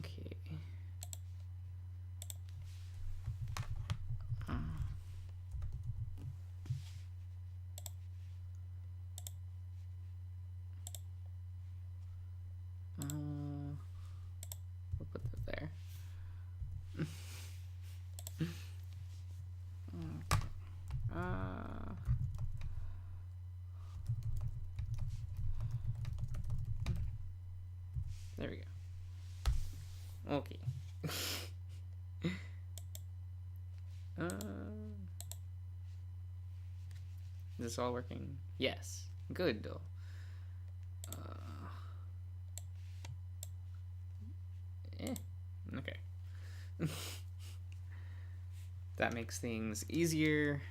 Okay. We'll put that there. Okay. There we go. Okay. Is this all working? Yes. Good though. Okay. That makes things easier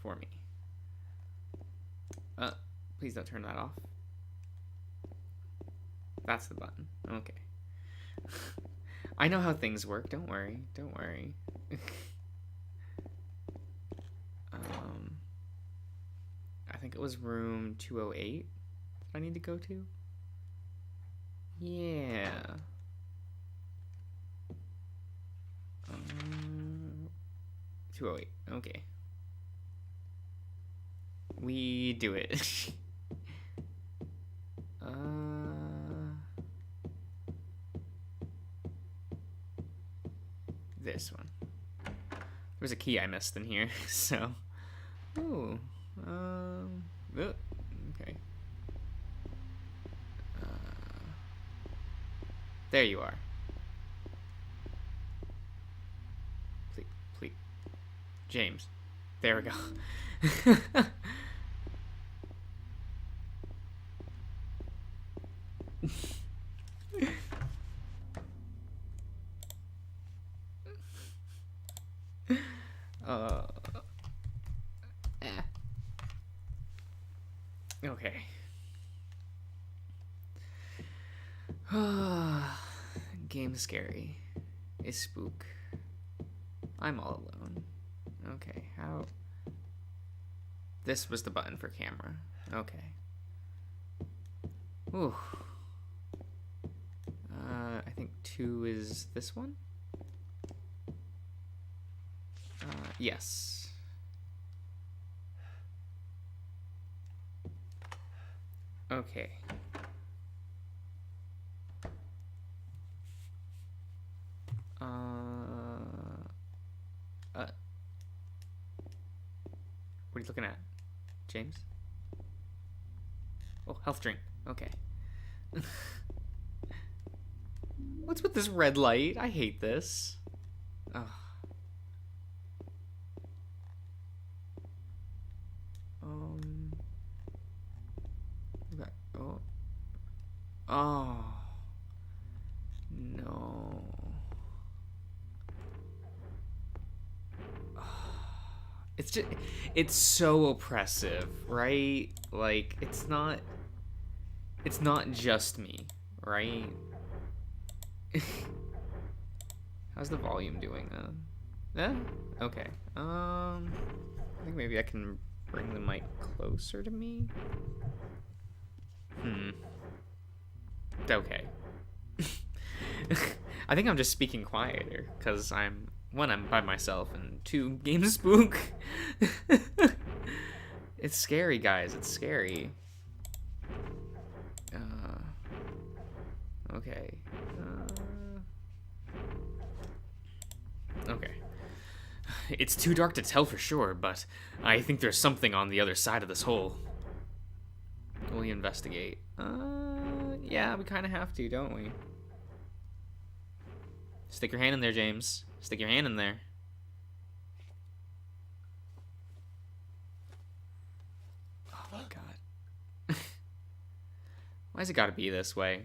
for me. Please don't turn that off. That's the button. Okay. I know how things work. Don't worry. Don't worry. I think it was room 208 that I need to go to. Yeah. 208. Okay. We do it. This one. There's a key I missed in here, so. Ooh. Okay. There you are. Please. James. There we go. Okay. Game's scary. It's spook. I'm all alone. Okay, how? This was the button for camera. Okay. Ooh. I think 2 is this one? Yes. Okay. What are you looking at, James? Oh, health drink. Okay. What's with this red light? I hate this. Ugh. Oh. Oh. No. It's just, it's so oppressive, right? Like, it's not just me, right? How's the volume doing? Yeah? Okay. I think maybe I can bring the mic closer to me. Okay. I think I'm just speaking quieter because I'm by myself, and 2, game spook. It's scary, guys. It's scary. Okay. Okay. It's too dark to tell for sure, but I think there's something on the other side of this hole. Will we investigate? Yeah, we kind of have to, don't we? Stick your hand in there, James. Stick your hand in there. Oh my god. Why's it gotta be this way?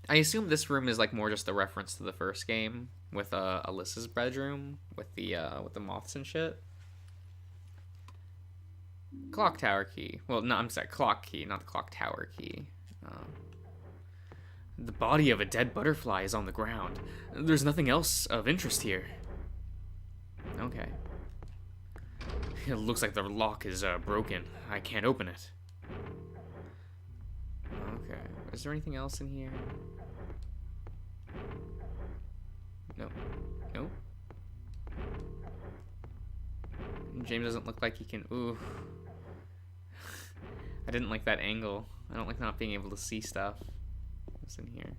I assume this room is like more just a reference to the first game with Alyssa's bedroom with the moths and shit. Clock tower key. Well, no, I'm sorry, clock key, not the clock tower key. The body of a dead butterfly is on the ground. There's nothing else of interest here. Okay. It looks like the lock is broken. I can't open it. Okay. Is there anything else in here? No. No. James doesn't look like he can... Ooh. I didn't like that angle. I don't like not being able to see stuff. What's in here?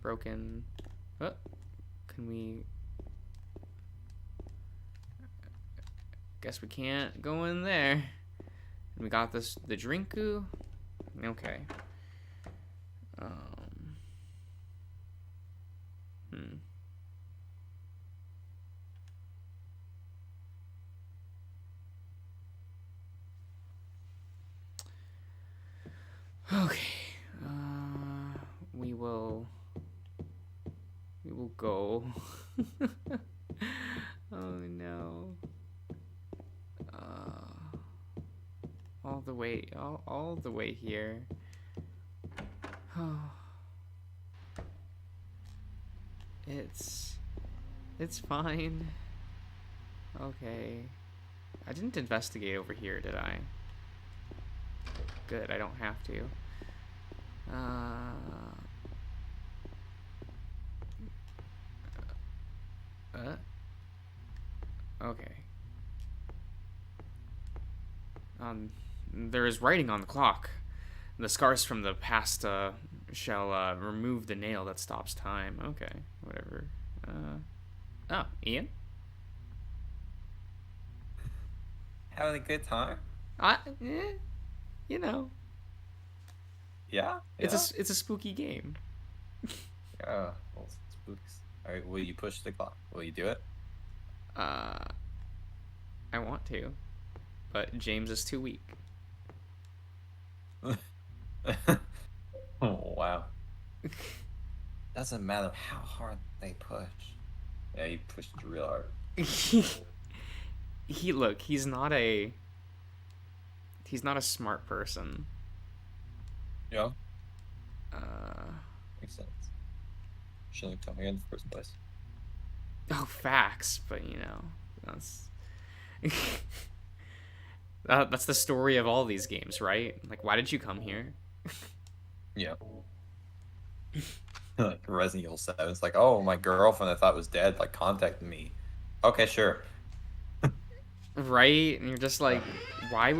Broken. Oh, can we... Guess we can't go in there. And we got this, the Drinku. Okay. Okay. We will go. Oh no. All the way, all the way here. Oh. It's fine. Okay. I didn't investigate over here, did I? Good, I don't have to. Okay. There is writing on the clock. The scars from the past shall remove the nail that stops time. Okay, whatever. Oh, Ian? Having a good time? You know, Yeah? it's a spooky game. Yeah. Well, spooks. Alright, will you push the clock? Will you do it? I want to, but James is too weak. Oh, wow. Doesn't matter how hard they push. Yeah, he pushed real hard. He's not a smart person. Yeah. Makes sense. Shouldn't have come here in the first place. Oh, facts, but you know, that's that's the story of all these games, right? Like, why did you come here? Yeah. Like Resident Evil 7. It's like, oh, my girlfriend I thought was dead, like, contacted me. Okay, sure. Right? And you're just like, why?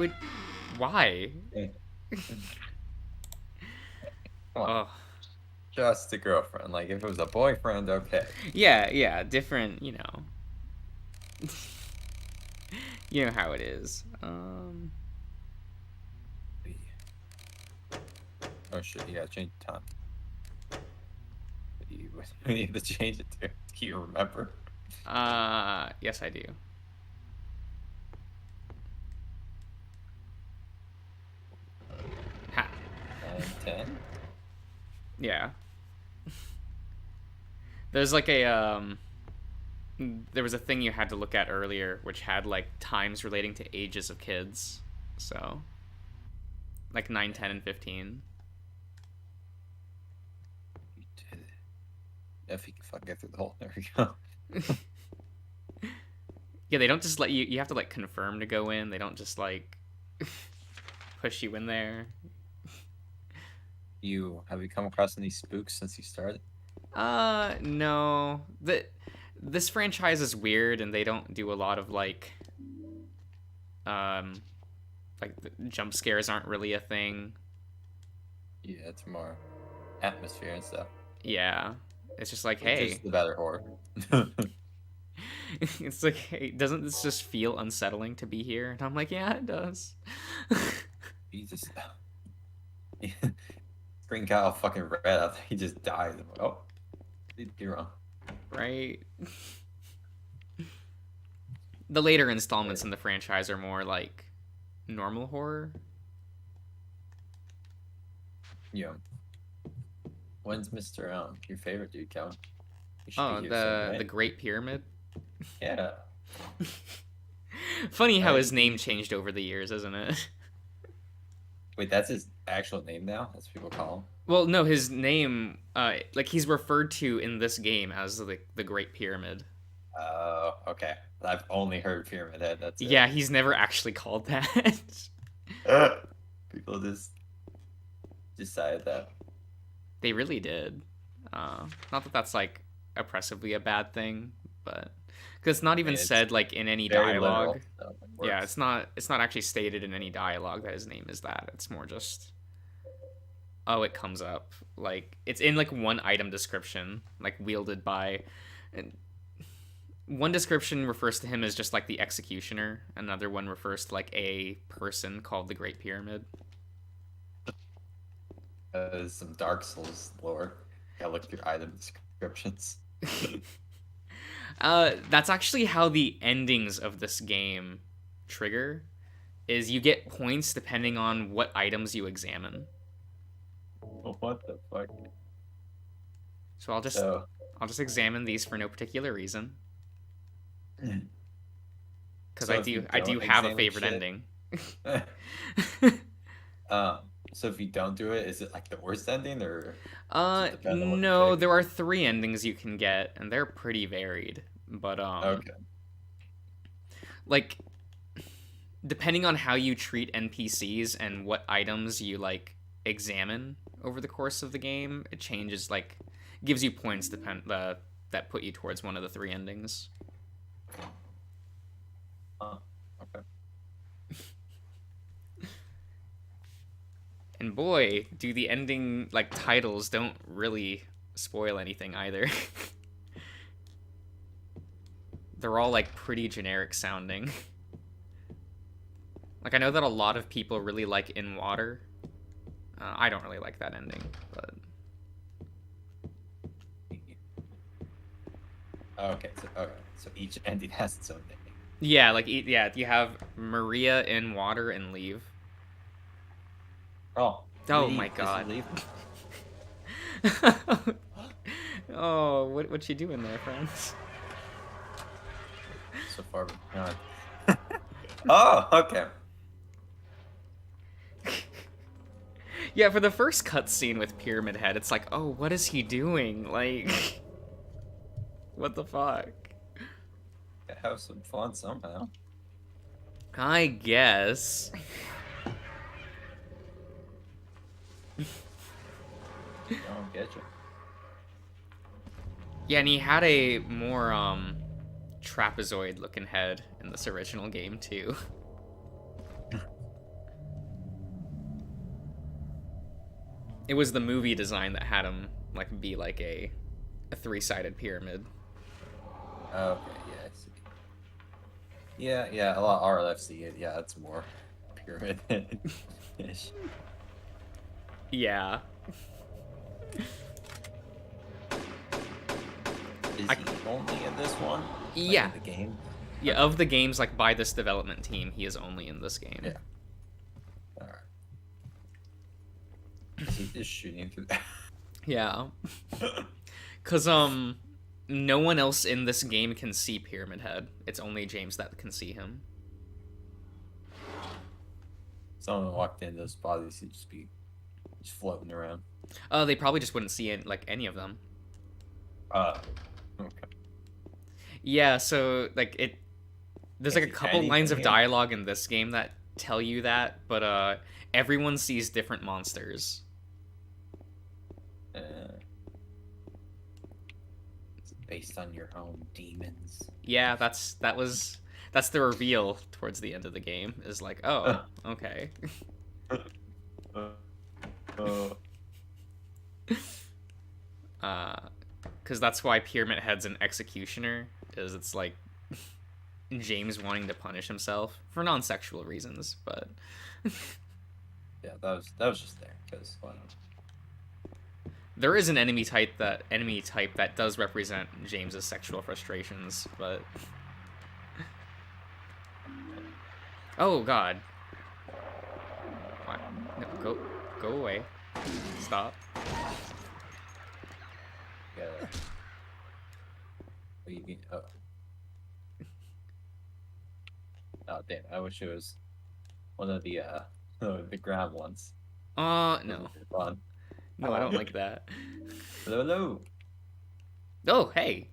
Come on. Oh. Just a girlfriend. Like, if it was a boyfriend, okay. Yeah, different, you know. You know how it is. Oh shit, you gotta change the time. What do you need to change it to? Do you remember? Yes I do. Ha. 10? Yeah. There's like a there was a thing you had to look at earlier which had like times relating to ages of kids. So like 9, 10, and 15. You did it. If you can fucking get through the hole, there we go. Yeah, they don't just let you have to like confirm to go in. They don't just like push you in there. Have you come across any spooks since you started? No. This franchise is weird and they don't do a lot of like the jump scares aren't really a thing. Yeah, it's more atmosphere and stuff. Yeah. It's just like, hey. Just the better horror. It's like, hey, doesn't this just feel unsettling to be here? And I'm like, yeah, it does. He just Green got all fucking red. I think he just died. Like, oh, you're wrong. Right. The later installments in the franchise are more like normal horror. Yeah. When's Mr. Your favorite dude coming? Oh, the Great Pyramid. Yeah. Funny how his name changed over the years, isn't it? Wait, that's his actual name now? That's what people call him? Well, no, his name, like he's referred to in this game as the Great Pyramid. Oh, okay. I've only heard Pyramid Head. That's it. Yeah, he's never actually called that. People just decided that. They really did. Not that that's like oppressively a bad thing, but because it's not I mean, even it's said like in any very literal, dialogue. so it Yeah, works. it's not actually stated in any dialogue that his name is that. It's more just oh, it comes up. Like it's in like one item description, like wielded by and one description refers to him as just like the executioner, another one refers to like a person called the Great Pyramid. Some Dark Souls lore. Gotta look through item descriptions. That's actually how the endings of this game trigger. Is you get points depending on what items you examine. What the fuck? So So, I'll just examine these for no particular reason because so if you I do don't have a examine favorite shit, ending. um, so if you don't do it, is it like the worst ending, or does it depend on what you No, pick? there are 3 endings you can get, and they're pretty varied. But Okay. like depending on how you treat NPCs and what items you like examine over the course of the game, it changes like gives you points that put you towards one of the 3 endings. Okay. And boy, do the ending like titles don't really spoil anything either. They're all like pretty generic sounding. Like I know that a lot of people really like In Water. I don't really like that ending, but So each ending has its own ending. yeah, like yeah, you have Maria In Water and Leave. Oh, Oh my leave. Is god. leave? Oh, what you doing there, friends? So far behind. Oh, okay. Yeah, for the first cutscene with Pyramid Head, it's like, oh, what is he doing? Like, what the fuck? Have some fun somehow. I guess. I don't get you. Yeah, and he had a more trapezoid looking head in this original game too. It was the movie design that had him like be like a 3-sided pyramid. Okay, yeah, I see. Yeah, a lot of RLFC. Yeah, it's more pyramid-ish. Yeah. Is he only in this one? Like Yeah. in the game? Yeah, Okay. of the games like by this development team, he is only in this game. Yeah. Alright. So just shooting through that. Yeah. Cause no one else in this game can see Pyramid Head. It's only James that can see him. Someone walked in those bodies, he'd just be just floating around. They probably just wouldn't see it like any of them. Okay. Yeah, so like it there's like a If couple lines of anything, dialogue in this game that tell you that, but everyone sees different monsters. uh, it's based on your own demons. Yeah, that's the reveal towards the end of the game is like, oh, okay. Uh, Cuz that's why Pyramid Head's an executioner is it's like James wanting to punish himself for non-sexual reasons, but yeah, that was just there because why not? there is an enemy type that does represent James's sexual frustrations, but oh god. What? No, go away. Stop. Yeah. What do you mean? Oh. Oh damn! I wish it was one of the the ground ones. No. Fun. No, I don't like that. Hello, hello. Oh, hey.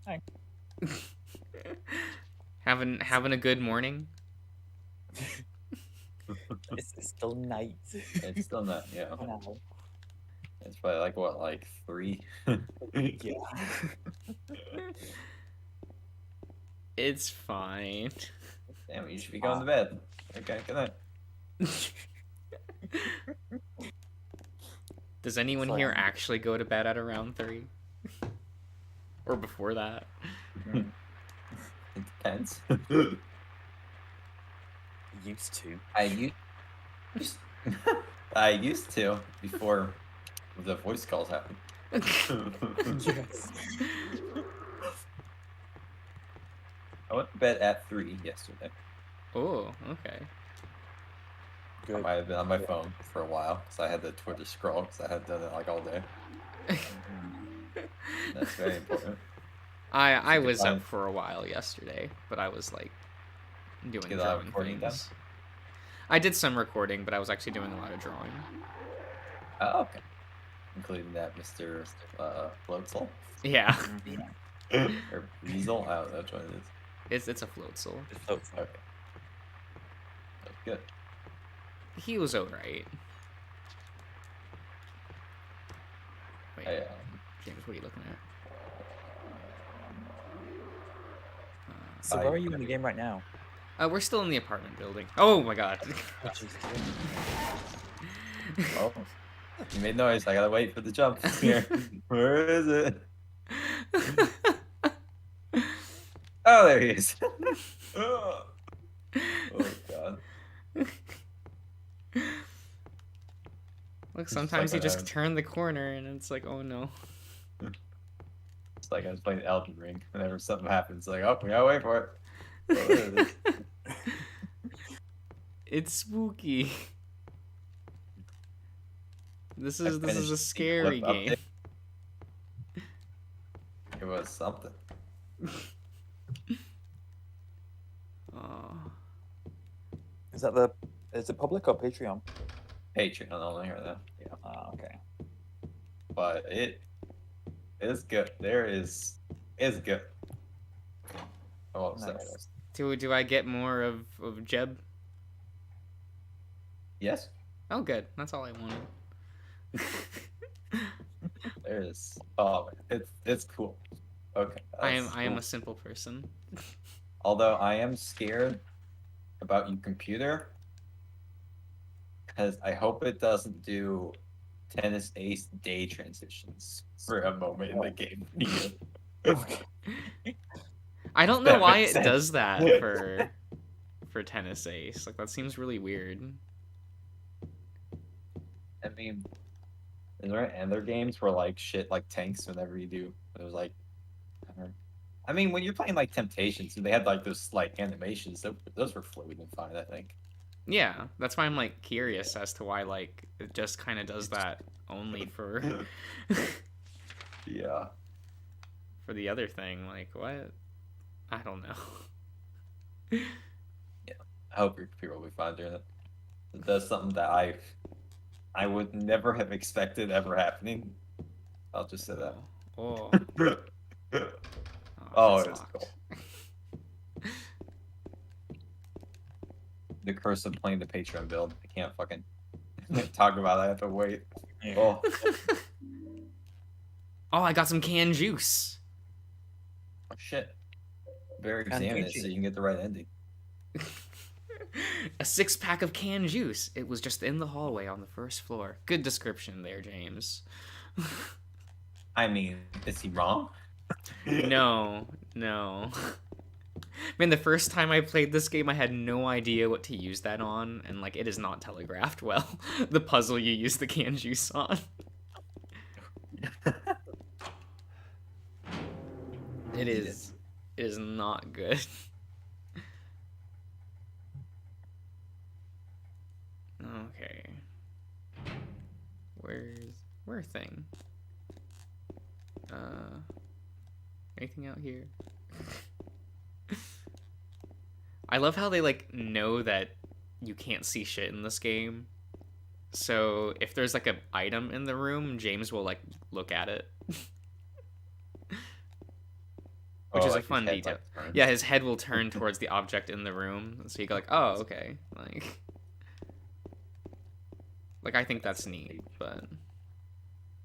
Hi. Having a good morning? It's still night It's still not, yeah. for now. It's probably like what, like 3? Yeah. It's fine. Damn, you should be going to bed. Okay, good night. Does anyone Sorry, here actually go to bed at around 3? Or before that? Mm, It depends. used to. I used I used to before the voice calls happened. Yes. I went to bed at 3 yesterday. Oh, okay. I Good. might have been on my phone for a while because I had the Twitter scroll because I had done it like all day. That's very important. I a good was time. up for a while yesterday, but I was like doing Get a lot of drawing recording done? things. I did some recording, but I was actually doing a lot of drawing. Oh, okay. Including that Mr. Floatzel. Yeah, Or Weasel. I don't know which one it is. it's a float soul. It floats. Okay. That's good. He was alright. Wait, I, James, what are you looking at? So where are you in the game right now? We're still in the apartment building. Oh my god. Oh, Jesus. oh, you made noise. I gotta wait for the jump. Here. Where is it? Oh, there he is. Oh god. Look, sometimes you just turn the corner and it's like, oh no. It's like I was playing Elden Ring. Whenever something happens, like, oh, we gotta wait for it. Oh, there it is. It's spooky. This is a finished the scary clip game. It was something. Oh. Is it public or Patreon? Patreon only or that. Yeah. Ah, okay. But it is good. It's good. Oh, Nice. Do I get more of Jeb? Yes. Oh, good. That's all I wanted. There's it's cool. Okay. I am cool. a simple person. Although I am scared about your computer because I hope it doesn't do tennis ace day transitions for a moment in the game. I don't know That why makes it sense. does that for tennis ace. Like that seems really weird. I mean, is there other games where like shit like tanks whenever you do? There's like, I mean, when you're playing like Temptations, they had like those like animations. Those were fluid and fine, I think. Yeah, that's why I'm like curious as to why like it just kind of does that only for Yeah. for the other thing. Like what? I don't know. Yeah, I hope your computer will be fine doing it. It does something that I would never have expected ever happening. I'll just say that. Oh, Oh, it's it's locked. cool. The curse of playing the Patreon build. I can't fucking talk about it. I have to wait. Yeah. Oh, Oh, I got some canned juice. shit. Better And examine it Gucci. so you can get the right ending. A 6-pack of canned juice. It was just in the hallway on the first floor. Good description there, James. I mean, is he wrong? No. Man, the first time I played this game, I had no idea what to use that on, and like it is not telegraphed well. The puzzle you use the canned juice on. It is not good. Okay. Where thing? Anything out here? I love how they like know that you can't see shit in this game. So if there's like an item in the room, James will like look at it. Which is a like fun his head, detail. like, turns. Yeah, his head will turn towards the object in the room, so you go like, "Oh, okay." Like I think that's neat, but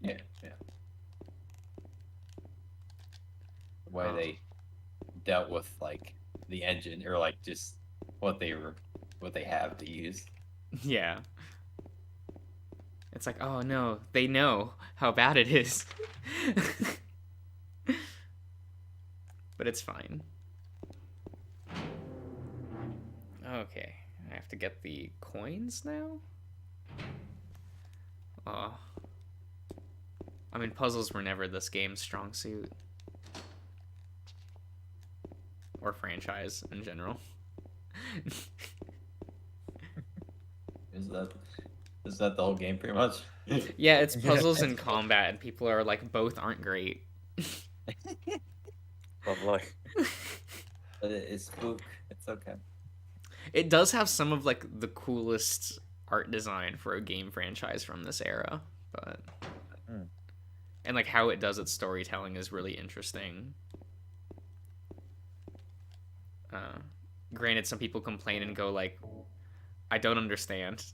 Yeah, yeah. The way Oh. they dealt with like the engine or like just what they have to use. Yeah. It's like, oh no, they know how bad it is. But it's fine. Okay, I have to get the coins now? Oh. I mean, puzzles were never this game's strong suit. Or franchise in general. Is that the whole game pretty much? Yeah, it's puzzles and combat, and people are like, both aren't great. Probably. But it's spook. It's okay. It does have some of like the coolest art design for a game franchise from this era, but and like how it does its storytelling is really interesting. Granted, some people complain and go like, I don't understand.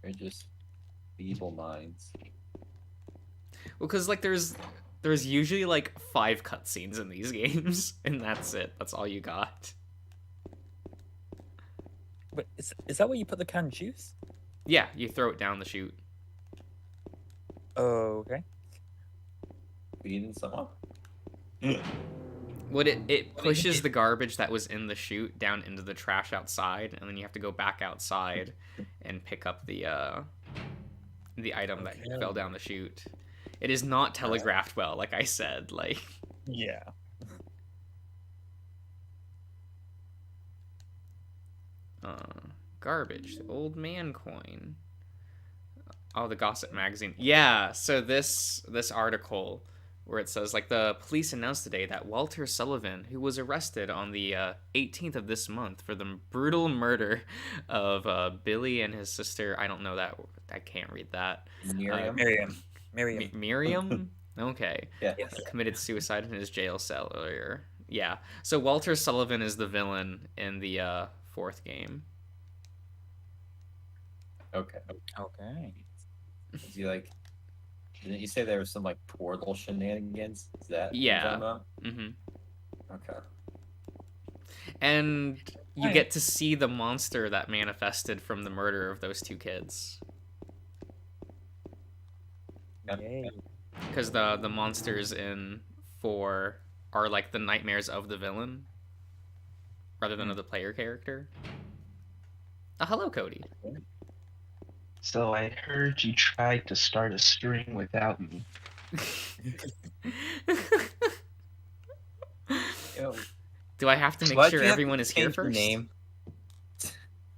They're just feeble minds. Well, because like there's usually like 5 cutscenes in these games, and that's it. That's all you got. But is that where you put the canned juice? Yeah, you throw it down the chute. Oh, okay. Feeding someone. What it pushes the garbage that was in the chute down into the trash outside, and then you have to go back outside and pick up the item that fell down the chute. It is not telegraphed well, like I said. Like, Yeah. garbage, the old man coin. Oh, the gossip magazine. Yeah, so this article where it says like the police announced today that Walter Sullivan, who was arrested on the 18th of this month for the brutal murder of Billy and his sister. I don't know that. I can't read that. Miriam. Miriam. Okay. Yeah. Committed suicide in his jail cell earlier. Yeah. So Walter Sullivan is the villain in the 4th game. Okay. Okay. Is he like? Didn't you say there was some like portal shenanigans? Is that what Yeah. you're talking about? Mm-hmm. Okay. And you get to see the monster that manifested from the murder of those 2 kids. Yay. Because the monsters in 4 are like the nightmares of the villain rather than of the player character. Hello, Cody. So I heard you tried to start a string without me. Yo, Do I have to make why'd sure you have everyone to is here change your first? Name?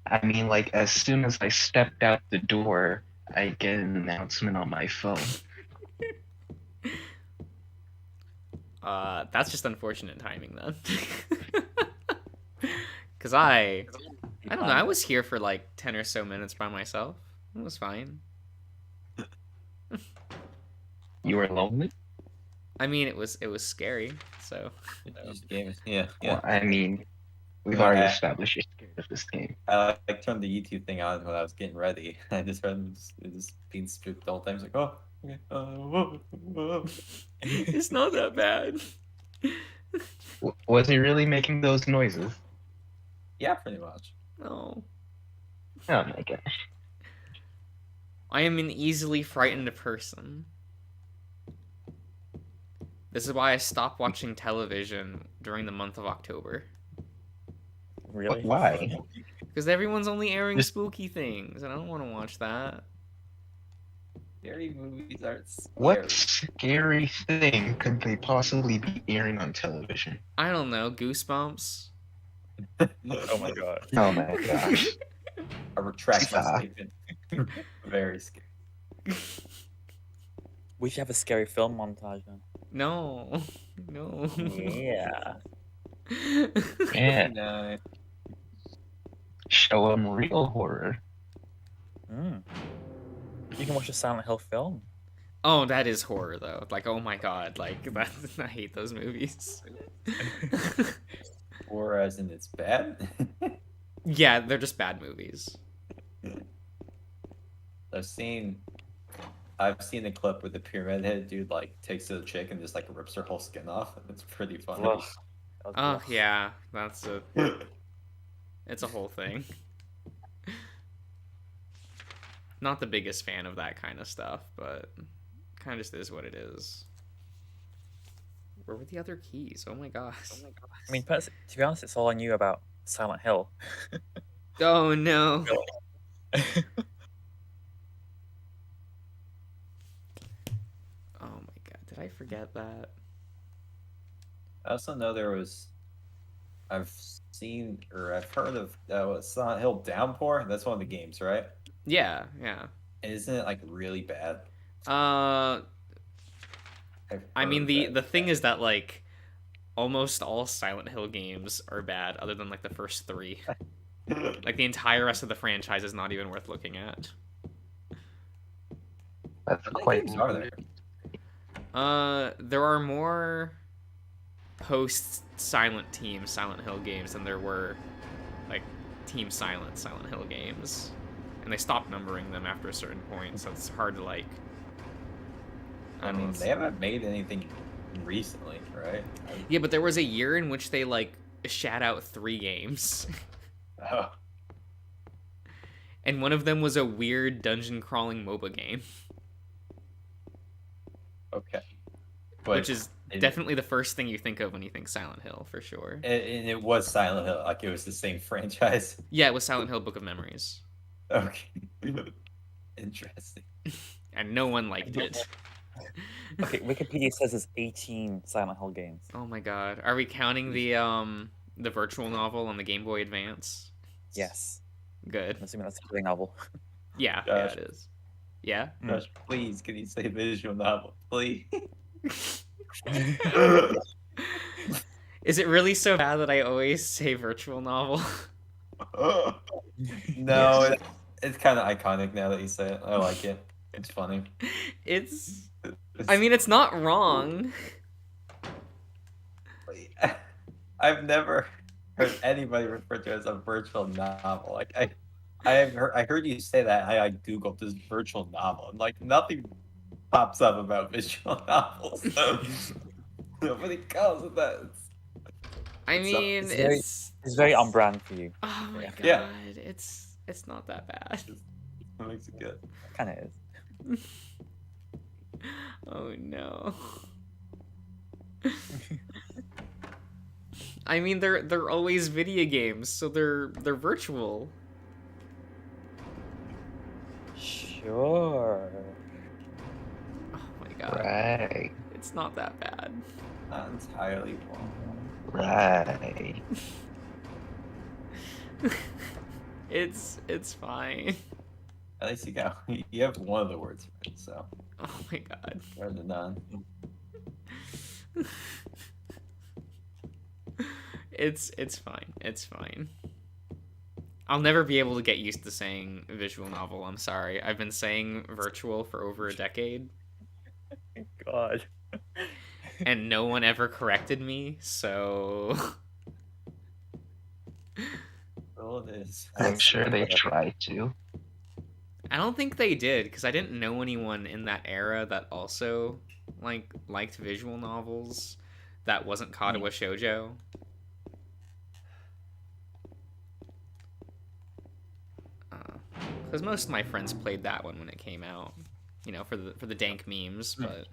I mean, like, as soon as I stepped out the door, I get an announcement on my phone. That's just unfortunate timing then. Because I don't know, I was here for like 10 or so minutes by myself. It was fine. You were lonely? I mean, it was scary, so. Just game. Yeah. Well, I mean, we've Well, already I- established you're scared of this game. I like turned the YouTube thing on when I was getting ready. I just heard him just being spooked the whole time. He's like, oh, okay. Whoa. It's not that bad. Was he really making those noises? Yeah, pretty much. No. Oh my gosh. I am an easily frightened person. This is why I stopped watching television during the month of October. Really? Why? Because everyone's only airing spooky things, and I don't want to watch that. Scary movies aren't scary. What scary thing could they possibly be airing on television? I don't know, Goosebumps? Oh my god. Oh my gosh. I retract my Stop. statement. Very scary. We should have a scary film montage then. No. No. Yeah. Yeah, No. show them real horror. Mm. You can watch a Silent Hill film. Oh, that is horror, though. Like, oh my god. Like, that, I hate those movies. Or as in it's bad. Yeah, they're just bad movies. I've seen the clip where the pyramid head dude like takes the chick and just like rips her whole skin off. It's pretty funny. Ugh. That was Oh gross. yeah, that's a. It's a whole thing. Not the biggest fan of that kind of stuff, but kind of just is what it is. Where were the other keys? Oh my gosh. I mean, to be honest, it's all I knew about Silent Hill. Oh no. Oh my god, did I forget that? I also know I've seen or I've heard of Silent Hill Downpour. That's one of the games, right? Yeah, yeah. And isn't it like really bad? I I've mean heard the that the it's thing bad. is that like almost all Silent Hill games are bad, other than like the first 3. Like the entire rest of the franchise is not even worth looking at. That's How many quite games are there? There are more post Silent Hill games than there were like Team Silent Hill games, and they stopped numbering them after a certain point, so it's hard to like. I mean, They haven't made anything recently, right? yeah, but there was a year in which they like shat out 3 games, Oh, and one of them was a weird dungeon crawling MOBA game, okay. which is it- definitely the first thing you think of when you think Silent Hill, for sure. and it was Silent Hill, like it was the same franchise. Yeah, it was Silent Hill Book of Memories, Okay. Interesting. and no one liked it. Okay, Wikipedia says there's 18 Silent Hill games. Oh my god. Are we counting the virtual novel on the Game Boy Advance? Yes. Good. I'm assuming that's a graphic novel. Yeah, Josh. it is. Yeah? Josh, please, can you say visual novel, please? Is it really so bad that I always say virtual novel? No, it's kind of iconic now that you say it. I like it. It's funny. I mean, it's not wrong. I've never heard anybody refer to it as a virtual novel. Like I heard you say that. I googled this virtual novel, and like nothing pops up about visual novels. Nobody calls it that. I mean, It's very on brand for you. Oh my god, Yeah. it's not that bad. That makes it good. Kind of is. Oh no. I mean, they're always video games, so they're virtual. Sure. Oh my god, Right. it's not that bad. Not entirely wrong. Right. It's fine. At least you have one of the words right, so Oh my god. better than none. It's fine. It's fine. I'll never be able to get used to saying visual novel. I'm sorry. I've been saying virtual for over a decade, God. and no one ever corrected me, so Well, it is. I'm sure they tried to. I don't think they did, because I didn't know anyone in that era that also liked visual novels that wasn't Katawa Shoujo. Because most of my friends played that one when it came out, you know, for the dank memes, but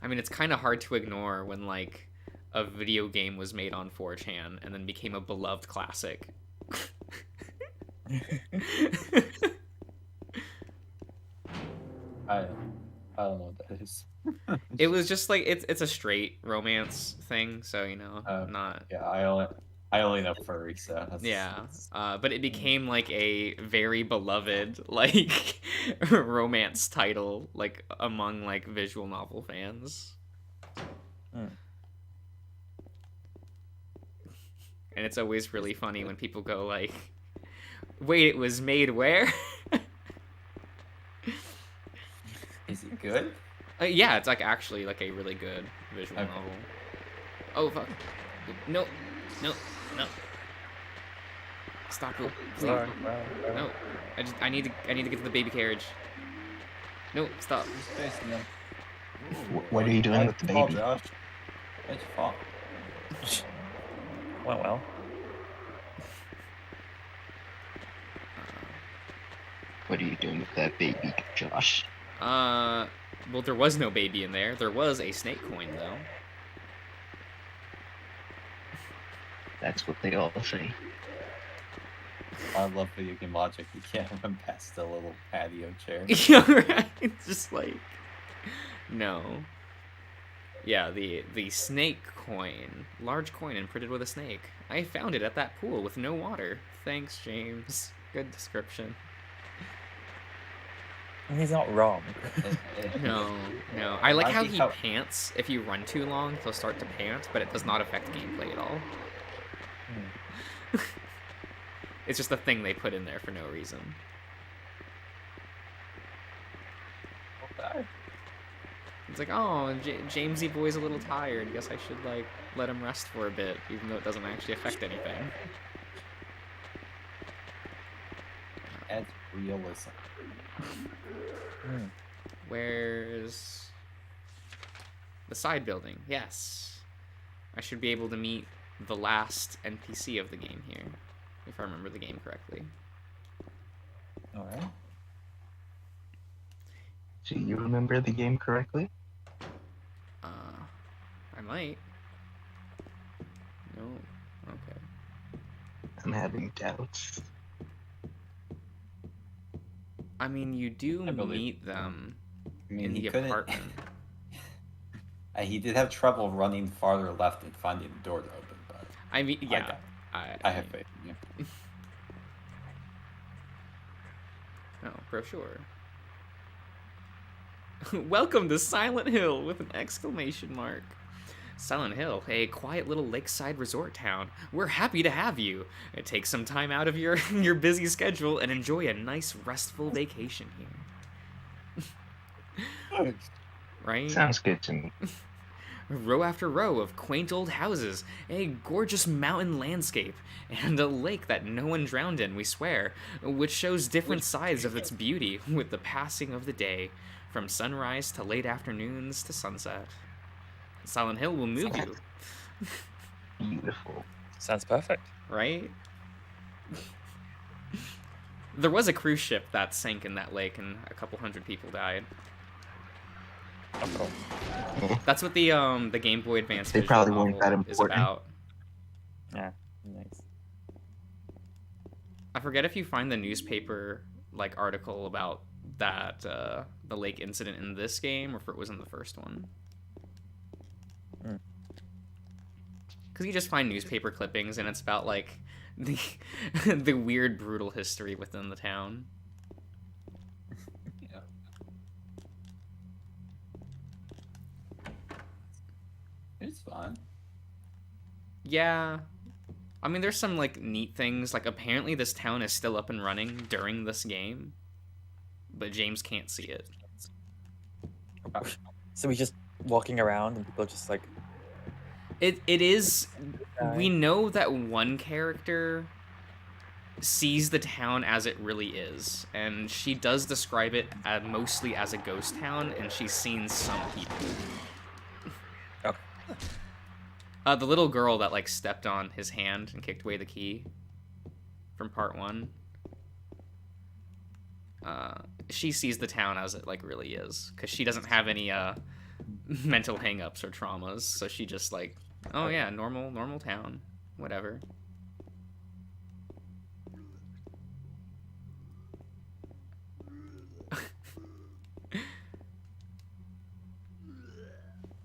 I mean, it's kind of hard to ignore when like a video game was made on 4chan and then became a beloved classic. I don't know what that is. It was just like it's a straight romance thing, so you know, not Yeah, I only know furry, so that's, but it became like a very beloved like romance title like among like visual novel fans. Mm. And it's always really funny when people go like, "Wait, it was made where?" Is it good? Yeah, it's like actually like a really good visual Okay. novel. Oh fuck! No, no. No. Stop. Please. Well, No. I need to get to the baby carriage. No, stop. Who's chasing them? What are you doing with the Fall, baby? Josh. Why'd you fall? well. What are you doing with that baby, Josh? Well, there was no baby in there. There was a snake coin, though. That's what they all say. I love video game logic. You can't run past the little patio chair. Yeah, right. It's just like, no. Yeah, the snake coin, large coin imprinted with a snake. I found it at that pool with no water. Thanks, James. Good description. He's not wrong. No. I like Might how be he how- pants. If you run too long, he'll start to pant, but it does not affect gameplay at all. It's just a thing they put in there for no reason. Okay. It's like, oh, Jamesy boy's a little tired. Guess I should, like, let him rest for a bit, even though it doesn't actually affect anything. Adds realism. Where's the side building? Yes. I should be able to meet the last NPC of the game here, if I remember the game correctly. Alright. Do you remember the game correctly? I might. No. Okay. I'm having doubts. I mean, you do I believe- meet them I mean, in he the couldn't. apartment. He did have trouble running farther left and finding the door to open, but I mean, yeah. I have faith in you. Oh, brochure. Welcome to Silent Hill with an exclamation mark. Silent Hill, a quiet little lakeside resort town. We're happy to have you. Take some time out of your your busy schedule and enjoy a nice restful vacation here. Right? Sounds good to me. Row after row of quaint old houses, a gorgeous mountain landscape, and a lake that no one drowned in, we swear, which shows different sides of its beauty with the passing of the day, from sunrise to late afternoons to sunset. Silent Hill will move you, Beautiful. Sounds perfect. right? There was a cruise ship that sank in that lake and a couple hundred people died. Of course. That's what the Game Boy Advance They visual probably weren't novel that is important. about. Yeah. Nice. I forget if you find the newspaper like article about that the lake incident in this game or if it was in the first one. Because you just find newspaper clippings and it's about like the the weird brutal history within the town. Yeah. It's fun. Yeah. I mean, there's some like neat things. Like apparently this town is still up and running during this game, but James can't see it. So he's just walking around and people are just like, It is. We die. know that one character sees the town as it really is, and she does describe it mostly as a ghost town, and she's seen some people. Okay. The little girl that like stepped on his hand and kicked away the key from part 1. She sees the town as it like really is, because she doesn't have any mental hangups or traumas, so she just like, oh yeah, normal town, whatever.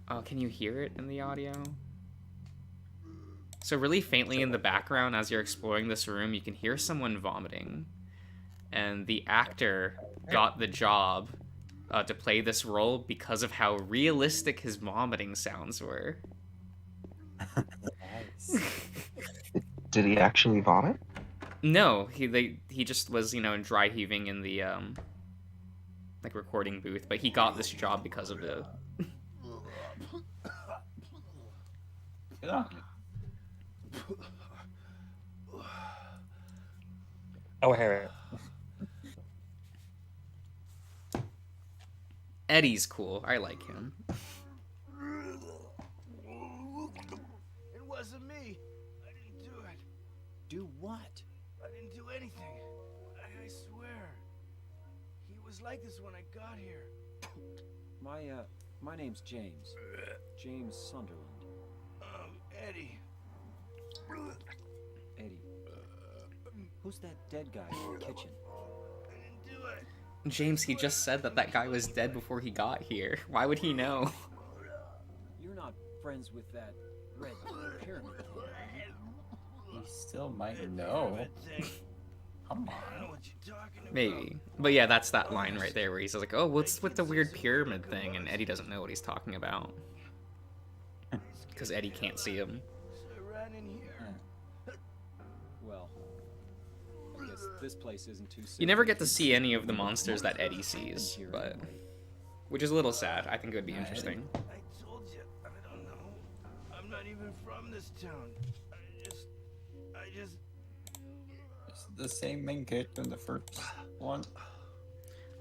Oh, can you hear it in the audio? So really faintly in the background as you're exploring this room, you can hear someone vomiting. And the actor got the job to play this role because of how realistic his vomiting sounds were. Nice. Did he actually vomit? No, he just was, dry heaving in the like recording booth, but he got this job because of it. Get on. Oh, Harry. Eddie's cool. I like him. It wasn't me. I didn't do it. Do what? I didn't do anything. I swear. He was like this when I got here. My name's James. James Sunderland. Eddie. Eddie. Who's that dead guy in the kitchen? I didn't do it. James, he just said that that guy was dead before he got here. Why would he know? You're not friends with that red pyramid thing, are you? You still might know. Come I know on. what you're talking about. Maybe. But yeah, that's that line right there where he's like, oh, what's with the weird pyramid thing? And Eddie doesn't know what he's talking about. Because Eddie can't see him. So I ran in here. Well, I guess this place isn't too You never get to see any of the monsters that Eddie sees, but which is a little sad. I think it would be interesting. I told you, I don't know. I'm not even from this town. I just. It's the same main character in the first one.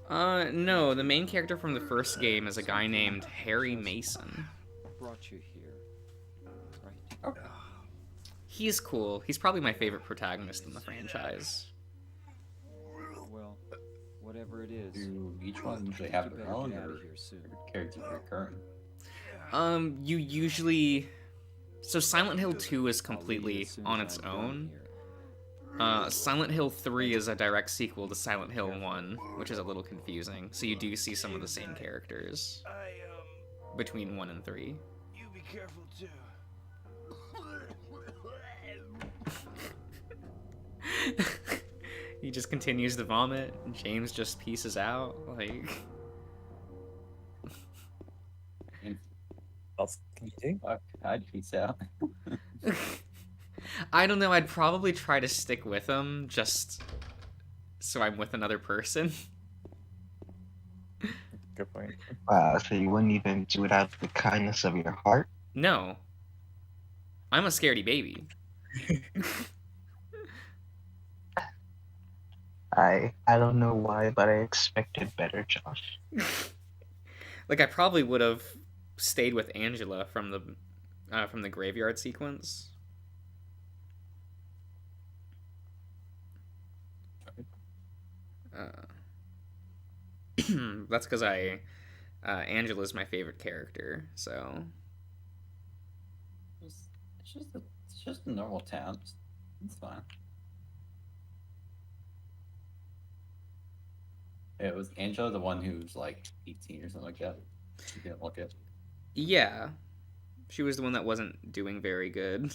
No, the main character from the first game is a guy named Harry Mason. Brought you here, right? Okay. He's cool. He's probably my favorite protagonist in the franchise. Well, whatever it is. Do each one usually have you their better own, get out or of here soon. characters recurring? You usually... So Silent Hill 2 is I'll leave completely as soon on as its I'm done own. here. Silent Hill 3 is a direct sequel to Silent Hill 1, which is a little confusing. So you do see some of the same characters between 1 and 3. You be careful too. He just continues to vomit. James just pieces out. Like, What else can you do? Fuck, I'd peace out. I don't know. I'd probably try to stick with him just so I'm with another person. Good point. Wow, so you wouldn't even do it out of the kindness of your heart? No, I'm a scaredy baby. I don't know why, but I expected better, Josh. Like, I probably would have stayed with Angela from the graveyard sequence. That's because Angela's my favorite character, so... It's just a normal town. It's fine. Yeah, was Angela the one who's like 18 or something like that? She didn't look it. Yeah. She was the one that wasn't doing very good.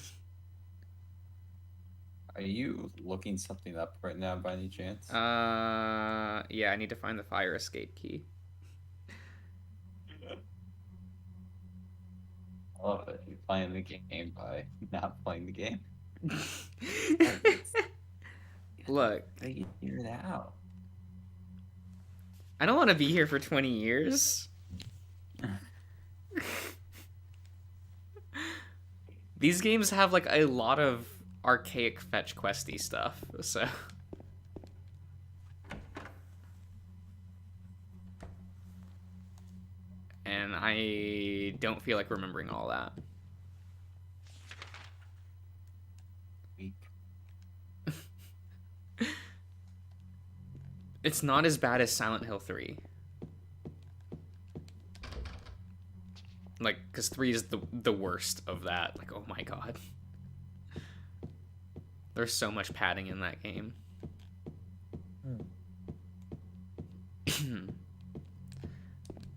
Are you looking something up right now by any chance? Yeah, I need to find the fire escape key. I love it. You're playing the game by not playing the game. Look, Figure it out. I don't want to be here for 20 years. These games have like a lot of archaic fetch questy stuff, so... And I don't feel like remembering all that. Weak. It's not as bad as Silent Hill 3. Like, because 3 is the worst of that. Like, oh my god. There's so much padding in that game.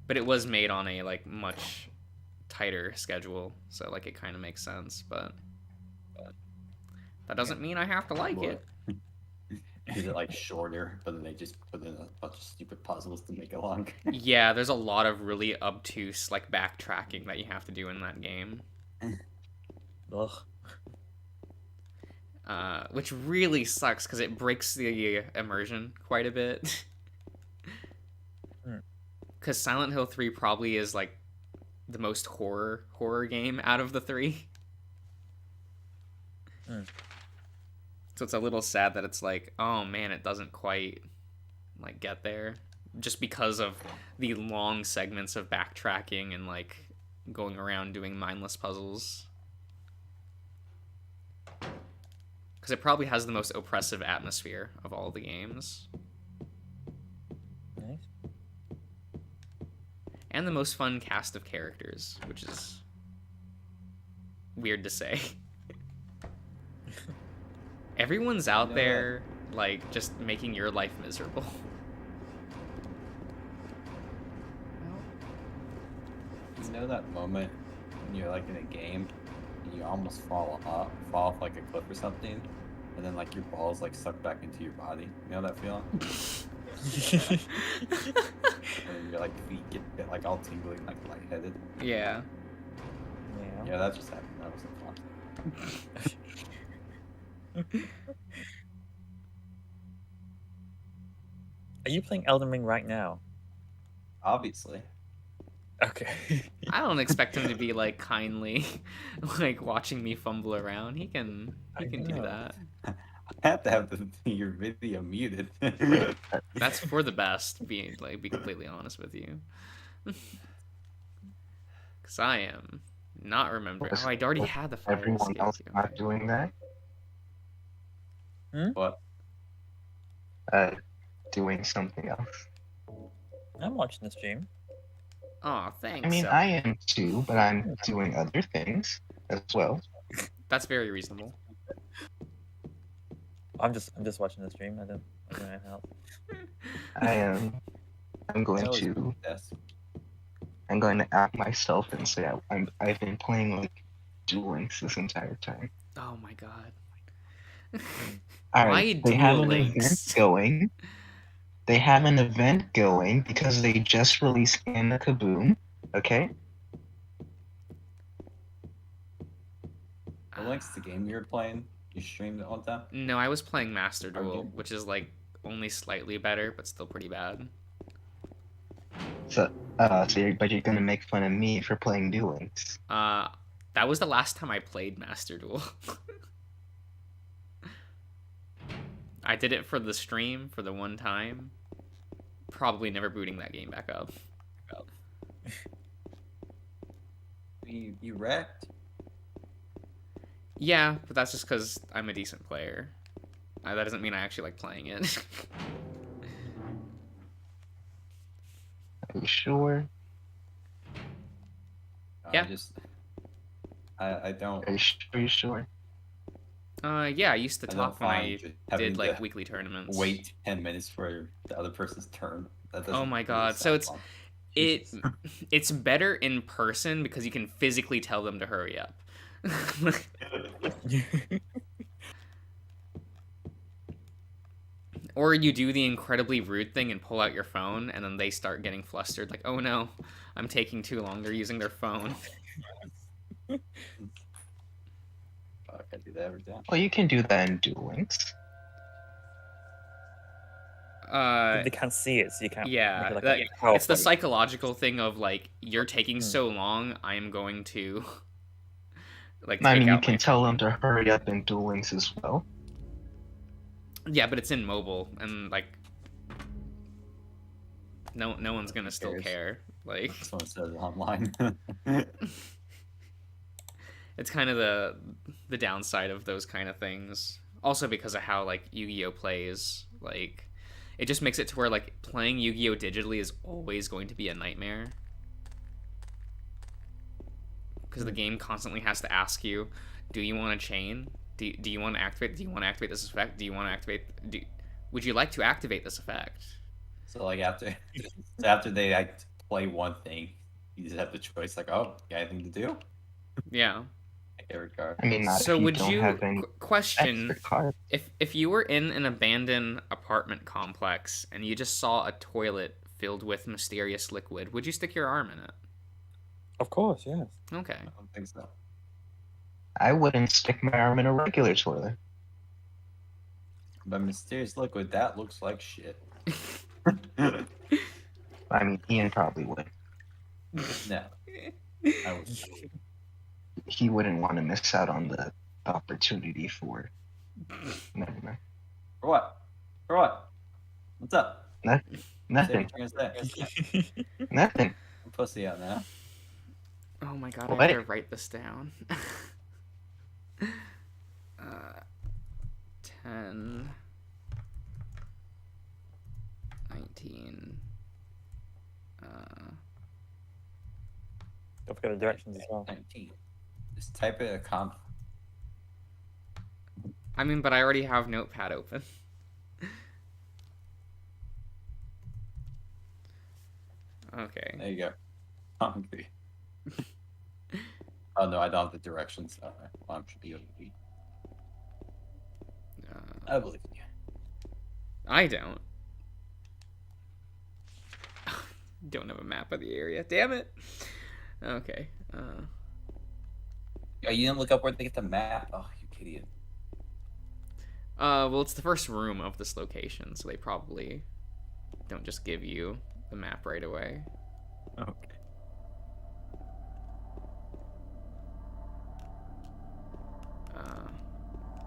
But it was made on a, like, much tighter schedule, so, like, it kind of makes sense, but that doesn't mean I have to like it. Is it like shorter, but then they just put in a bunch of stupid puzzles to make it longer? Yeah, there's a lot of really obtuse, like, backtracking that you have to do in that game. Ugh. Which really sucks, because it breaks the immersion quite a bit. Because Silent Hill 3 probably is, like, the most horror game out of the 3. It's So it's a little sad that it's like, oh man, it doesn't quite like get there, just because of the long segments of backtracking and like going around doing mindless puzzles. Because it probably has the most oppressive atmosphere of all the games. Nice. And the most fun cast of characters, which is weird to say. Everyone's out there, like, just making your life miserable. You know that moment when you're like in a game and you almost fall off like a cliff or something, and then like your balls like suck back into your body. You know that feeling? And your like feet get like all tingling, like lightheaded. Yeah. Yeah, that just happened. That was fun. Are you playing Elden Ring right now? Obviously. Okay. I don't expect him to be like kindly like watching me fumble around. He can do know. that. I have to have your video muted. That's for the best, be completely honest with you. Cause I am not remembering. Oh, I'd already had the fire Everyone escape. else not Okay. doing that. What? Doing something else. I'm watching the stream. Oh, thanks. I mean, So, I am too, but I'm doing other things as well. that's very reasonable. I'm just watching the stream. I don't know anything else. I'm going That was to yes. I'm going to out myself and say I've been playing like Duel Links this entire time. Oh my god. All Why right, they have Duel an Links? event going. They have an event going because they just released Anna Kaboom. Okay. The Link's the game you were playing. You streamed it one time. No, I was playing Master Duel, Okay. which is like only slightly better, but still pretty bad. But you're gonna make fun of me for playing Duel Links. That was the last time I played Master Duel. I did it for the stream for the one time. Probably never booting that game back up. You wrecked. Yeah, but that's just because I'm a decent player. That doesn't mean I actually like playing it. Are you sure? Yeah. I don't. Are you sure? Yeah, I used to I don't talk when I find just having did like to weekly tournaments. Wait 10 minutes for the other person's turn. That doesn't Oh my really god. So sound it's fun. it Jesus. it's better in person because you can physically tell them to hurry up. Or you do the incredibly rude thing and pull out your phone, and then they start getting flustered, like, oh no, I'm taking too long, they're using their phone. Fuck, I do that every time. Well, you can do that in Duel Links. They can't see it, so you can't. Yeah, make it like that- a it's the PowerPoint. psychological thing of, like, you're taking so long, I'm going to, like, I take mean, you out can my tell phone. them to hurry up in Duel Links as well. Yeah, but it's in mobile, and, like, no one's gonna still cares? care. Like, Someone says it online. it's kind of the downside of those kind of things. Also because of how, like, Yu-Gi-Oh plays. Like, it just makes it to where, like, playing Yu-Gi-Oh digitally is always going to be a nightmare. Because the game constantly has to ask you, do you want to chain? Do you want to activate? Do you want to activate this effect? Do you want to activate? Would you like to activate this effect? So like after they like play one thing, you just have the choice like, oh, got anything to do? Yeah. Like every card. I mean, not So if you would don't you have any question extra cards. if you were in an abandoned apartment complex and you just saw a toilet filled with mysterious liquid, would you stick your arm in it? Of course, yes. Okay. I don't think so. I wouldn't stick my arm in a regular toilet. But mysterious liquid, that looks like shit. I mean, Ian probably would. No. I would. He wouldn't want to miss out on the opportunity for Never mind. For what? For what? What's up? Nothing. Say Nothing. what you're gonna say. Nothing. I'm pussy out now. Oh my god, I What? have to write this down. 10, 19. Don't forget the directions as well. 19. Just type it a comp. I mean, but I already have Notepad open. Okay. There you go. Hungry. Oh no, I don't have the directions. Alright, well, I'm sure you'll be. I believe in you. I don't. Don't have a map of the area. Damn it. Okay. Oh, you didn't look up where to get the map? Oh, you idiot. Well, it's the first room of this location, so they probably don't just give you the map right away. Okay.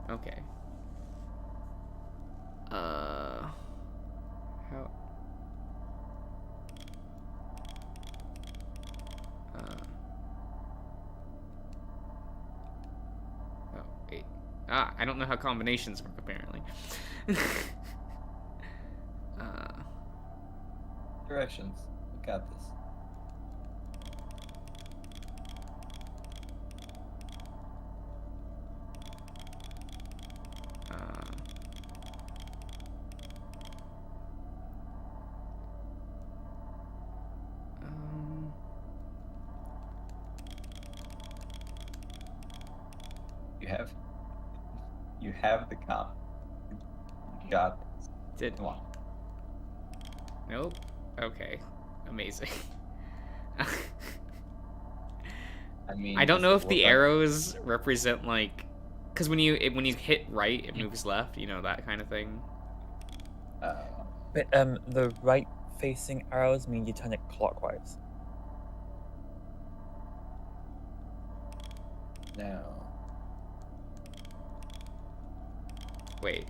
Okay. How? Oh, wait. I don't know how combinations work, apparently. Directions. We got this. You have the comp. You got this. Did Come on. Nope. Okay. Amazing. I mean, I don't does know it if the look like- arrows represent like, because when you hit right, it moves left. You know, that kind of thing. But the right-facing arrows mean you turn it clockwise. No. Wait.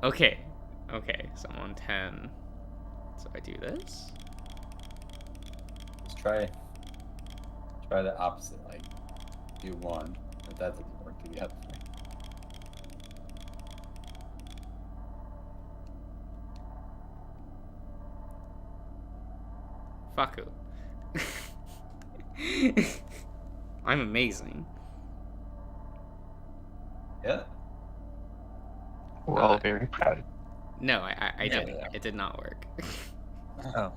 Okay. Okay. So I'm on 10. So I do this. Just try the opposite. Like, do one. If that doesn't work, do the other thing. Fuck it. I'm amazing. Yeah. We're all very proud. No, I Yeah, didn't. yeah. It did not work. Oh.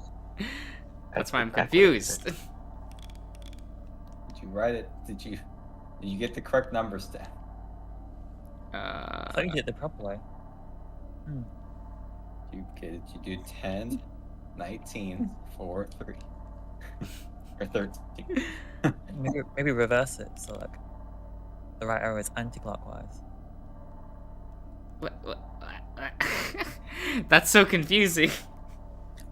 That's why I'm exactly what I confused. said. Did you write it? Did you get the correct numbers down? I thought you did it the proper way. Did you do 10, 19, 4, 3? Or 13? Maybe reverse it, so like the right arrow is anti-clockwise. What? That's so confusing.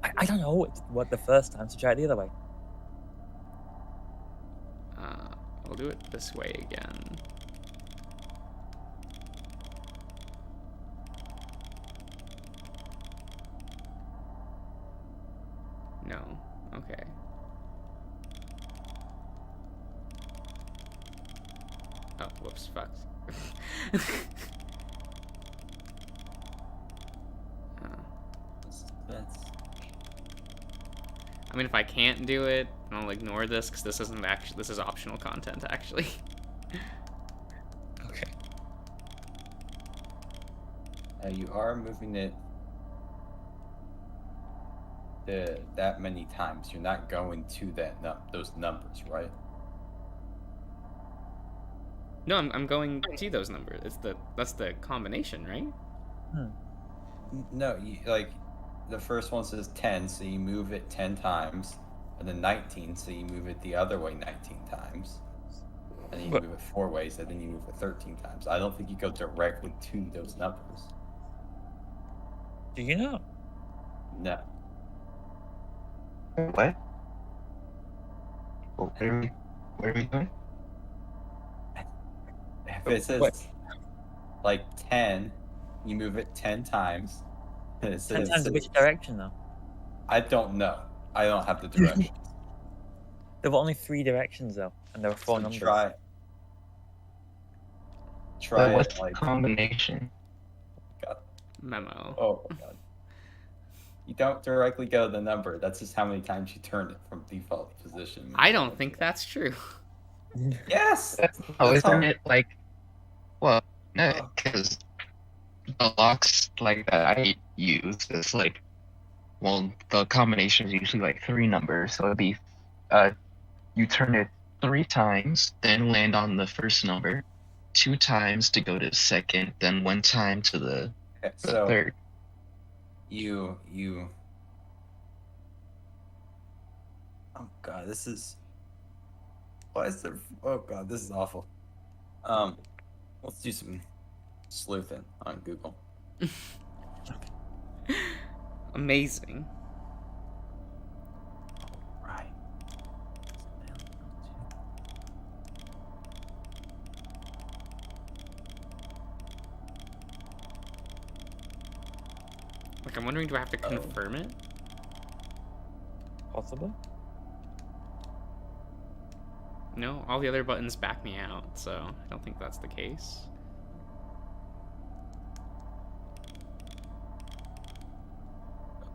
I don't know what the first time, so try it the other way. I'll do it this way again. No. Okay. Oh, whoops, fuck. That's I mean, if I can't do it, I'll ignore this because this isn't actually. This is optional content, actually. Okay. you are moving it that many times. You're not going to those numbers, right? No, I'm going to those numbers. That's the combination, right? No, like the first one says 10, so you move it 10 times, and then 19, so you move it the other way 19 times, and then you But- move it 4 ways, and then you move it 13 times. I don't think you go directly to those numbers. Do you know? No. What? Where are we going? If it says like 10, you move it 10 times. And it 10 says, times in which direction, though? I don't know. I don't have the directions. There were only 3 directions, though, and there were 4 So numbers. try But it what's the like combination? God. Memo. Oh my God. You don't directly go to the number. That's just how many times you turn it from default position. I don't think that's true. Yes. Oh, That's isn't how- it like, well, no, Oh. because the locks like that I use is like, well, the combination is usually like 3 numbers, so it'd be, you turn it 3 times, then land on the first number, 2 times to go to second, then 1 time to the Okay, so third. you. Oh God, this is. Why is there? Oh God, this is awful. Let's do some sleuthing on Google. Amazing. Right. Like, I'm wondering, do I have to confirm it? Possibly. No, all the other buttons back me out, so I don't think that's the case.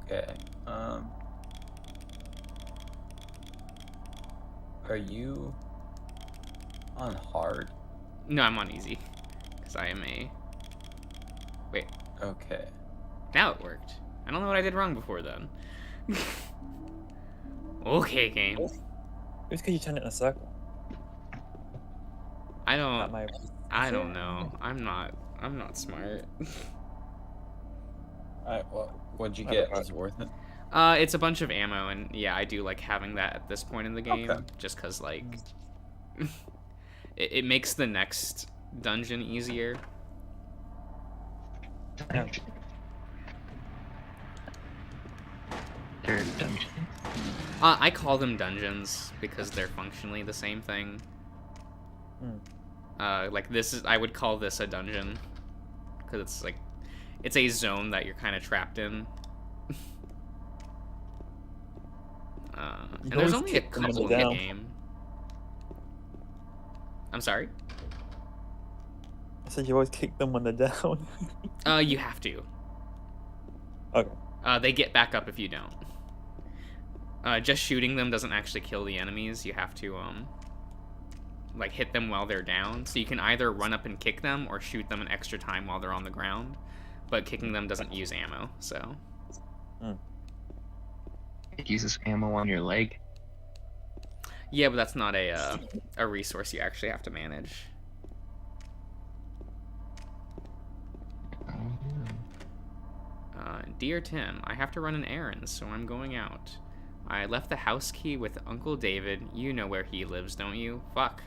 Okay. Are you on hard? No, I'm on easy. Because I am a... Wait, Okay. now it worked. I don't know what I did wrong before then. Okay, game. It's because you turned it in a circle. I That don't... might... I don't know. I'm not smart. Alright, well, what'd you I get? don't Was it worth it? It's a bunch of ammo, and yeah, I do like having that at this point in the game, Okay. just because, like, it makes the next dungeon easier. Yeah. Third dungeon. I call them dungeons because they're functionally the same thing. Like I would call this a dungeon because it's like, it's a zone that you're kind of trapped in. And there's always only a kick them when couple in they're the down. game. I'm sorry? I said you always kick them when they're down. You have to. Okay. They get back up if you don't. Just shooting them doesn't actually kill the enemies. You have to, like, hit them while they're down. So you can either run up and kick them or shoot them an extra time while they're on the ground. But kicking them doesn't use ammo, so... It uses ammo on your leg. Yeah, but that's not a resource you actually have to manage. Dear Tim, I have to run an errand, so I'm going out. I left the house key with Uncle David. You know where he lives, don't you? Fuck.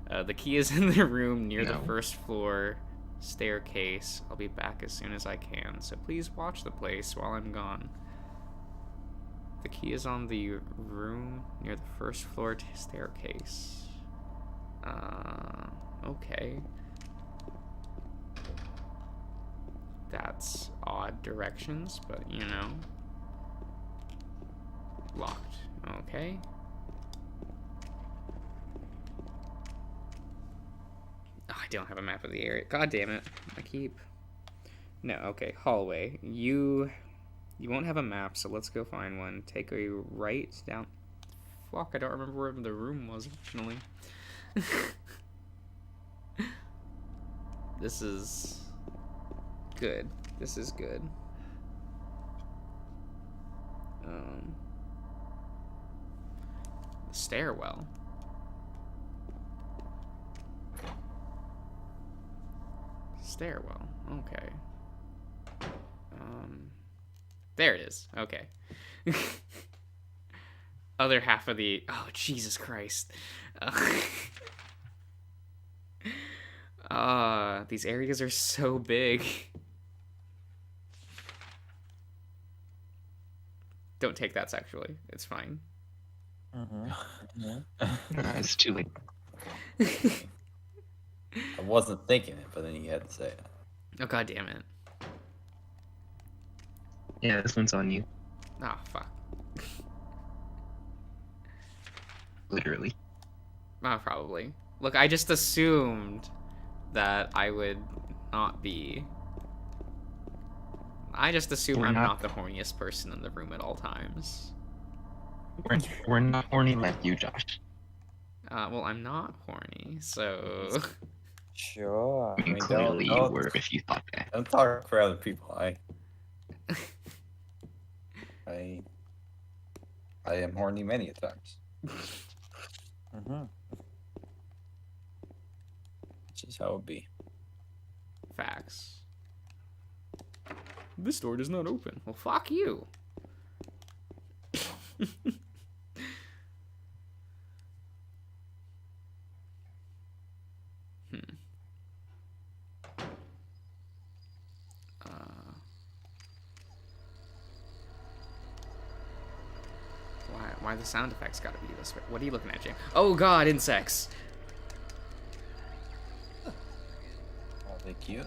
The key is in the room near the No. first floor staircase. I'll be back as soon as I can, so please watch the place while I'm gone. The key is on the room near the first floor staircase. Okay. That's odd directions, but you know. Locked. Okay. Oh, I don't have a map of the area. God damn it. I keep... No, okay. Hallway. You won't have a map, so let's go find one. Take a right down... Fuck, I don't remember where the room was originally. This is... good. This is good. Stairwell. Stairwell. Okay. There it is. Okay. Other half of the... Oh, Jesus Christ. These areas are so big. Don't take that sexually. It's fine. Mm-hmm. It's too late. I wasn't thinking it, but then you had to say it. Oh god damn it. Yeah, this one's on you. Oh fuck. Literally. Oh, probably. Look, I just assumed that I would not be. I just assume I'm not the horniest person in the room at all times. We're not horny like you, Josh. Well, I'm not horny, so. Sure. I mean, mean, clearly you don't- were if you thought that. Don't talk for other people. I am horny many a times. Mm-hmm. It's just how it be. Facts. This door does not open. Well, fuck you. Why the sound effects gotta be this way? What are you looking at, James? Oh god, insects. Are they cute?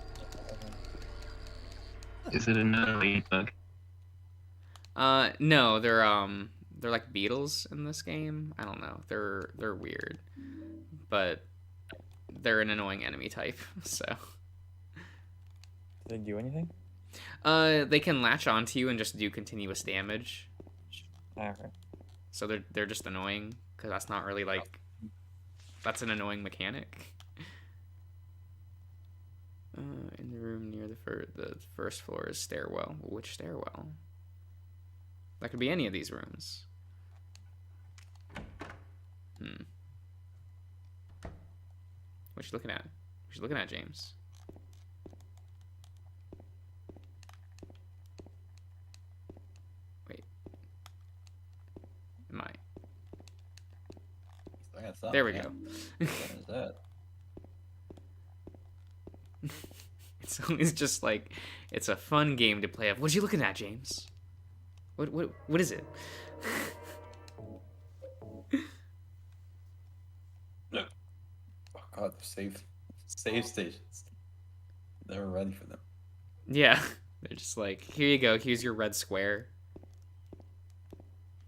Is it another ladybug? No, they're like beetles in this game. I don't know. They're weird, but they're an annoying enemy type. So. Did they do anything? They can latch onto you and just do continuous damage. Alright. So they're just annoying because that's not really like that's an annoying mechanic. In the room near the first floor is stairwell. Which stairwell? That could be any of these rooms. What you looking at? What you looking at, James? Wait. Am I? There we go. What is that? It's always just like it's a fun game to play. Of what you looking at, James? What is it? Oh god, they're save stations. Never ready for them. Yeah, they're just like, here you go. Here's your red square.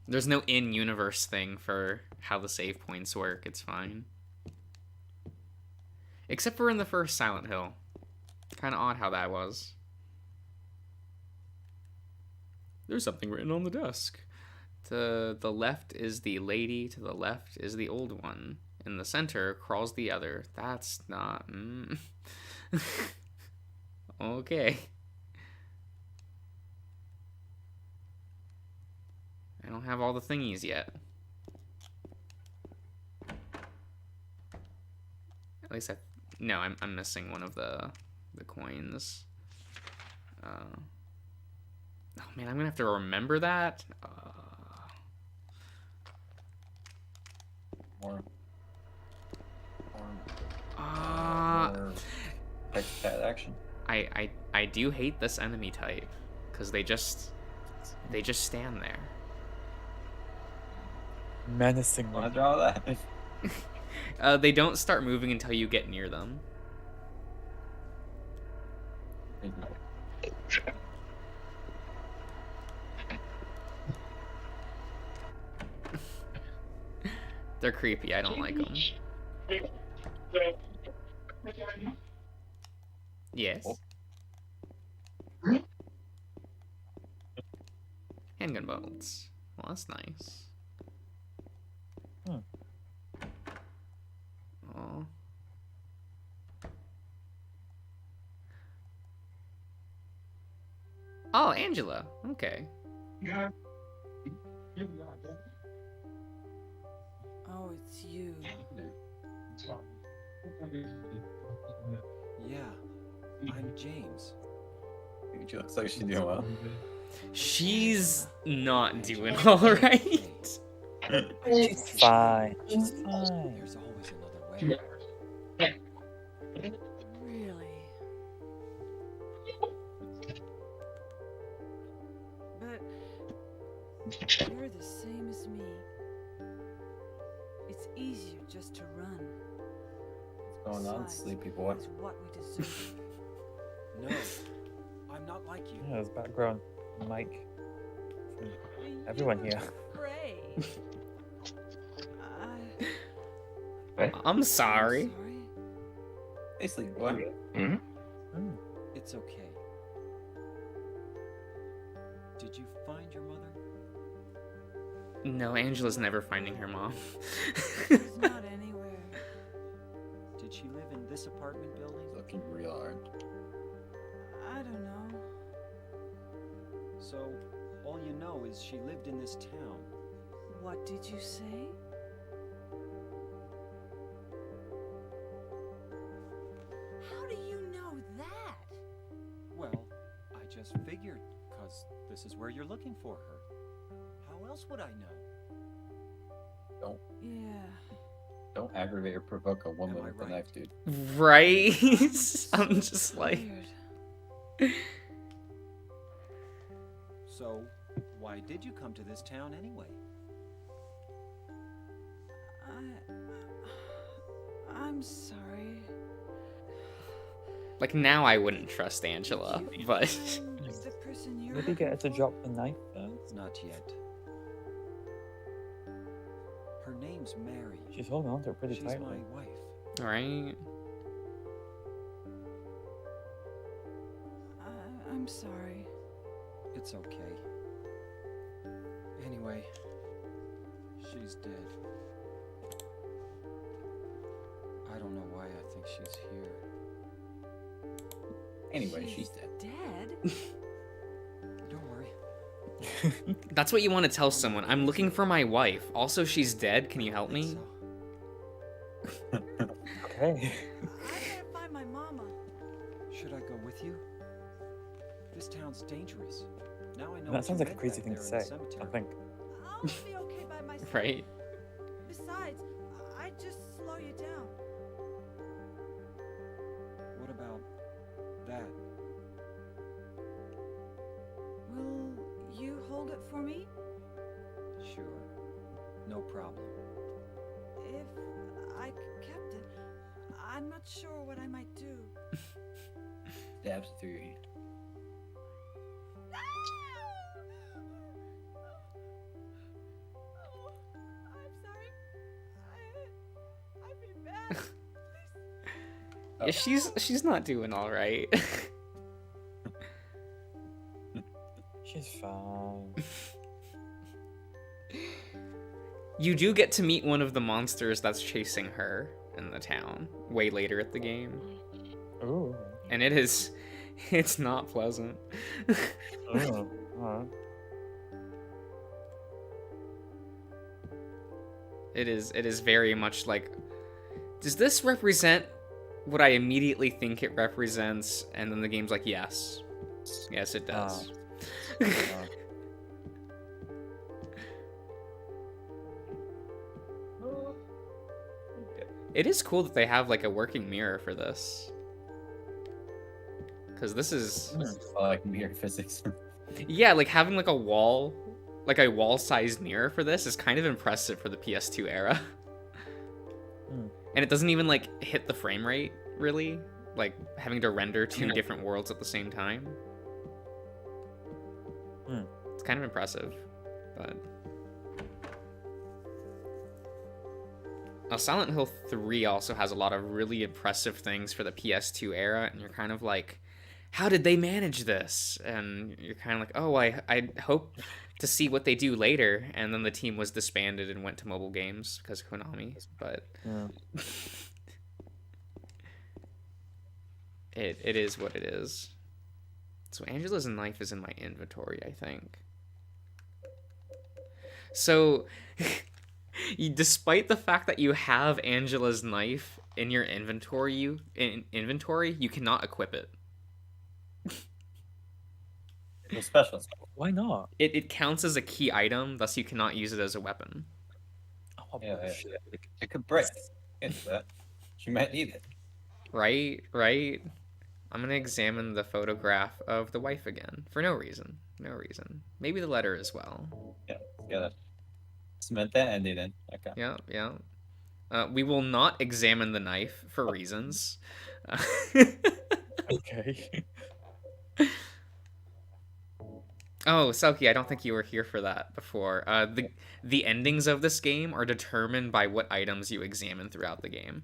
There's no in-universe thing for how the save points work. It's fine. Except for in the first Silent Hill. Kind of odd how that was. There's something written on the desk. To the left is the lady, to the left is the old one. In the center crawls the other. That's not... Okay. I don't have all the thingies yet. At least no, I'm missing one of the coins. Oh man, I'm gonna have to remember that. More pet action. I do hate this enemy type because they just stand there. Menacing. Wanna draw that? They don't start moving until you get near them. They're creepy. I don't like them. Yes. Oh. Handgun bullets. Well, that's nice. Oh. Oh, Angela. Okay. Oh, it's you. Yeah, I'm James. She looks like she's doing well. She's not doing all right. She's fine. She's fine. There's always another way. Really? But you're the same as me. It's easier just to run. going on, Besides, sleepy boy? it's what we deserve. No, I'm not like you. Yeah, there's background mic from everyone here. Pray. I'm sorry. Hey, sleepy boy. Hmm? Mm. It's okay. Did you find your mother? No, Angela's never finding her mom. She's not anywhere. Did she live in this apartment building? Looking real hard. I don't know. So, all you know is she lived in this town. What did you say? How do you know that? Well, I just figured, because this is where you're looking for her. How else would I know? Yeah. Don't aggravate or provoke a woman Am I with a right? knife, dude. Right? I'm just like, Weird. So, why did you come to this town anyway? I'm sorry. like now I wouldn't trust Angela, but The person you're Maybe get her to drop the knife first. Not yet. Her name's Mary. She's holding on to it pretty She's tightly. my wife. right? I'm sorry. It's okay. Anyway, she's dead. I don't know why I think she's here. Anyway, she's dead. Dead? Don't worry. That's what you want to tell someone. I'm looking for my wife. Also, she's dead. Can you help I think me? so. Okay. I gotta find my mama. Should I go with you? This town's dangerous. Now I know. That what sounds you like a meant crazy back thing to there in the say, I cemetery. think. I'll be okay by myself. Right? Besides, I just slow you down. What about that? Will you hold it for me? Sure. No problem. If I kept it, I'm not sure what I might do. Stabs it through your hand. I'm sorry. I feel bad. Yeah, she's not doing all right. She's fine. You do get to meet one of the monsters that's chasing her in the town way later at the game, Ooh. and it's not pleasant. Oh. Alright. It is very much like, does this represent what I immediately think it represents? And then the game's like, yes, it does. It is cool that they have like a working mirror for this, because this is I like mirror physics. yeah, like having like a wall-sized mirror for this is kind of impressive for the PS2 era. Hmm. And it doesn't even like hit the frame rate really, like having to render two Yeah. different worlds at the same time. Hmm. It's kind of impressive, but now Silent Hill 3 also has a lot of really impressive things for the PS2 era, and you're kind of like, how did they manage this? And you're kind of like, oh, I hope to see what they do later. And then the team was disbanded and went to mobile games because of Konami. But Yeah. it is what it is. So Angela's knife is in my inventory, I think. So, despite the fact that you have Angela's knife in your inventory, you cannot equip it. No special. Why not? It counts as a key item, thus you cannot use it as a weapon. Oh, Yeah, yeah. bullshit. It could break. Into that. She might need it. Right? I'm gonna examine the photograph of the wife again for no reason. Maybe the letter as well. Yeah. Gotta cement that ending in. Okay. Yeah. We will not examine the knife for reasons. Okay. Oh, Selkie, I don't think you were here for that before. The endings of this game are determined by what items you examine throughout the game.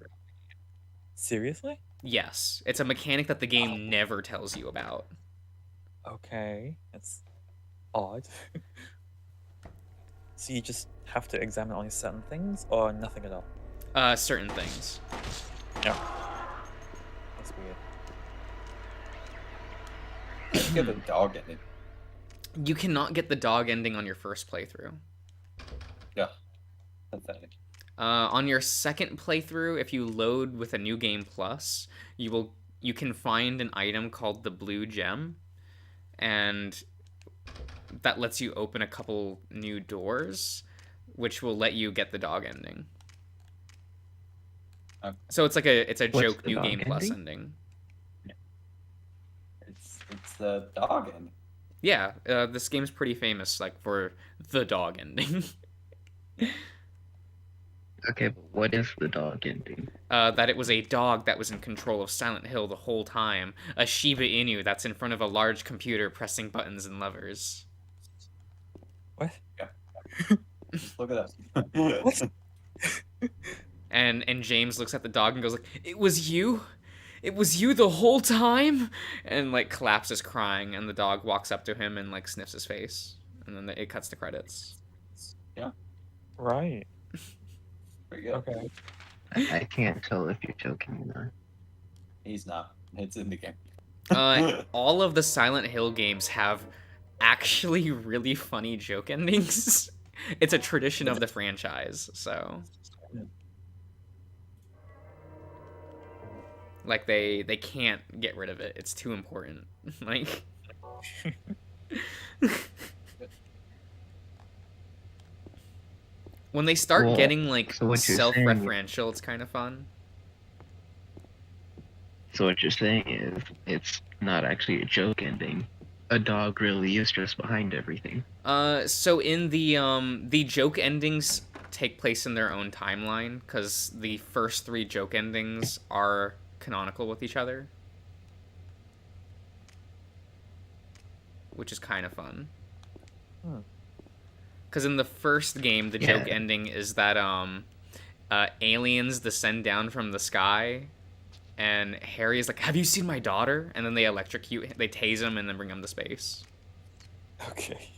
Seriously? Yes, it's a mechanic that the game never tells you about. Okay. That's odd. So you just have to examine only certain things or nothing at all? Certain things. Yeah. That's weird. You get the dog in it. You cannot get the dog ending on your first playthrough. Yeah. Pathetic. On your second playthrough, if you load with a new game plus, you can find an item called the blue gem, and that lets you open a couple new doors, which will let you get the dog ending. So it's a What's joke the new dog game plus ending? ending. It's the dog ending. Yeah, this game's pretty famous like for the dog ending. Okay, but what is the dog ending? That it was a dog that was in control of Silent Hill the whole time. A Shiba Inu that's in front of a large computer pressing buttons and levers. What? Just look it up. What? And James looks at the dog and goes like, "It was you? It was you the whole time?" And like collapses crying, and the dog walks up to him and like sniffs his face. And then it cuts to credits. Right. Pretty good. Okay. I can't tell if you're joking or not. He's not. It's in the game. All of the Silent Hill games have actually really funny joke endings. It's a tradition of the franchise, so like they can't get rid of it. It's too important. Like when they start Well, getting like so what you're saying- self-referential, it's kind of fun. So what you're saying is it's not actually a joke ending. A dog really is just behind everything. So in the joke endings take place in their own timeline because the first 3 joke endings are canonical with each other, which is kind of fun. Because in the first game, the joke ending is that aliens descend down from the sky, and Harry is like, "Have you seen my daughter?" And then they electrocute, they tase him, and then bring him to space. Okay.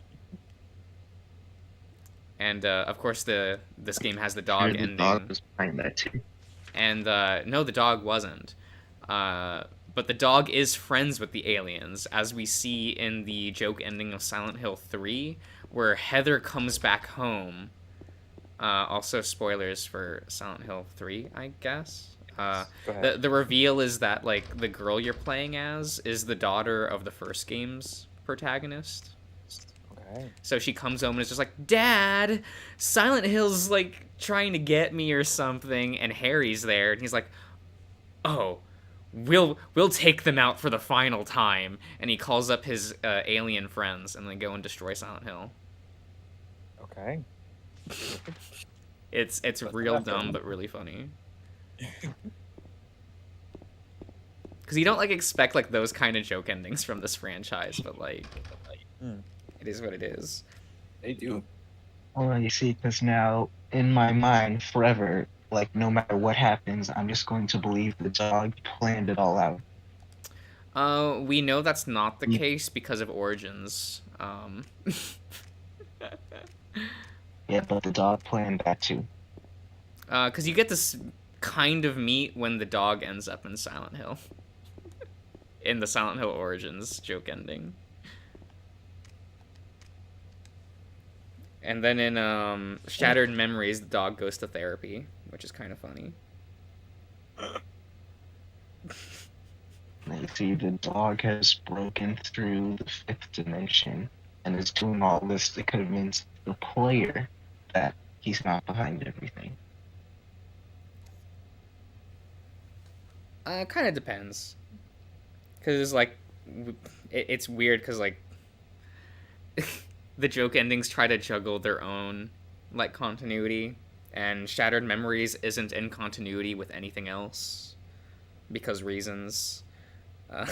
And of course, this game has the dog The ending. dog was behind that too. And no, the dog wasn't. But the dog is friends with the aliens, as we see in the joke ending of Silent Hill 3, where Heather comes back home. Also, spoilers for Silent Hill 3, I guess. Go ahead. The reveal is that like the girl you're playing as is the daughter of the first game's protagonist. Okay. So she comes home and is just like, "Dad, Silent Hill's like trying to get me or something," and Harry's there, and he's like, "Oh, we'll take them out for the final time," and he calls up his alien friends, and they go and destroy Silent Hill. Okay. It's real dumb but really funny. Because you don't like expect like those kind of joke endings from this franchise, but like, it is what it is. They do. Well, you see, because now in my mind, forever, like no matter what happens, I'm just going to believe the dog planned it all out. We know that's not the Yeah. case because of Origins. Yeah, but the dog planned that too. Because you get this kind of meet when the dog ends up in Silent Hill. In the Silent Hill Origins joke ending. And then in Shattered Memories, the dog goes to therapy, which is kind of funny. Now you see, the dog has broken through the 5th dimension and is doing all this to convince the player that he's not behind everything. Kind of depends. Because, like, it's weird because, like, the joke endings try to juggle their own, like, continuity. And Shattered Memories isn't in continuity with anything else because reasons. Uh,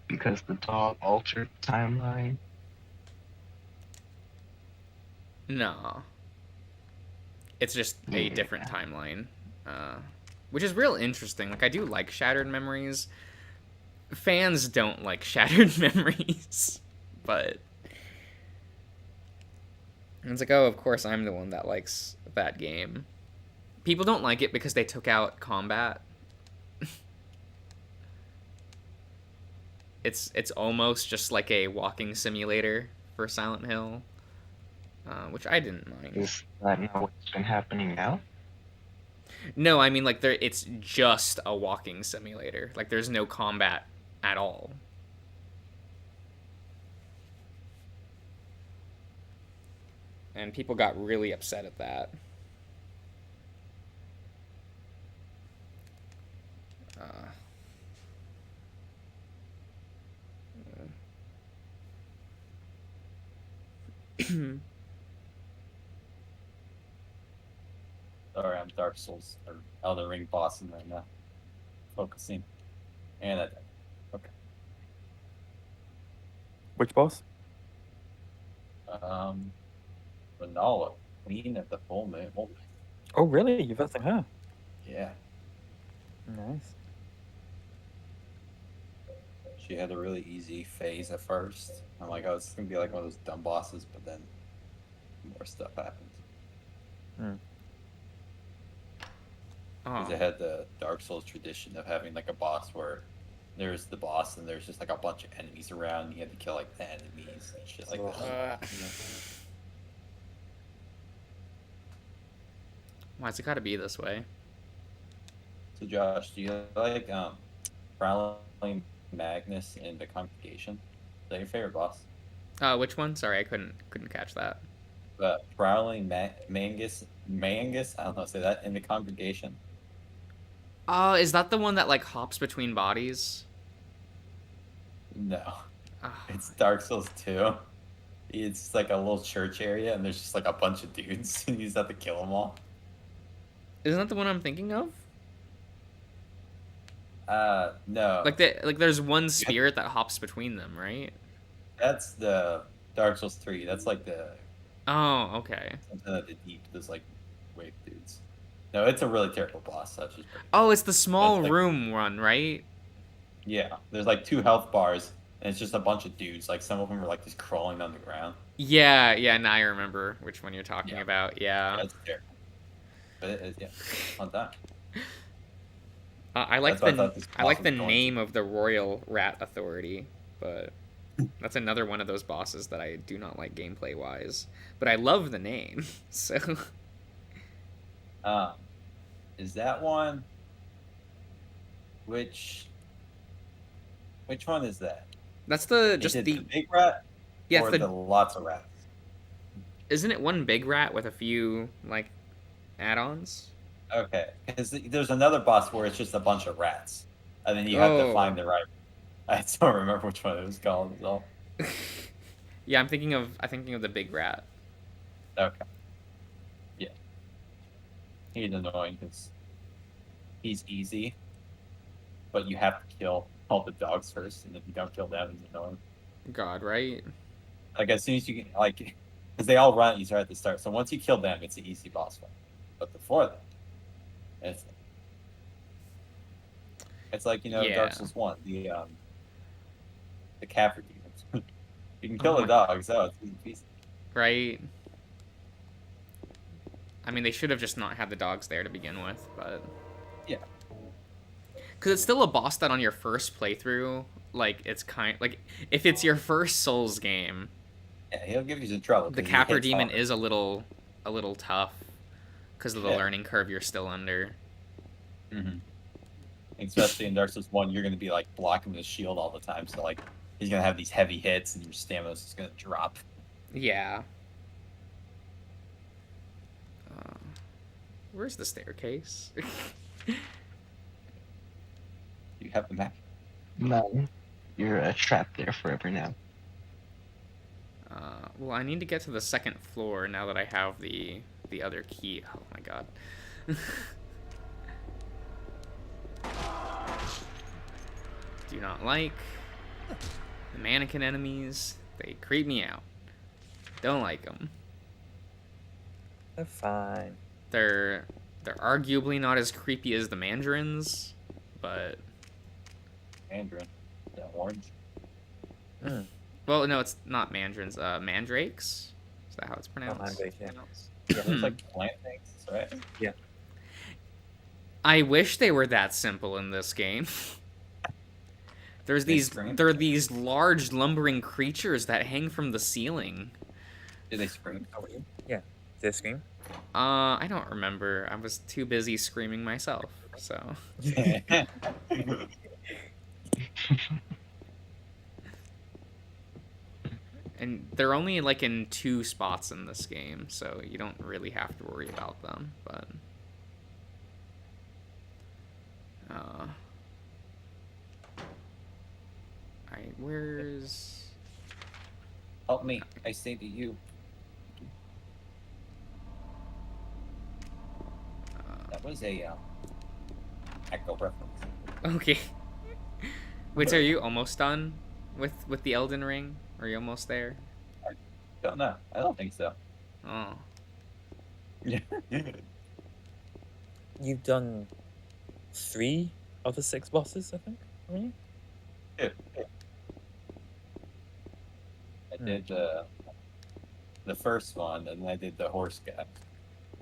Because the dog altered timeline. no, it's just a Yeah. different timeline, which is real interesting. Like I do like Shattered Memories. Fans don't like Shattered Memories, but it's like, oh, of course I'm the one that likes that game. People don't like it because they took out combat. It's almost just like a walking simulator for Silent Hill, which I didn't mind. Is that not what's been happening now? No, I mean like it's just a walking simulator. Like there's no combat at all. And people got really upset at that. Sorry, I'm Dark Souls or Elden Ring bossing right now. Focusing. And I okay. Which boss? Renala, Queen at the full moon. Oh, really? You're versing her? Yeah. Nice. She had a really easy phase at first. I'm like, oh, it's gonna be like one of those dumb bosses, but then more stuff happens. Because it had the Dark Souls tradition of having like a boss where there's the boss and there's just like a bunch of enemies around. And you had to kill like the enemies and shit like that. Why's it gotta be this way? So Josh, do you like Prowling Magnus in the Congregation? Is that your favorite boss? Which one? Sorry, I couldn't catch that. Prowling Mangus, I don't know, say that, in the Congregation. Oh, is that the one that like hops between bodies? No, Oh, it's Dark Souls 2. It's like a little church area, and there's just like a bunch of dudes, and you just have to kill them all. isn't that the one I'm thinking of? No. Like there's one spirit that hops between them, right? That's the Dark Souls 3. That's like the Oh, okay. something at the deep. There's like wave dudes. No, it's a really terrible boss. That's just Oh, it's the small That's like- room one, right? yeah. There's like 2 health bars, and it's just a bunch of dudes. Like some of them are like just crawling on the ground. Yeah, now I remember which one you're talking Yeah. about. Yeah. That's terrible. But yeah, on that. I like That's why I the thought this I like boss the was going name of the Royal Rat Authority, but that's another one of those bosses that I do not like gameplay wise. But I love the name. So Is that one? Which one is that? that's the Is just it the big rat? yeah, Or it's the lots of rats? isn't it one big rat with a few like add-ons? Okay, because there's another boss where it's just a bunch of rats, and then you have to Oh. find the right. I don't remember which one it was called. Is all. Yeah, I'm thinking of the big rat. Okay. Yeah. He's annoying because he's easy, but you have to kill all the dogs first, and if you don't kill them, he's annoying. God, right? Like as soon as you can, like, because they all run at you right at the start. So once you kill them, it's an easy boss fight. But before that, it's like Yeah. Dark Souls 1, the Capra demons. You can kill Oh the my- dogs. Oh, it's easy peasy. Right? I mean, they should have just not had the dogs there to begin with, but Yeah. because it's still a boss that on your first playthrough, like it's like if it's your first Souls game, Yeah, he'll give you some trouble. the 'cause he Capra hits Demon hard. is a little tough because of the Yeah. learning curve you're still under. Mhm. Especially in Dark Souls 1, you're going to be like blocking his shield all the time. So like he's going to have these heavy hits, and your stamina's just going to drop. Yeah. Where's the staircase? You have the map. No. You're trapped there forever now. Well, I need to get to the second floor now that I have the other key. Oh my god. Do not like the mannequin enemies. They creep me out. Don't like them. They're fine. They're arguably not as creepy as the mandarins, but Mandarin. Yeah, orange. Mm. well, no, it's not mandarins. Mandrakes. Is that how it's Not pronounced? Mandrake, yeah. Yeah, there's like plant things, right? I wish they were that simple in this game. There are these large lumbering creatures that hang from the ceiling. Do they scream? Oh, yeah. Did they scream? I don't remember. I was too busy screaming myself. So and they're only like in 2 spots in this game, so you don't really have to worry about them, but where's Help me, I say to you. That was a echo reference. okay. Wait, so are you almost done with the Elden Ring? Are you almost there? Don't know. I don't think so. Oh. You've done 3 of the 6 bosses, I think, haven't you? Yeah. I did the first one, and then I did the horse guy.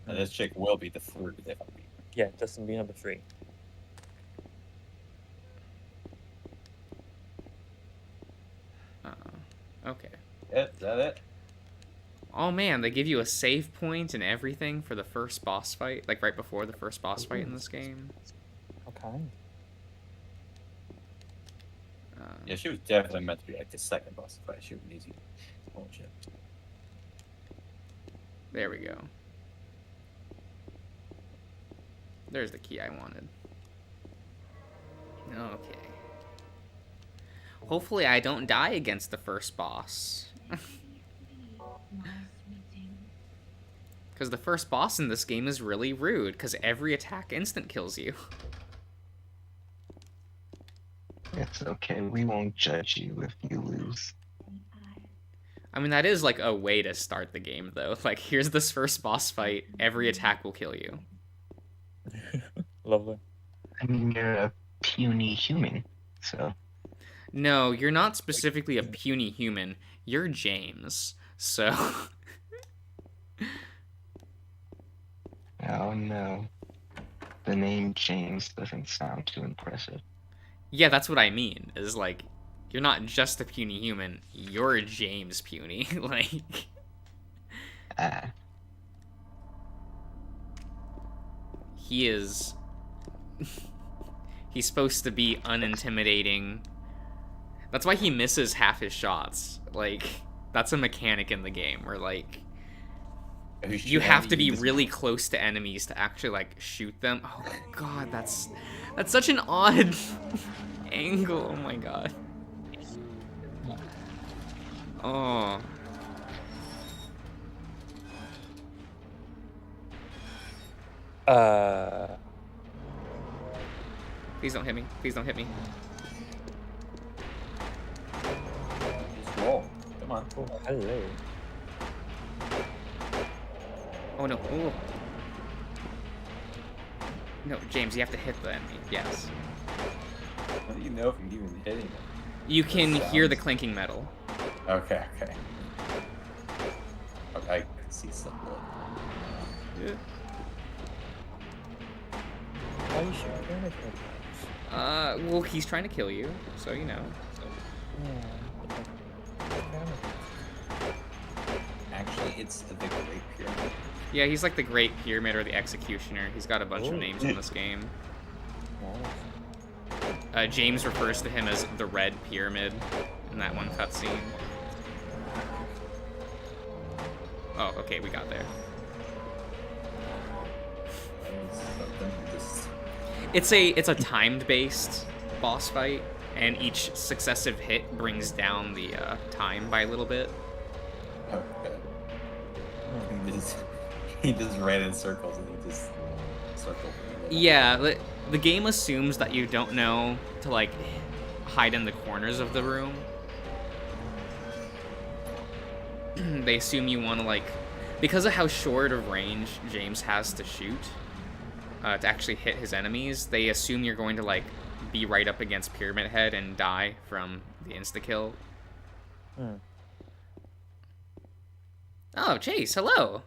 And this chick will be the 3rd if I beat. Yeah, Justin, be number 3. Okay. Is that it? Oh man, they give you a save point and everything for the first boss fight, like right before the first boss fight in this game. Okay. Yeah, she was definitely meant to be like the second boss fight. She was easy. Bullshit. There we go. There's the key I wanted. Okay. Hopefully I don't die against the first boss. Because the first boss in this game is really rude, because every attack instant kills you. It's okay. We won't judge you if you lose. I mean, that is like a way to start the game, though. Like, here's this first boss fight, every attack will kill you. Lovely. I mean, you're a puny human, so. No, you're not specifically a puny human. You're James, so... Oh no. The name James doesn't sound too impressive. Yeah, that's what I mean, is like, you're not just a puny human, you're James Puny, like... Ah. He is... He's supposed to be unintimidating. That's why he misses half his shots. Like, that's a mechanic in the game, where like... You have to be really close to enemies to actually like shoot them. Oh god, that's such an odd angle. Oh my god. Oh. Please don't hit me. Please don't hit me. Just roll. Come on. Oh, hello. Oh no. Oh. No, James, you have to hit the enemy. Yes. How do you know if you're even hitting it? You can hear the clinking metal. Okay, okay. Okay, I can see some blood. Why are you shooting at me? Well, he's trying to kill you, so you know. Actually, it's the Great Pyramid. Yeah, he's like the Great Pyramid or the Executioner. He's got a bunch of names in this game. James refers to him as the Red Pyramid in that one cutscene. Oh, okay, we got there. It's a timed based boss fight, and each successive hit brings down the time by a little bit. Okay. He just ran in circles and he just circled. Yeah, the game assumes that you don't know to like hide in the corners of the room. They assume you want to like, because of how short of range James has to shoot to actually hit his enemies, they assume you're going to like be right up against Pyramid Head and die from the insta-kill. Oh, Chase, hello.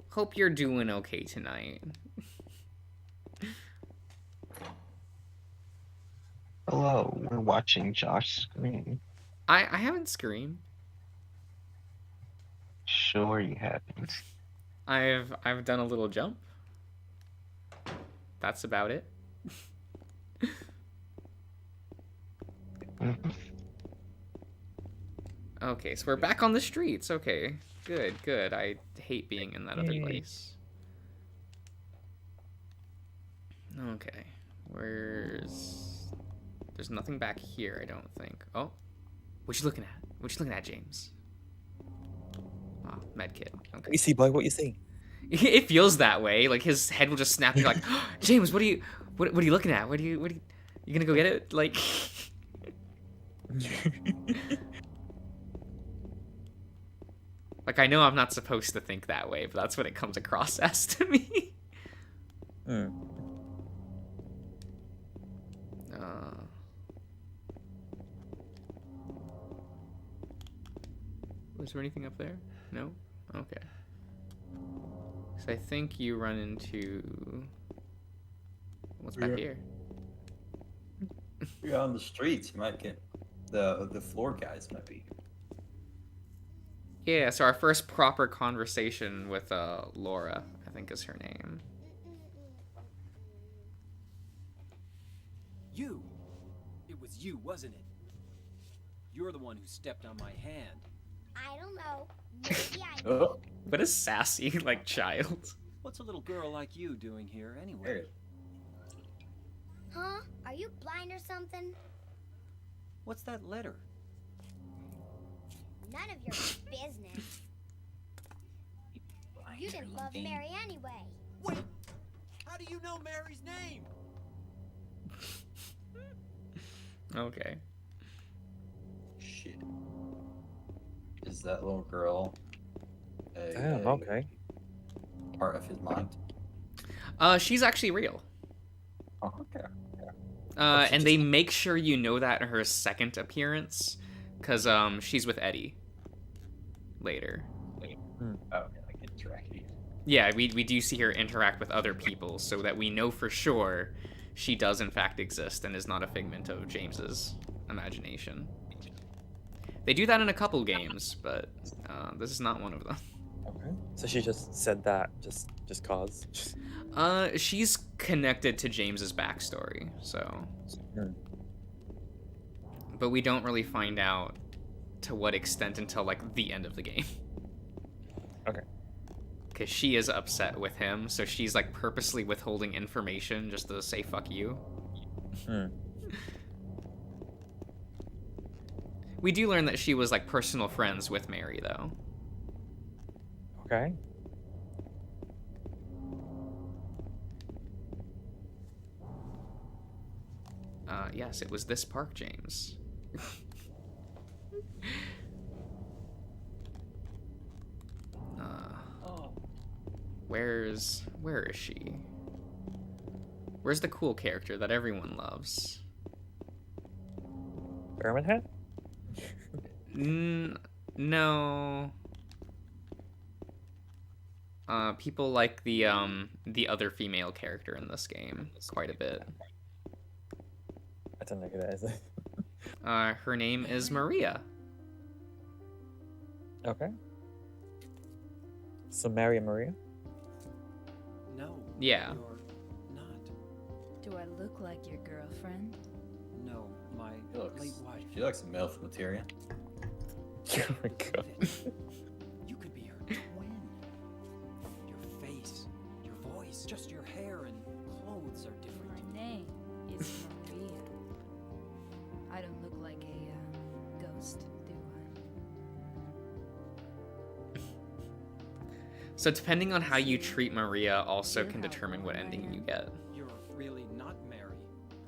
Hope you're doing okay tonight. Hello, we're watching Josh scream. I haven't screamed. Sure you haven't. I've done a little jump. That's about it. Okay, so we're back on the streets. Okay, good. I hate being in that other place. Okay, there's nothing back here, I don't think. Oh, what you looking at? What you looking at, James? Oh, medkit. Okay. What you see, boy? What you see? It feels that way. Like his head will just snap. And you're like, oh, James, what are you looking at? What are you gonna go get it? Like, like I know I'm not supposed to think that way, but that's what it comes across as to me. Was there anything up there? No? Okay. So I think you run into... What's back here? You're on the streets. You might get the floor guys might be. Yeah, so our first proper conversation with Laura, I think is her name. You! It was you, wasn't it? You're the one who stepped on my hand. I don't know. Maybe I Oh, What a sassy, like, child. What's a little girl like you doing here anyway? there. Huh? Are you blind or something? What's that letter? None of your business. You didn't love Mary anyway. Wait! How do you know Mary's name? Okay. Shit. Is that little girl Damn, okay. part of his mind? She's actually real. Oh, okay. And they make sure you know that in her second appearance, because she's with Eddie later. Oh, okay, like interacting. Yeah, we do see her interact with other people, so that we know for sure she does in fact exist and is not a figment of James's imagination. They do that in a couple games, but this is not one of them. Okay. So she just said that just cause. She's connected to James's backstory, so. But we don't really find out to what extent until like the end of the game. Okay. Because she is upset with him, so she's like purposely withholding information just to say fuck you. We do learn that she was like personal friends with Mary, though. Okay. Yes, it was this park, James. Where is she? Where's the cool character that everyone loves? Pyramid Head? No. People like the other female character in this game quite a bit. I don't know who that is. Her name is Maria. Okay. So Mary and Maria? No. Yeah. You're not. Do I look like your girlfriend? No, my late wife. She looks MILF material. Oh my god. You could be her twin. Your face, your voice, just your hair and clothes are different. My name is Maria. I don't look like a ghost, do So depending on how you treat Maria also Hear can how determine what wrong I ending you am? get. You're really not Mary.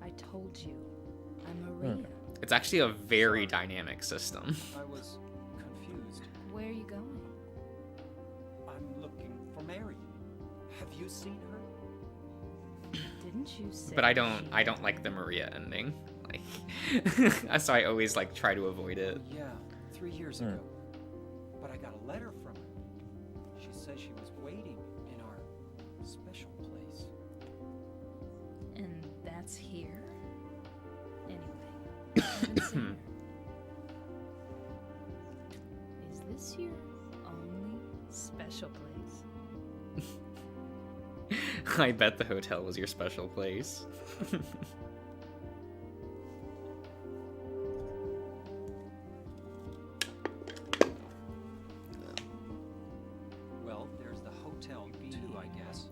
I told you. I'm Maria. It's actually a very Sorry. dynamic system. I was confused. Where are you going? I'm looking for Mary. Have you seen her? Didn't you say? But I she don't was like the dead? Maria ending. Like so I always like try to avoid it. Oh, yeah, 3 years ago. But I got a letter from her. She said she was waiting in our special place. And that's here? Anyway, I haven't seen her. Is this your only special place? I bet the hotel was your special place. Well, there's the hotel too, I guess.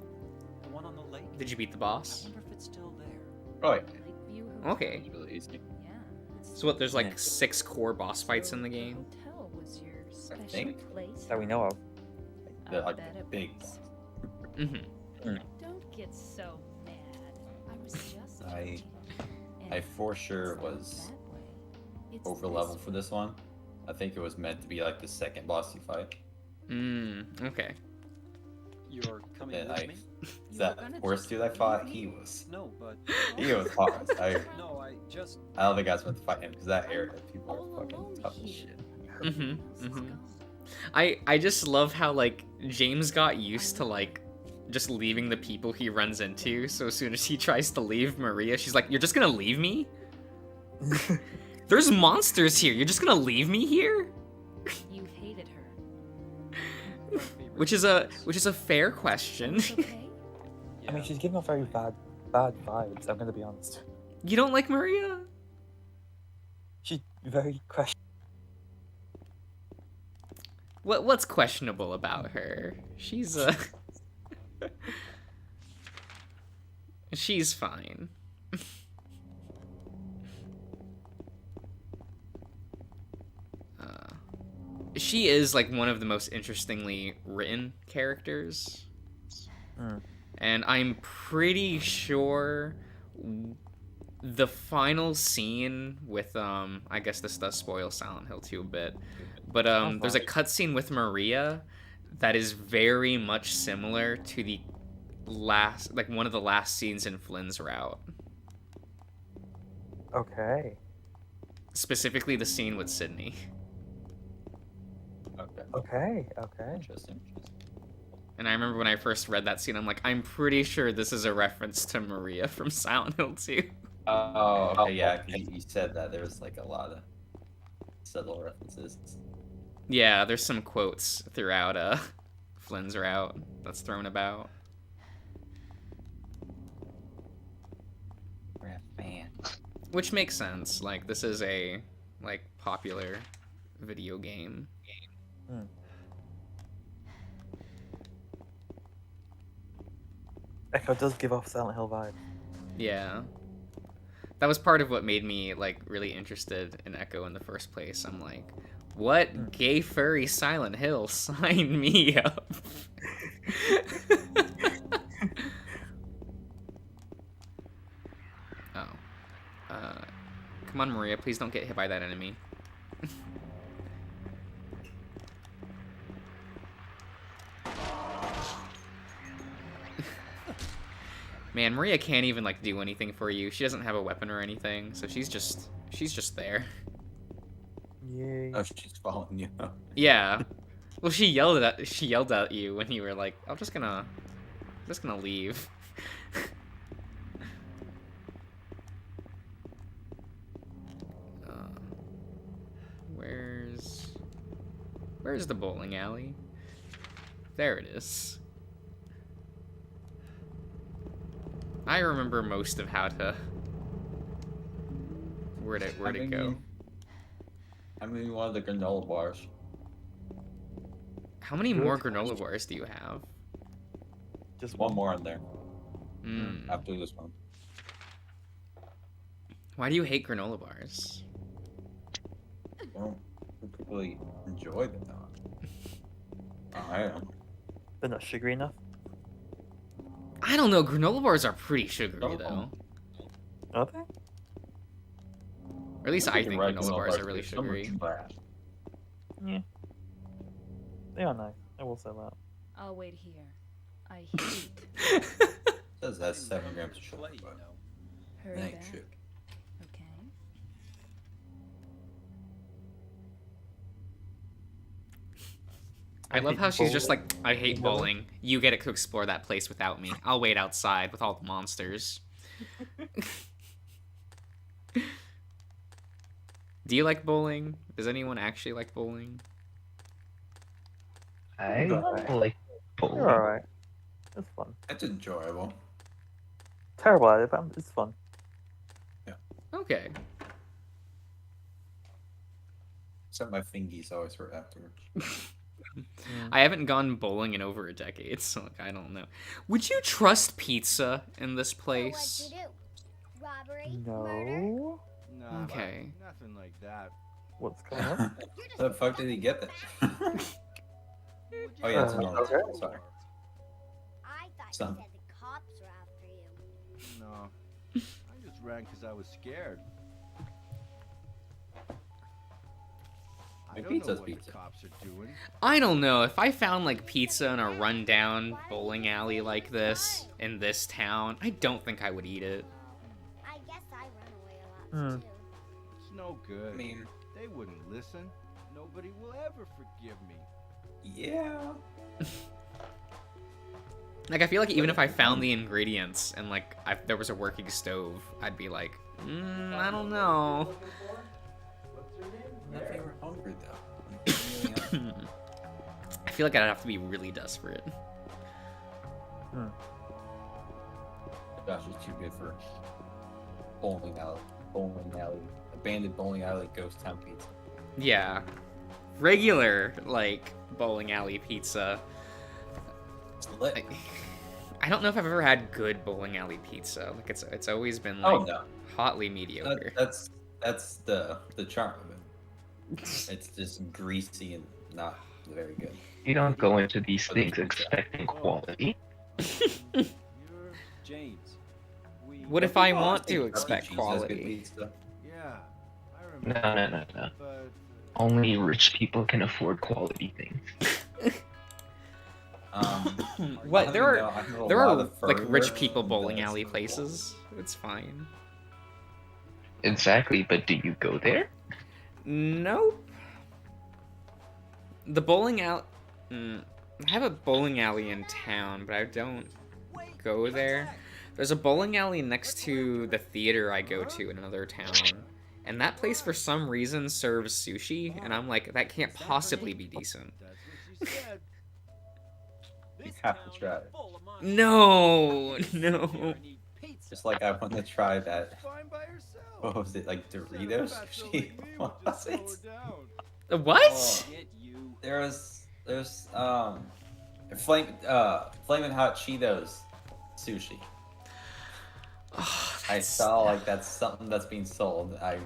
The one on the lake. Did you beat the I boss? wonder if it's still there. Oh, yeah. Lakeview Hotel. Okay. It's really easy. Yeah. It's So what, there's like Yeah. 6 core boss fights in the game? The hotel was your special think. place. That we know of. They're I like bet it big was. Mm-hmm. Don't get so mad. I was just I- joking. I And for sure it's not was that way. It's over this level for way. this one. I think it was meant to be like the second boss you fight. Okay. You're coming And with I, me? that gonna horse just dude I leave fought, me? he was No, he was hard. no, I just. I don't think I was meant to fight him because that area people All are fucking alone tough as here. shit. Mhm, Who else is mhm. gone? I just love how like James got used to like just leaving the people he runs into. So as soon as he tries to leave Maria, she's like, "You're just gonna leave me? There's monsters here. You're just gonna leave me here?" You hated her. Which is a fair question. It's okay. I mean, she's giving off very bad vibes. I'm gonna be honest. You don't like Maria? She's very questionable. What's questionable about her? She's she's fine. She is like one of the most interestingly written characters. And I'm pretty sure the final scene with I guess this does spoil Silent Hill 2 a bit, but there's a cutscene with Maria that is very much similar to the last, like one of the last scenes in Flynn's route. Okay. Specifically the scene with Sydney. Okay. Interesting. And I remember when I first read that scene, I'm like, I'm pretty sure this is a reference to Maria from Silent Hill 2. Oh, okay, yeah, 'cause you said that there was like a lot of subtle references. Yeah, there's some quotes throughout Flynn's route that's thrown about. Man. Which makes sense. Like, this is a like popular video game. Echo does give off Silent Hill vibe. Yeah. That was part of what made me like really interested in Echo in the first place. I'm like, what gay furry Silent Hill? Sign me up. Oh. Come on, Maria, please don't get hit by that enemy. Man, Maria can't even like do anything for you. She doesn't have a weapon or anything, so she's just there. Yay. Oh, she's following you. Yeah. Well, she yelled at you when you were like, I'm just gonna leave." Where's the bowling alley? There it is. I remember most of how to where to go. I mean, you wanted the granola bars. How many more granola bars do you have? Just One more in there Mm. after this one. Why do you hate granola bars? I don't particularly enjoy them. I don't. They're not sugary enough. I don't know. Granola bars are pretty sugary, though. Are they? Or at least I think Right, granola bars are but really some are sugary. trash. Yeah. They are nice. I will say that. I'll wait here. I hate. Says that's 7 grams of sugar, Play, you but know. Hurry it ain't back. shit. Okay. I love how she's just bowling. like, I hate bowling. You get to explore that place without me. I'll wait outside with all the monsters. Do you like bowling? Does anyone actually like bowling? I Alright. like They're bowling. alright. It's fun. It's enjoyable. Terrible at it, but it's fun. Okay. Except my fingies always hurt afterwards. I haven't gone bowling in over a decade, so like, I don't know. Would you trust pizza in this So what'd place? you do? Robbery? Murder? No. Nah, Okay. nothing like that. What's going on? You're just How the fuck did he get that? Oh yeah, it's a normal. Okay. Sorry. I thought Son. you said the cops were after you. No, I just ran because I was scared. I Hey, don't know pizza's what pizza. the cops are doing. I don't know. If I found like pizza in a rundown bowling alley like this in this town, I don't think I would eat it. I guess I run away a lot too. It's no good. I mean, They wouldn't listen. Nobody will ever forgive me. yeah. Like I feel like even if I found the ingredients and like there was a working stove, I'd be like, I don't know. I'm not very hungry though. I feel like I'd have to be really desperate. Gosh, it's too good for bowling alley, abandoned bowling alley, ghost town pizza. Yeah. Regular, like, bowling alley pizza. It's lit. I don't know if I've ever had good bowling alley pizza. Like, it's always been, Oh like, no, hotly mediocre. that's the charm of it. It's just greasy and not very good. You don't go into these things expecting quality. You're James. We. What if I Oh, want think to expect Chuck E. Cheese has good quality? pizza. Yeah, I No, remember. no. But Only rich people can afford quality things. What? There There are like rich people bowling alley places. It's fine. Exactly, but do you go there? Nope. The bowling alley. I have a bowling alley in town, but I don't go there. There's a bowling alley next to the theater I go to in another town. And that place, for some reason, serves sushi. And I'm like, that can't possibly be decent. that's what she said. You have to try it. No. Just like I want to try that. Fine by herself. What was it, like Doritos sushi? What was it? What? Get you. There's flaming hot Cheetos sushi. Oh, I that's- saw like that's something that's being sold. I've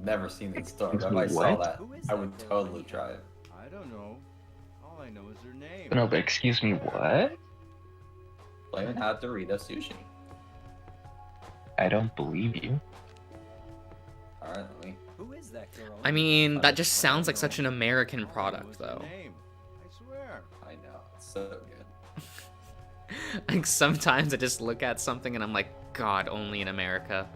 never seen it in store, but if I saw What? that, Who is I that would girl? totally try it. I don't know. All I know is her name. No, but excuse me, what? Flaming hot Dorito sushi. I don't believe you. All right, let me. Who is that girl? I mean, that just sounds like such an American product, though. I swear. I know it's so good. Like, sometimes I just look at something and I'm like, God, only in America.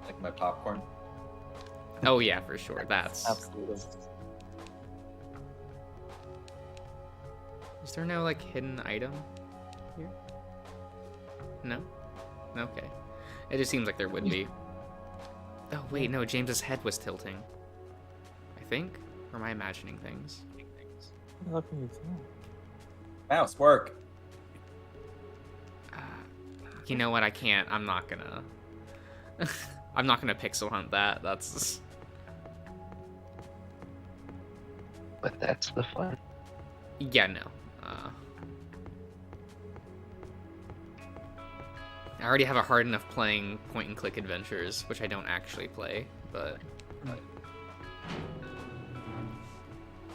Like my popcorn. Oh, yeah, for sure. That's. Absolutely. Is there no, like, hidden item here? No? Okay. It just seems like there would be. Oh, wait, no, James's head was tilting. I think? Or am I imagining things? How can you tell? Mouse work. You know what? I can't. I'm not gonna. I'm not gonna pixel hunt that. That's. But that's the fun. Yeah, no. I already have a hard enough playing point and click adventures, which I don't actually play, but.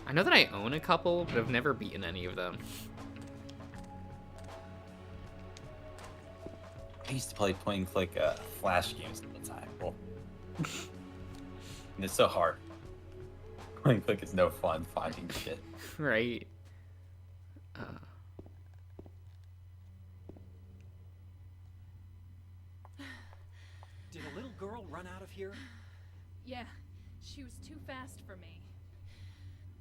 I know that I own a couple, but I've never beaten any of them. I used to play point and click Flash games all the time. Well, and it's so hard. Point and click is no fun finding shit. Right. Did a little girl run out of here? Yeah, she was too fast for me.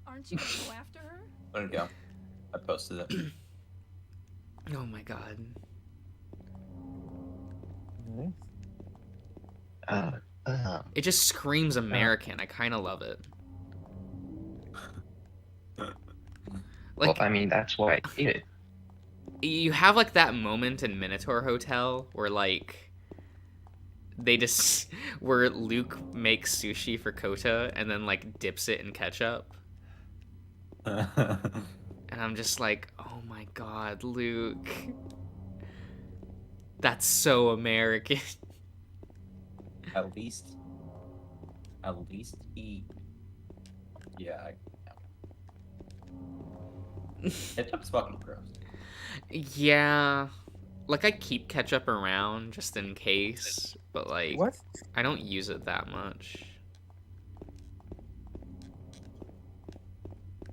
Aren't you gonna go after her? There you go. I posted it. Oh my god. Nice. It just screams American. I kind of love it. Well, Like, I mean, that's why I hate it. you have like that moment in Minotaur Hotel where like they just where Luke makes sushi for Kota and then like dips it in ketchup. And I'm just like, oh my god, Luke. That's so American. At least he. Yeah. Ketchup's fucking gross. Yeah. Like, I keep ketchup around just in case, but like, What? I don't use it that much.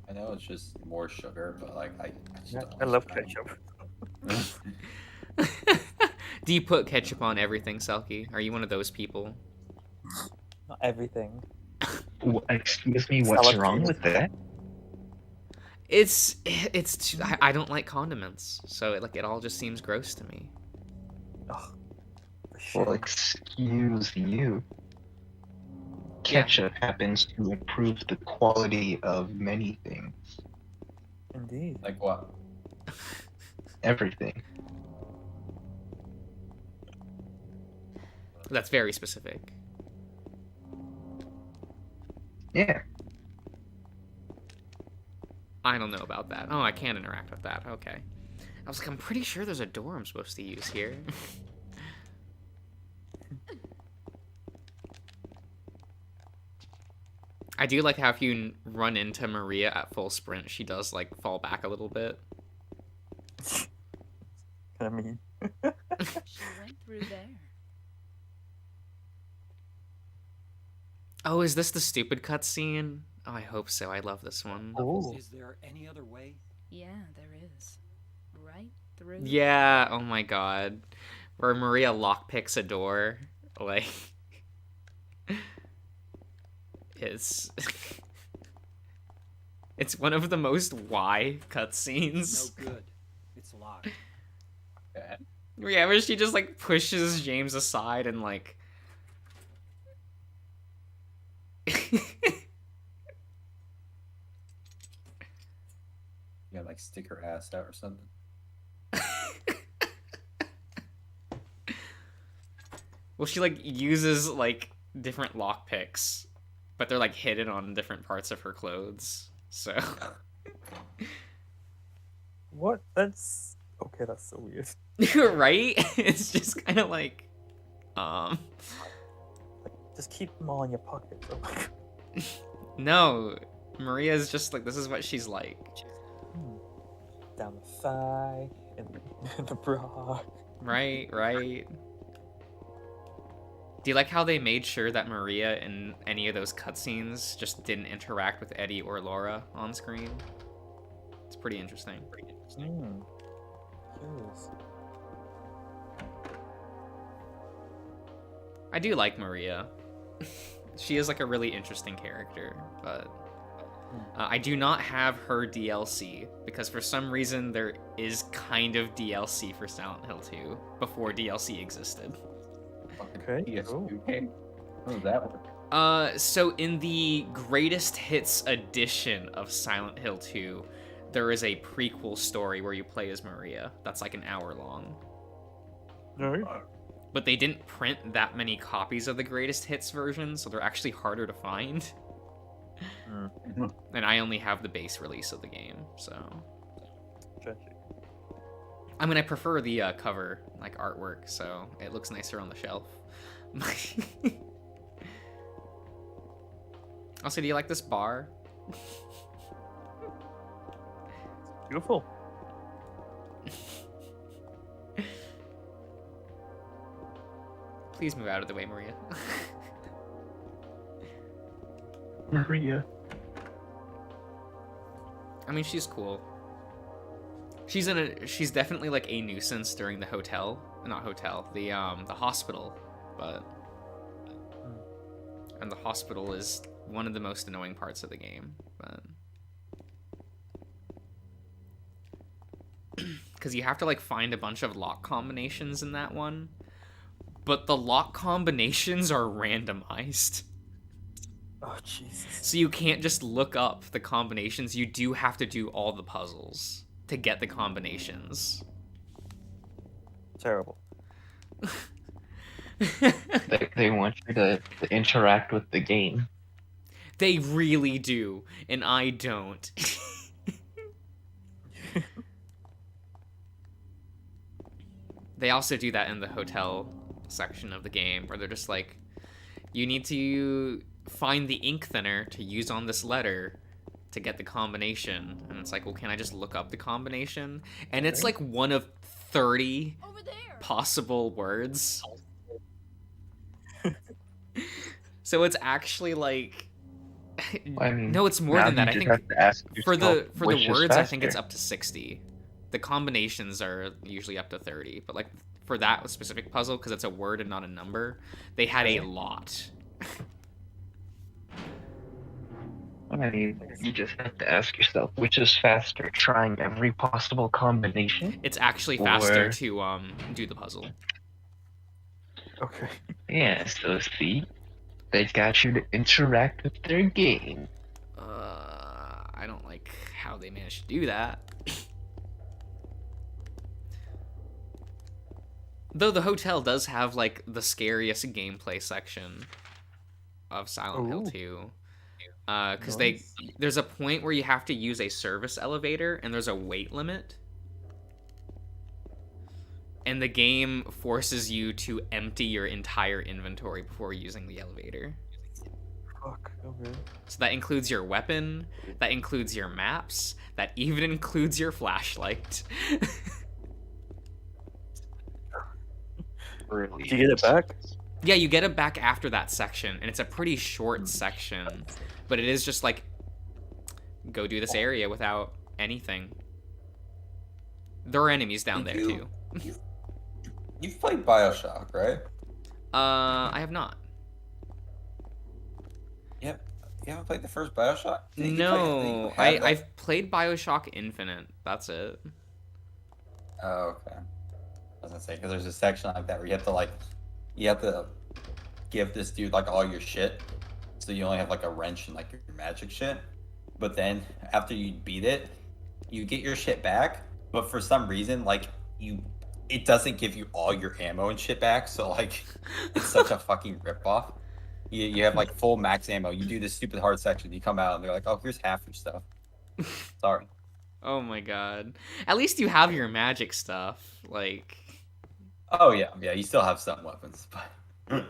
I know it's just more sugar, but like I just don't I love understand. ketchup. Do you put ketchup on everything, Selkie? Are you one of those people? Not everything. Excuse me, what's Salad wrong cream. with that? I don't like condiments, so it all just seems gross to me. Ugh. Well, excuse you. Ketchup happens to improve the quality of many things. Indeed. Like what? Everything. That's very specific. Yeah. I don't know about that. Oh, I can't interact with that. Okay. I was like, I'm pretty sure there's a door I'm supposed to use here. I do like how if you run into Maria at full sprint, she does like fall back a little bit. I mean, She went through there. Oh, is this the stupid cutscene? Oh, I hope so. I love this one. oh, Is there any other way? Yeah, there is. Right through. Yeah, oh my god. Where Maria lockpicks a door. Like, it's... it's one of the most why cutscenes. No good. It's locked. Yeah. Yeah, where she just, like, pushes James aside and, like... Yeah, like stick her ass out or something. Well, she, like, uses, like, different lockpicks, but they're, like, hidden on different parts of her clothes, so... what? That's okay. That's so weird. Right? It's just kind of like... Just keep them all in your pocket. Oh my God. No, Maria's just like, this is what she's like. Down the thigh, in the bra. Right, right. Do you like how they made sure that Maria in any of those cutscenes just didn't interact with Eddie or Laura on screen? It's pretty interesting. Curious. I do like Maria. She is like a really interesting character, but I do not have her DLC because for some reason there is kind of DLC for Silent Hill 2 before DLC existed. Okay. PS2 game? How does that work? So in the Greatest Hits edition of Silent Hill 2, there is a prequel story where you play as Maria. That's like an hour long. No. But they didn't print that many copies of the Greatest Hits version, so they're actually harder to find. And I only have the base release of the game, so... Tragic. I mean, I prefer the cover, like, artwork, so it looks nicer on the shelf. Also, do you like this bar? Beautiful. Please move out of the way, Maria. Maria. I mean, she's cool. She's definitely like a nuisance during the hotel, not hotel, the hospital, but and the hospital is one of the most annoying parts of the game, but because you have to like find a bunch of lock combinations in that one, but the lock combinations are randomized. Oh, Jesus. So you can't just look up the combinations, you do have to do all the puzzles to get the combinations. Terrible. They want you to interact with the game. They really do, and I don't. They also do that in the hotel section of the game, where they're just like, you need to find the ink thinner to use on this letter to get the combination. And it's like, well, can I just look up the combination? And it's like one of 30 possible words. So it's actually like, I mean, no, it's more now than that. you I just think have to ask for yourself the which is words, I think it's faster. up to 60. The combinations are usually up to 30, but like for that specific puzzle, because it's a word and not a number, they had a lot. I mean, you just have to ask yourself which is faster, trying every possible combination. It's actually faster Or- to do the puzzle. Okay. Yeah, so see, they got you to interact with their game. I don't like how they managed to do that. Though the hotel does have like the scariest gameplay section of Silent Hill Ooh. 2. Because Nice. there's a point where you have to use a service elevator and there's a weight limit. And the game forces you to empty your entire inventory before using the elevator. Fuck. Okay. So that includes your weapon, that includes your maps, that even includes your flashlight. Really? Did you get it back? Yeah, you get it back after that section, and it's a pretty short section, but it is just like, go do this area without anything. There are enemies down there too. You've played Bioshock, right? I have not. Yep. You haven't played the first Bioshock? Didn't you No, play- have I've played Bioshock Infinite. That's it. that? Oh, okay. I was gonna say, because there's a section like that where you have to give this dude like all your shit, so you only have like a wrench and like your magic shit. But then after you beat it, you get your shit back, but for some reason, like it doesn't give you all your ammo and shit back. So like, it's such a fucking ripoff. You have like full max ammo. You do this stupid hard section, you come out and they're like, oh, here's half your stuff. Sorry. Oh my god. At least you have your magic stuff. Like, Oh yeah, you still have some weapons, but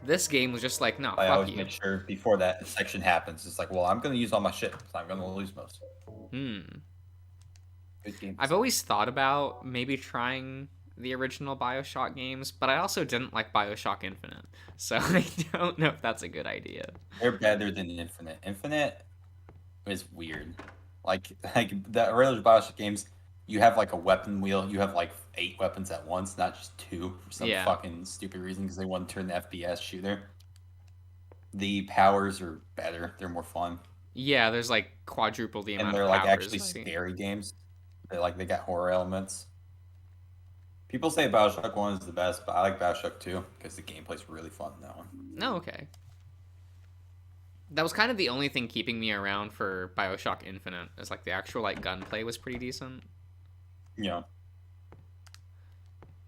this game was just like, no, I fuck always you. make sure before that section happens, it's like, well, I'm gonna use all my shit, so I'm gonna lose most of it. Good game. I've always thought about maybe trying the original Bioshock games, but I also didn't like Bioshock Infinite, so I don't know if that's a good idea. They're better than Infinite. Infinite is weird. Like the original Bioshock games, you have like a weapon wheel. You have like 8 weapons at once, not just 2 for some Yeah. fucking stupid reason because they want to turn the FPS shooter. The powers are better. They're more fun, Yeah, there's like quadruple the amount and they're of like powers. actually scary games. They got horror elements. People say Bioshock 1 is the best, but I like Bioshock 2 because the gameplay's really fun in that one. No, okay. That was kind of the only thing keeping me around for Bioshock Infinite. Is like the actual like gunplay was pretty decent. Yeah.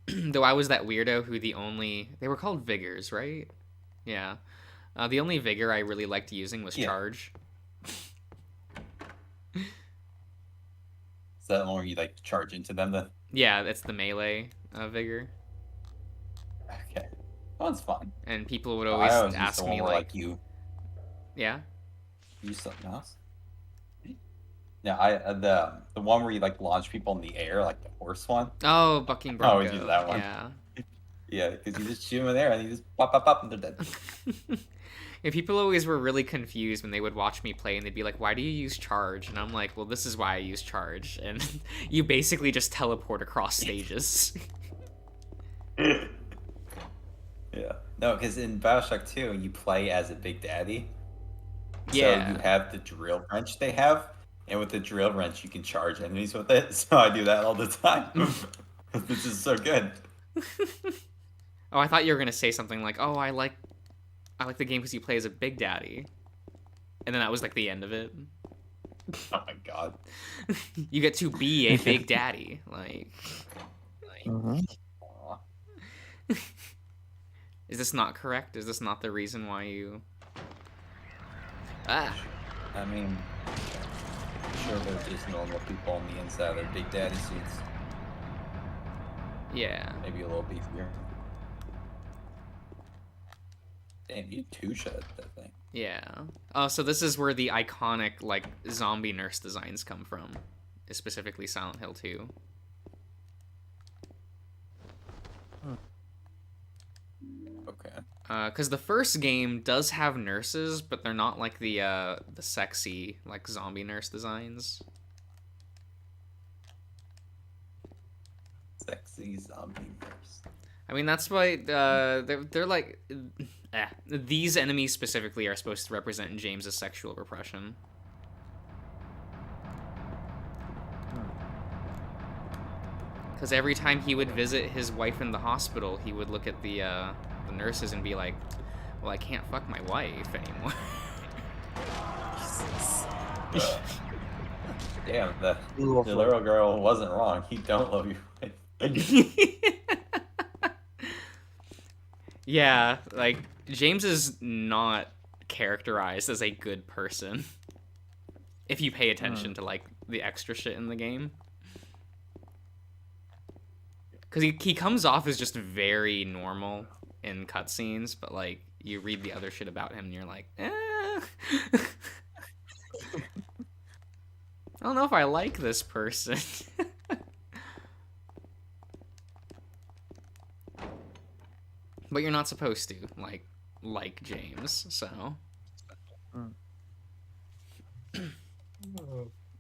Though I was that weirdo who they were called Vigors, right? Yeah. The only Vigor I really liked using was Yeah. Charge. Is that the one where you like charge into them then? Yeah, it's the melee Vigor. Okay. That one's fun. And people would I always always use ask the me one where, like, you yeah? use something else. Yeah, the one where you like launch people in the air, like the horse one. Oh, Bucking I always Bronco. use that one. Yeah. Yeah, because you just shoot them in there and you just pop, pop, pop, and they're dead. Yeah, people always were really confused when they would watch me play and they'd be like, why do you use charge? And I'm like, well, this is why I use charge. And you basically just teleport across stages. Yeah. No, because in Bioshock 2, you play as a Big Daddy. Yeah. So you have the drill wrench they have, and with the drill wrench, you can charge enemies with it. So I do that all the time. This is so good. Oh, I thought you were gonna say something like, "Oh, I like the game because you play as a Big Daddy," and then that was like the end of it. Oh my god. You get to be a Big Daddy, like. Aw. Is this not correct? Is this not the reason why you? Ah. I mean, I'm sure they're just normal people on the inside of their Big Daddy suits. Yeah. Maybe a little beefier. Damn, you two-shot that thing. Yeah. Oh, so this is where the iconic like zombie nurse designs come from, specifically Silent Hill 2. Okay. Because the first game does have nurses, but they're not like the sexy like zombie nurse designs. Sexy zombie nurse. I mean, that's why they're like these enemies specifically are supposed to represent James's sexual repression. Because every time he would visit his wife in the hospital, he would look at the nurses and be like, "Well, I can't fuck my wife anymore." Damn, the little girl wasn't wrong. You don't love your wife. Yeah, like James is not characterized as a good person. If you pay attention to like the extra shit in the game. Because he comes off as just very normal in cutscenes, but like you read the other shit about him and you're like, eh. I don't know if I like this person. But you're not supposed to like James, so.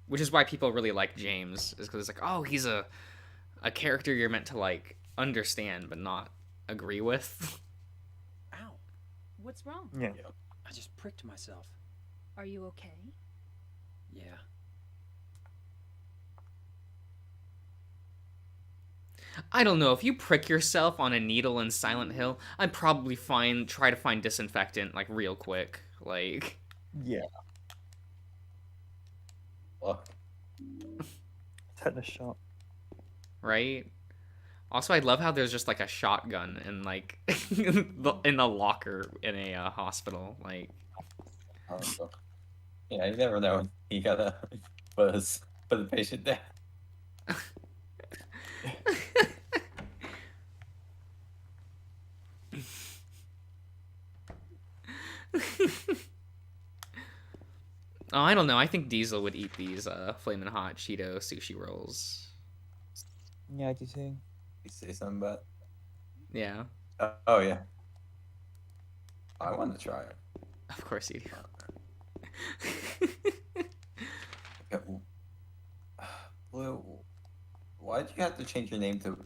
Which is why people really like James, is because it's like, oh, he's a character you're meant to like understand but not agree with. Ow. What's wrong? Yeah. I just pricked myself. Are you okay? Yeah. I don't know, if you prick yourself on a needle in Silent Hill, I'd probably try to find disinfectant like real quick. Like, Yeah. Look. Tetanus shot. right? Also, I love how there's just like a shotgun in like in the locker in a hospital. Like, yeah, you never know. You gotta put the patient down. Oh, I don't know. I think Diesel would eat these flamin' hot Cheeto sushi rolls. Yeah, I do too. You say something about? Yeah, Oh yeah. I want to try it. of course you do. Blue, why'd you have to change your name to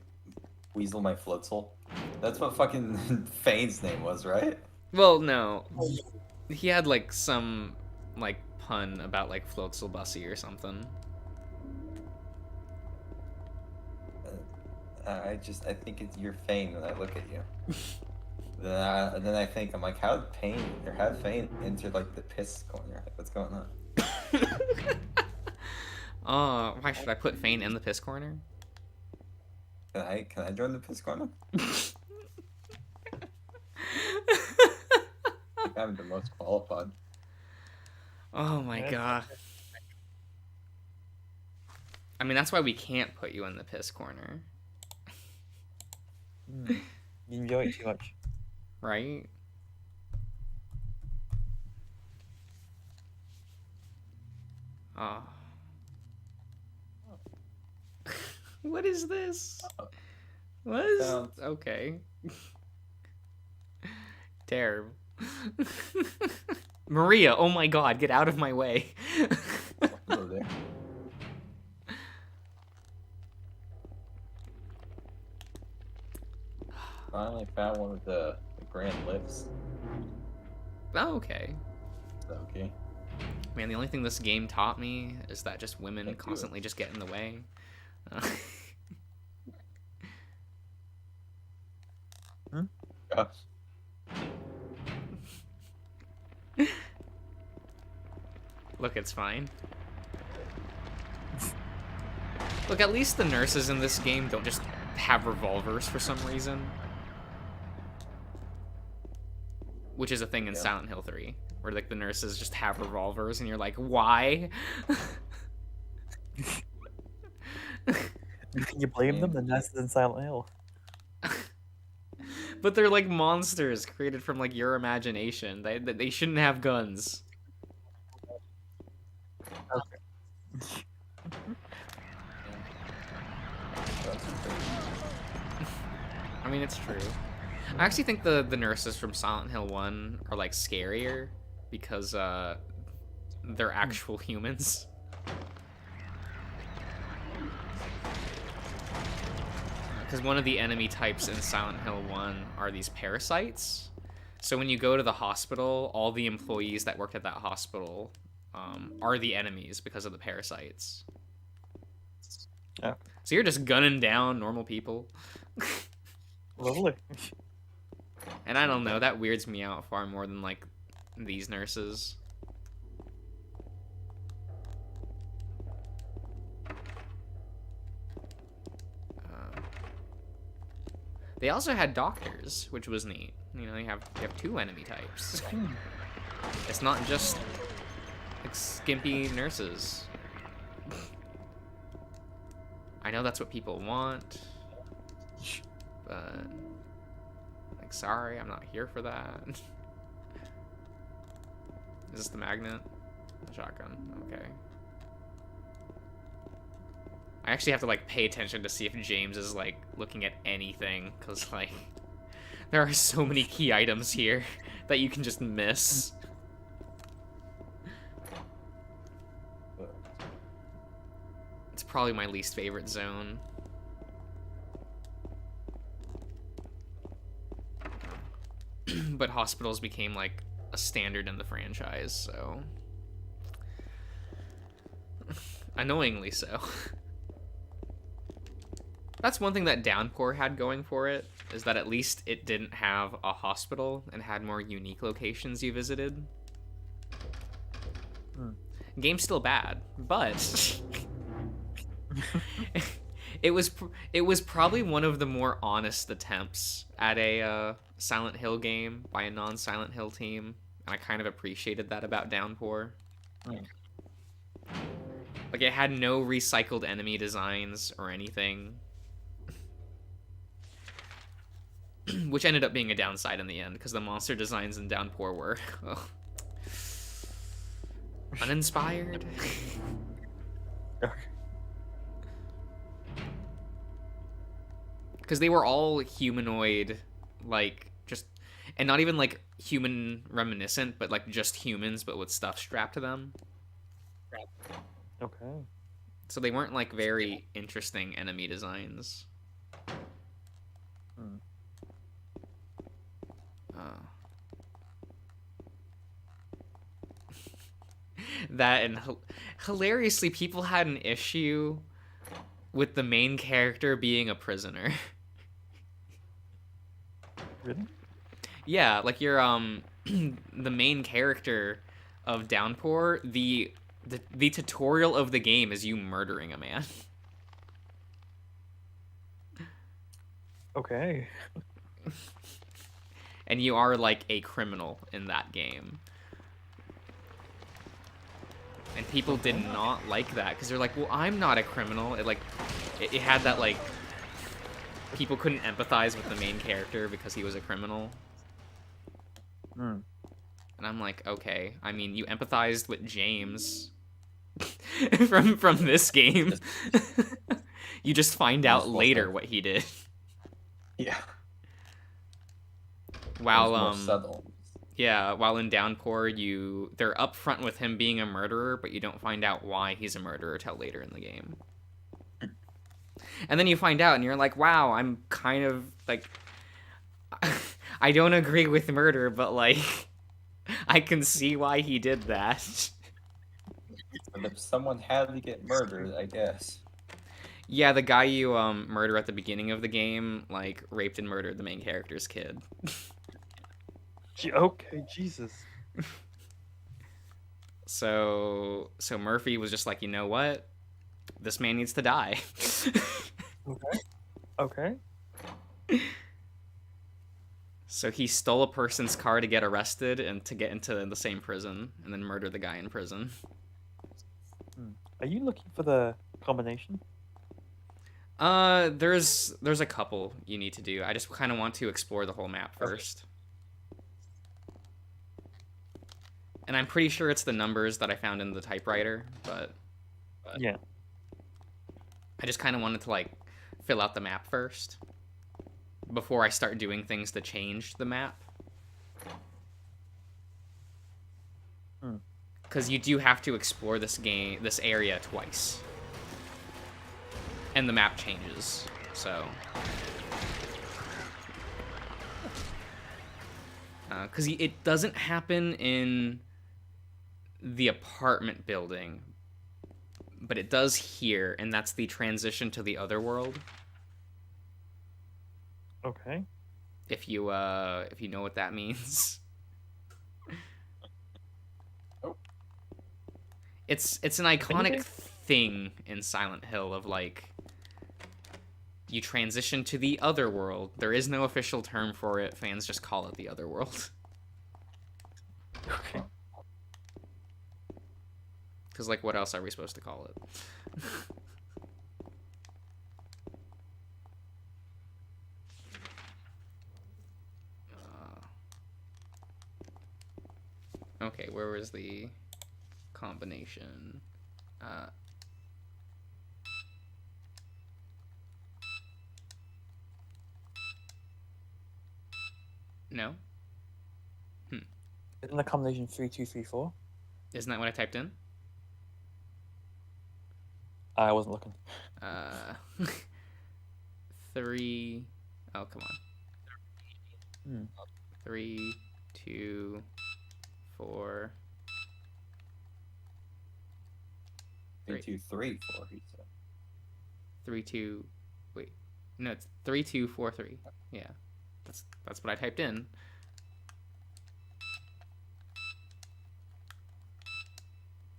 Weasel My Floatzel? That's what fucking Fane's name was, right? Well, no. He had like some like pun about like Floatzel Bussy or something. I think it's your Fane when I look at you. then I think, I'm like, how did Fane enter like the piss corner? Like, what's going on? Oh, why should I put Fane in the piss corner? Can I join the piss corner? I'm the most qualified. Oh my god. I mean, that's why we can't put you in the piss corner. You enjoy it too much. Right? Oh. What is this? What is... Okay. Terrible. Maria, oh my god, get out of my way. Hello there. Finally found one of the grand lifts. Oh, okay. Okay. Man, the only thing this game taught me is that just women Can't do it. constantly just get in the way. Gosh. Look, it's fine. Look, at least the nurses in this game don't just have revolvers for some reason. Which is a thing in Silent Hill 3, where like the nurses just have revolvers and you're like, why? You blame them? The nurses in Silent Hill. But they're like monsters created from like your imagination. They shouldn't have guns. I mean, it's true. I actually think the nurses from Silent Hill 1 are like scarier because they're actual humans. Because one of the enemy types in Silent Hill 1 are these parasites. So when you go to the hospital, all the employees that worked at that hospital are the enemies because of the parasites. Yeah. So you're just gunning down normal people. Lovely. And I don't know, that weirds me out far more than like these nurses. They also had doctors, which was neat. You know, you have two enemy types. It's not just like skimpy nurses. I know that's what people want, but like, sorry, I'm not here for that. Is this the magnet? The shotgun. Okay. I actually have to like pay attention to see if James is like looking at anything, because like there are so many key items here that you can just miss. It's probably my least favorite zone. But hospitals became like a standard in the franchise, so annoyingly so. That's one thing that Downpour had going for it, is that at least it didn't have a hospital and had more unique locations you visited. Game's still bad, but it was probably one of the more honest attempts at a Silent Hill game by a non-Silent Hill team, and I kind of appreciated that about Downpour. Like, it had no recycled enemy designs or anything. Which ended up being a downside in the end, because the monster designs in Downpour were uninspired. Because they were all humanoid, like, just, and not even like human reminiscent, but like just humans, but with stuff strapped to them. Okay. So they weren't like very interesting enemy designs. That, and hilariously, people had an issue with the main character being a prisoner. Really? Yeah, like you're the main character of Downpour, the tutorial of the game is you murdering a man. Okay. And you are like a criminal in that game. And people did not like that, because they're like, well, I'm not a criminal. It had that, like, people couldn't empathize with the main character because he was a criminal. And I'm like, okay. I mean, you empathized with James from this game. You just find You're out supposed later to- what he did. Yeah. While It was more subtle. yeah, while in Downpour, they're upfront with him being a murderer, but you don't find out why he's a murderer till later in the game. And then you find out, and you're like, wow, I'm kind of like, I don't agree with murder, but like, I can see why he did that. And if someone had to get murdered, I guess. Yeah, the guy you murder at the beginning of the game, like, raped and murdered the main character's kid. Okay, Jesus. So Murphy was just like, you know what? This man needs to die. Okay. So he stole a person's car to get arrested and to get into the same prison, and then murder the guy in prison. Are you looking for the combination? There's a couple you need to do. I just kind of want to explore the whole map first. And I'm pretty sure it's the numbers that I found in the typewriter, but Yeah. I just kind of wanted to like fill out the map first before I start doing things to change the map. Because you do have to explore this area twice. And the map changes, so... Because it doesn't happen in the apartment building, but it does here, and that's the transition to the other world. Okay. If you know what that means. It's an iconic thing in Silent Hill of like you transition to the other world. There is no official term for it. Fans just call it the other world. Okay. Because like what else are we supposed to call it? Okay, where was the combination? No? Isn't the combination 3234? Isn't that what I typed in? I wasn't looking. 3... Oh, come on. 3, 2, 4... 3, 2, 3, 4, he said. 3, 2... Wait. No, it's 3, 2, 4, 3. Yeah. That's what I typed in.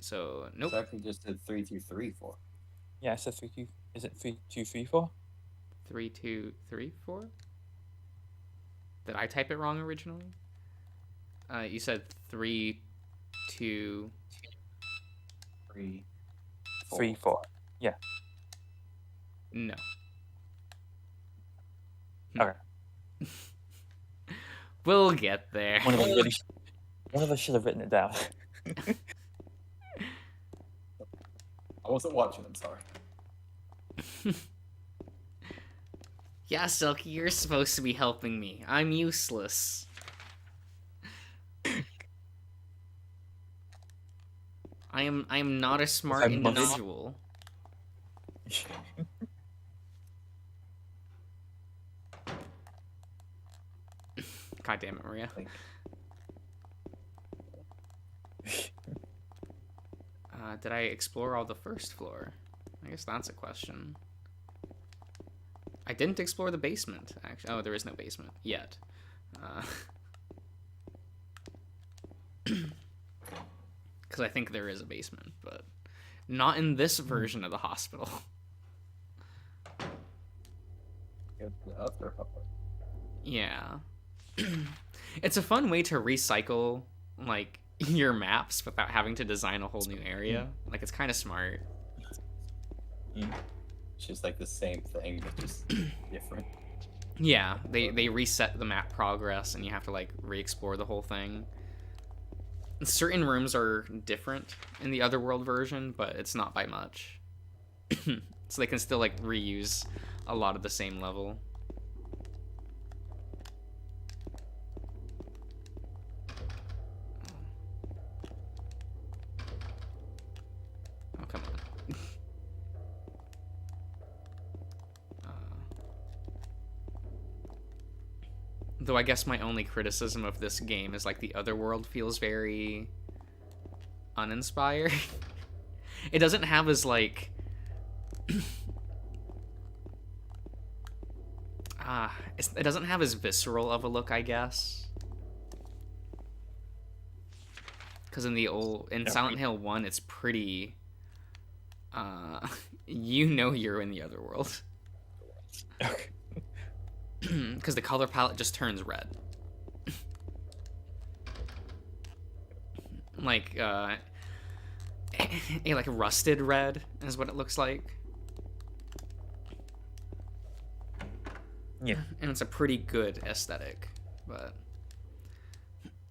So, nope. So actually just did 3, 2, 3, 4. Yeah, I said 32. Is it 3234? 3, 2, 3, 4? Did I type it wrong originally? You said 3, 2... 3, 4. 3, 4. Yeah. No. Okay. We'll get there. One of us should have written it down. I wasn't watching, I'm sorry. Yeah, Silky, you're supposed to be helping me. I'm useless. I am not a smart I'm not. individual. God damn it, Maria. Did I explore all the first floor? I guess that's a question. I didn't explore the basement, actually. Oh, there is no basement yet. Because I think there is a basement, but not in this version of the hospital. Yeah. It's a fun way to recycle, like, your maps without having to design a whole new area. Like, it's kind of smart. It's just like the same thing, but just different. Yeah, they reset the map progress, and you have to, like, re-explore the whole thing. Certain rooms are different in the Otherworld version, but it's not by much. so they can still like reuse a lot of the same level. Oh, come on. Though I guess my only criticism of this game is like the other world feels very uninspired. It doesn't have as like it doesn't have as visceral of a look, I guess. Because in Silent Hill 1, it's pretty you know you're in the other world. Okay. Because the color palette just turns red. Like a like rusted red is what it looks like. Yeah. And it's a pretty good aesthetic, but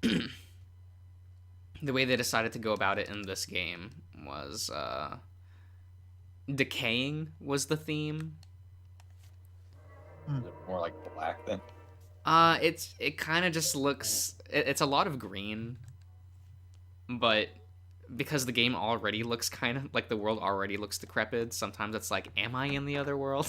the way they decided to go about it in this game was decaying was the theme. Is it more like black then? It kind of just looks. It's a lot of green, but because the game already looks kind of like the world already looks decrepit, sometimes it's like, am I in the other world?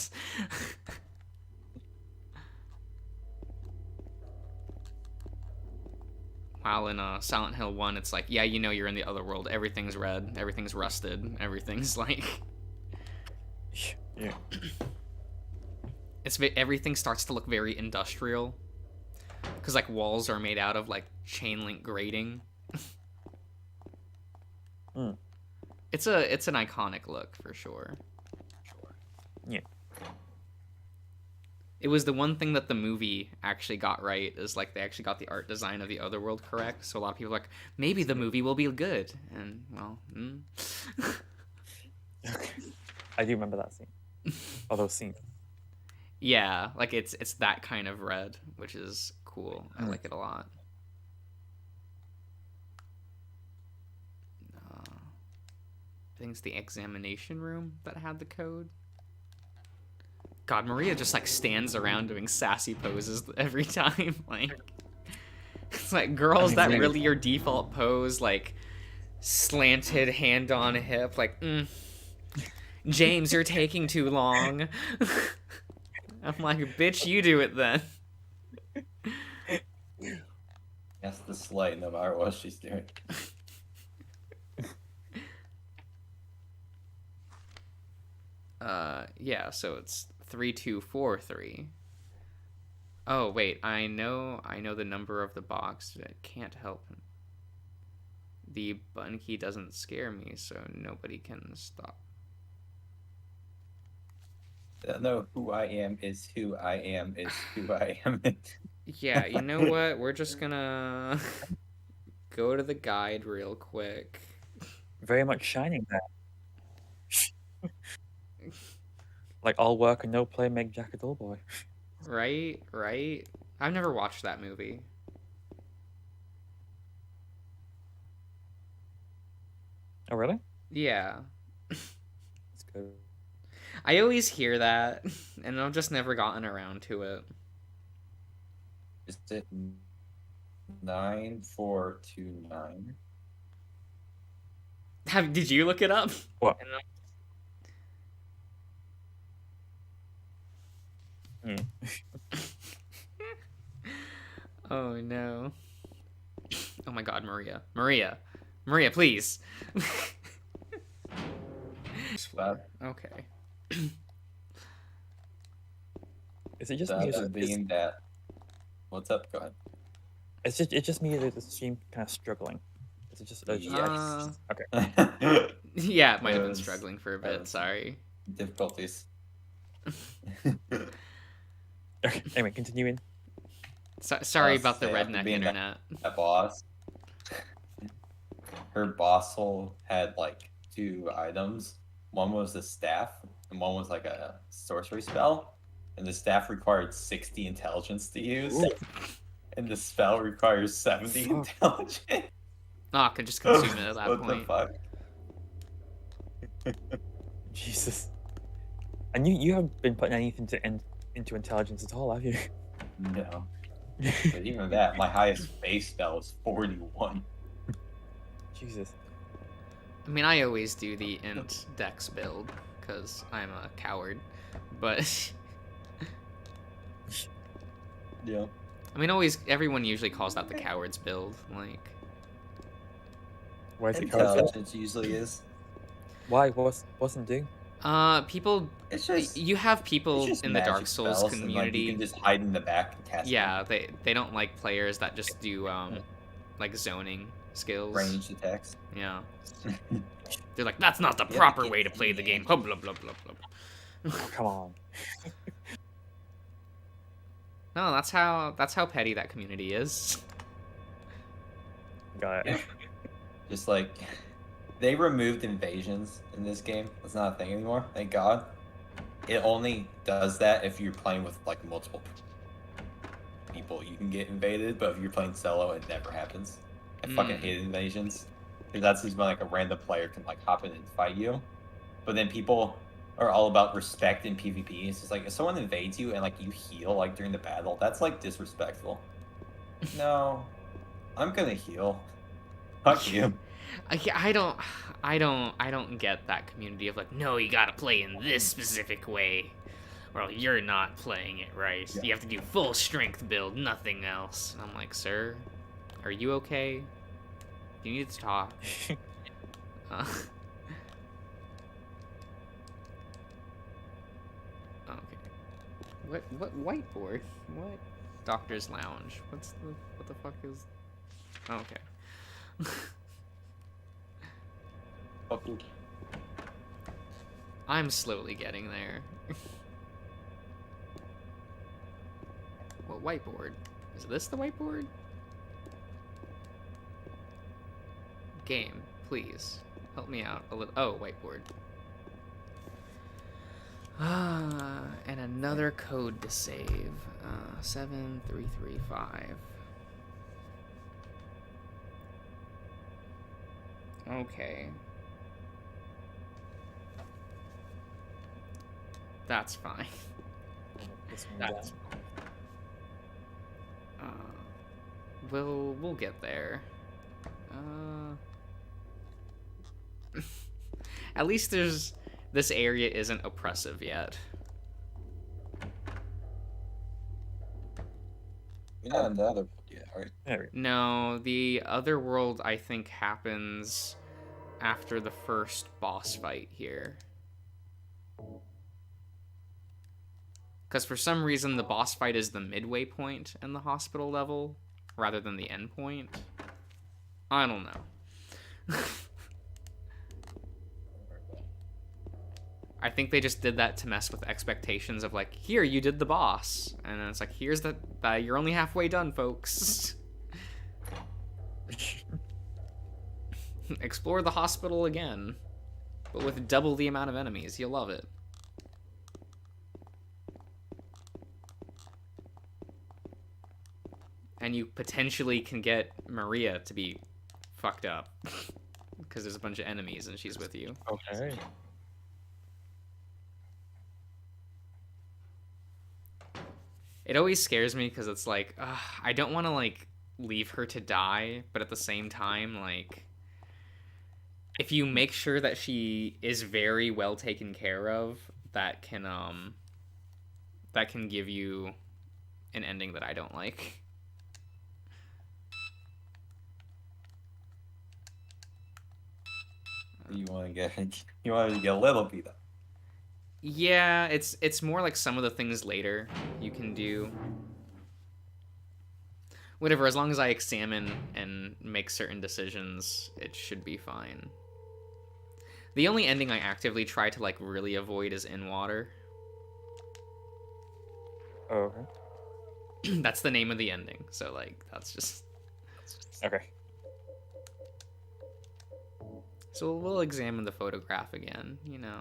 While in Silent Hill 1, it's like, yeah, you know you're in the other world. Everything's red, everything's rusted, everything's like... Yeah. Everything starts to look very industrial. Because, like, walls are made out of, like, chain link grating. It's an iconic look, for sure. Yeah. It was the one thing that the movie actually got right, is like they actually got the art design of the other world correct. So a lot of people are like, maybe the movie will be good. And well, I do remember that scene. Or those scenes. Yeah, like it's that kind of red, which is cool. I like it a lot. I think it's the examination room that had the code. God, Maria just like stands around doing sassy poses every time. Like, it's like, girl, is that really your default pose? Like, slanted hand on hip. Like, James, you're taking too long. I'm like, bitch, you do it then. That's the slay, no matter what she's doing. Yeah, so it's 3243. Oh wait, I know the number of the box. I can't help him. The button key doesn't scare me, so nobody can stop. No, who I am is who I am is who I am. Yeah, you know what? We're just gonna go to the guide real quick. Very much shining there. Like, all work and no play make Jack a dull boy. Right? I've never watched that movie. Oh, really? Yeah. That's good. I always hear that, and I've just never gotten around to it. Is it 9429? Did you look it up? What? Oh no. Oh my god, Maria, please. Okay. Is it just So me? that being that, what's up? Go ahead. It's just me that the stream kind of struggling. Is it just? Yes. Okay. Yeah, it might have been struggling for a bit. Sorry. Difficulties. Okay. Anyway, continuing. Sorry about the redneck internet. That boss. Her boss hole had like 2 items. One was the staff, and one was like a sorcery spell. And the staff required 60 intelligence to use. Ooh. And the spell requires 70 intelligence. Oh, I could just consume it at that What point. the fuck? Jesus. And you haven't been putting anything into intelligence at all, have you? No. But even that, my highest base spell is 41. Jesus. I mean, I always do the int dex build because I'm a coward, but Yeah. I mean, everyone usually calls that the coward's build. Like, Why is it coward's build? Intelligence usually is. Why? What's it doing? people. It's just You have people it's just in the Dark magic Souls spells, and like you community. can just hide in the back and cast Yeah, they don't like players that just do like zoning skills. ranged attacks. Yeah. They're like, that's not the Yeah, proper get way to play the game. Blah blah blah blah blah. Oh, come on. No, that's how petty that community is. Got it. Just like they removed invasions in this game. That's not a thing anymore. Thank God. It only does that if you're playing with like multiple people. You can get invaded, but if you're playing solo, it never happens. I fucking hate invasions because that's just when like a random player can like hop in and fight you. But then people are all about respect in PvP. It's just like if someone invades you and like you heal like during the battle, that's like disrespectful. No, I'm gonna heal. Fuck you. I don't get that community of like, no, you gotta play in this specific way, or you're not playing it right. Yeah. You have to do full strength build, nothing else. And I'm like, sir, are you okay? You need to talk. Okay. What whiteboard? What? Doctor's Lounge. What the fuck is? Oh, okay. Fuck you. I'm slowly getting there. What whiteboard? Is this the whiteboard? Game, please. Help me out a little. Oh, whiteboard. And another code to save. 7335. Okay. That's fine. That's We'll get there. At least this area isn't oppressive yet. You're not in the other yet, right? There we go. No, the other world I think happens after the first boss fight here. Because for some reason the boss fight is the midway point in the hospital level rather than the end point. I don't know. I think they just did that to mess with expectations of like, here, you did the boss. And then it's like, here's you're only halfway done, folks. Explore the hospital again, but with double the amount of enemies. You'll love it. And you potentially can get Maria to be fucked up because there's a bunch of enemies and she's with you. Okay. It always scares me because it's like, I don't want to like leave her to die, but at the same time, like, if you make sure that she is very well taken care of, that can give you an ending that I don't like. You want to get a little beat up. Yeah, it's more like some of the things later you can do. Whatever, as long as I examine and make certain decisions, it should be fine. The only ending I actively try to like really avoid is in water. Oh, okay. That's the name of the ending, so like that's just Okay. So we'll examine the photograph again, you know.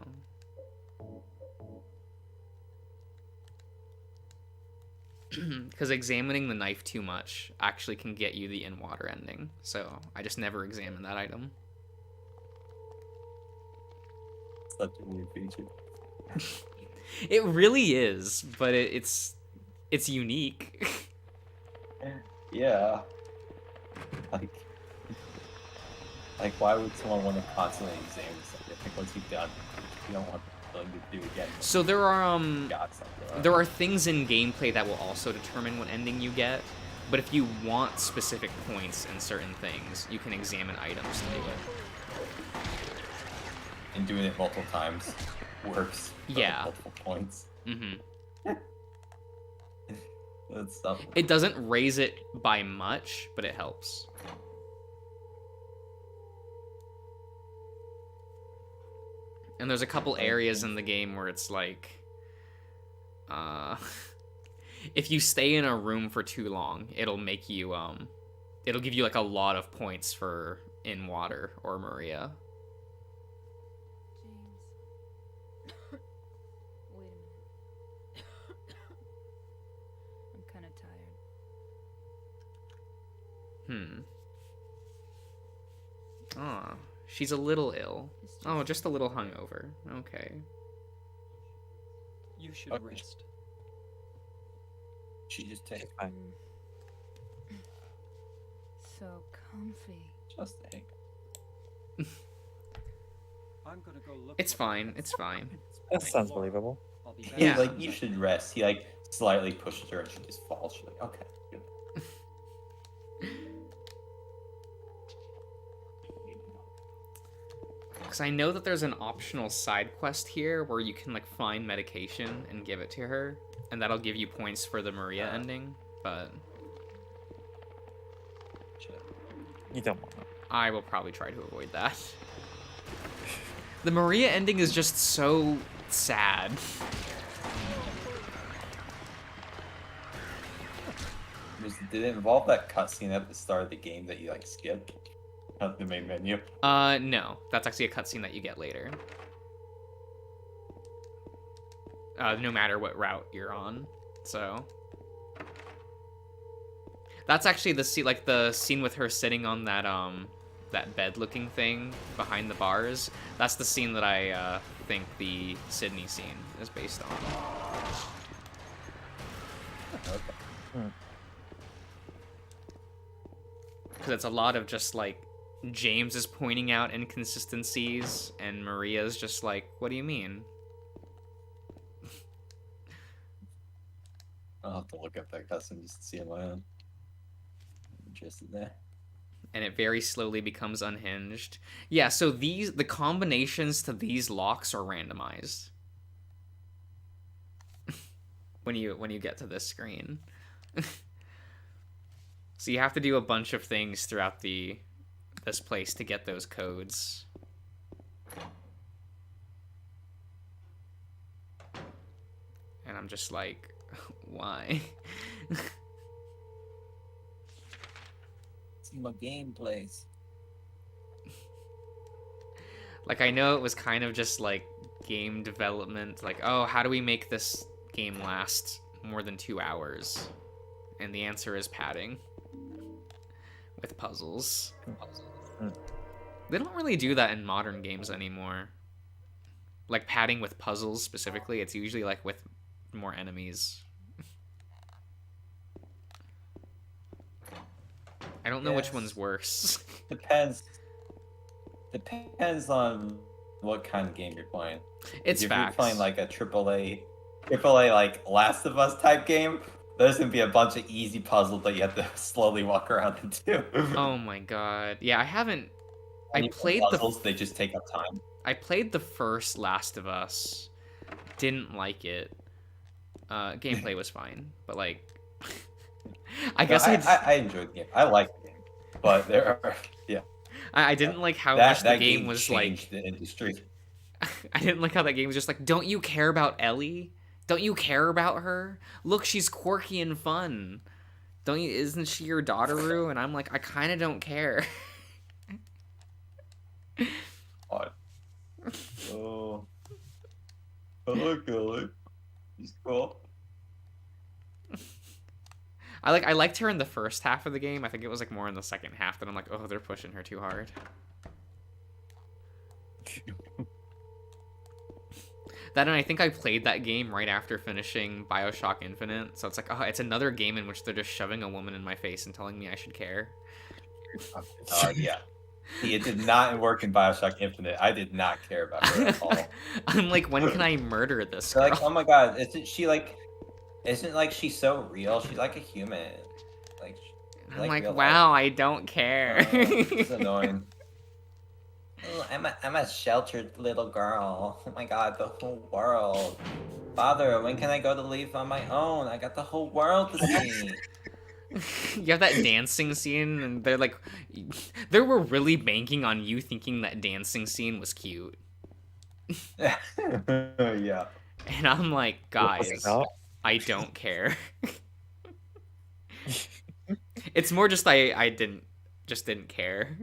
Because examining the knife too much actually can get you the in-water ending. So I just never examine that item. Such a weird feature. It really is, but it's unique. Yeah. Like, why would someone want to constantly examine something? Like, once you've done, you don't want them to do again. So there are Got something. there are things in gameplay that will also determine what ending you get. But if you want specific points in certain things, you can examine items to do it. And doing it multiple times works. For Yeah. Multiple points. Mm-hmm. That's something. It doesn't raise it by much, but it helps. And there's a couple areas in the game where it's like, if you stay in a room for too long, it'll make you, it'll give you like a lot of points for in water or Maria. James. Wait a minute. I'm kind of tired. Aw, she's a little ill. Oh, just a little hungover. Okay. You should Okay. rest. She just take Fine. So comfy. just take. I'm gonna go look. It's for fine. the- It's fine. That sounds believable. I'll be back. Yeah. Like, you should rest. He like slightly pushes her and she just falls. She's like, okay. Good. Because I know that there's an optional side quest here where you can like find medication and give it to her, and that'll give you points for the Maria ending. But Shit. You don't want that. I will probably try to avoid that. The Maria ending is just so sad. Did it involve that cutscene at the start of the game that you like skipped? Not the main menu. No, that's actually a cutscene that you get later. No matter what route you're on, so that's actually the scene, like the scene with her sitting on that that bed-looking thing behind the bars. That's the scene that I think the Sydney scene is based on. Okay. Because it's a lot of just like James is pointing out inconsistencies, and Maria's just like, "What do you mean?" I'll have to look up that cutscene just to see on my own. I'm interested there. And it very slowly becomes unhinged. Yeah, so the combinations to these locks are randomized. when you get to this screen. So you have to do a bunch of things throughout this place to get those codes. And I'm just like, why? See my gameplays. Like, I know it was kind of just like game development, like, oh, how do we make this game last more than 2 hours? And the answer is padding with puzzles. They don't really do that in modern games anymore. Like padding with puzzles specifically, it's usually like with more enemies. I don't know which Yes. one's worse. Depends on what kind of game you're playing. It's if facts. you're playing like a AAA like Last of Us type game, there's gonna be a bunch of easy puzzles that you have to slowly walk around and do. Oh my god. Yeah, I haven't. I Any played puzzles, they just take up time. I played the first Last of Us. Didn't like it. Gameplay was fine, but like, I guess I enjoyed the game. I like the game, but there are I didn't like how much the that game was changed like. the industry. I didn't like how that game was just like, don't you care about Ellie? Don't you care about her? Look, she's quirky and fun. Don't you? Isn't she your daughter? And I'm like, I kind of don't care. Odd. Oh, I like Ellie. She's cool. I liked her in the first half of the game. I think it was like more in the second half that I'm like, oh, they're pushing her too hard. That, and I think I played that game right after finishing Bioshock Infinite, so it's like, oh, it's another game in which they're just shoving a woman in my face and telling me I should care. Yeah. See, it did not work in Bioshock Infinite. I did not care about her at all. I'm like, when can I murder this They're girl? like, oh my god, isn't like she's so real? She's like a human. Like, I'm like like, real wow, life. I don't care. It's annoying. Oh, I'm a sheltered little girl. Oh my god, the whole world. Father, when can I go to leave on my own? I got the whole world to see. You have that dancing scene, and they're like, they were really banking on you thinking that dancing scene was cute. Yeah. And I'm like, guys, not? I don't care. It's more just I didn't care.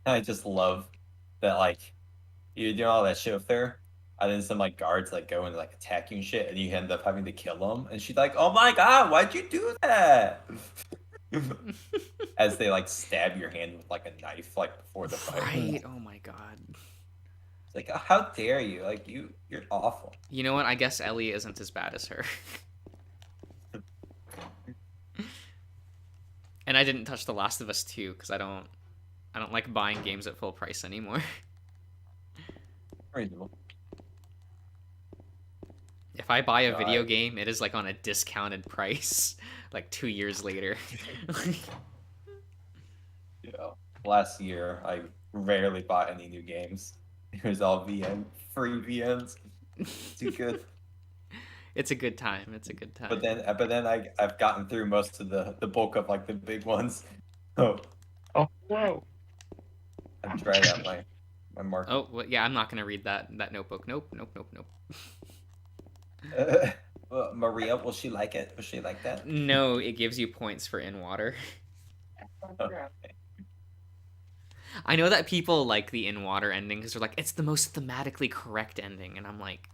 I just love that, like, you're doing all that shit with her, and then some like guards like go and like attack you and shit, and you end up having to kill them. And she's like, "Oh my god, why'd you do that?" As they like stab your hand with like a knife, like before the fight. Right? Oh my god. It's like, oh, how dare you? Like you're awful. You know what? I guess Ellie isn't as bad as her. And I didn't touch The Last of Us 2 because I don't like buying games at full price anymore. Reasonable. If I buy a video game, it is like on a discounted price, like 2 years later. Yeah. Last year, I rarely bought any new games. It was all free VMs. Too good. It's a good time. It's a good time. But then I've gotten through most of the bulk of like the big ones. Oh wow. I've tried out my market. Oh well, yeah, I'm not gonna read that notebook. Nope. Maria, will she like it? Will she like that? No, it gives you points for in water. Okay. I know that people like the in water ending because they're like, it's the most thematically correct ending, and I'm like,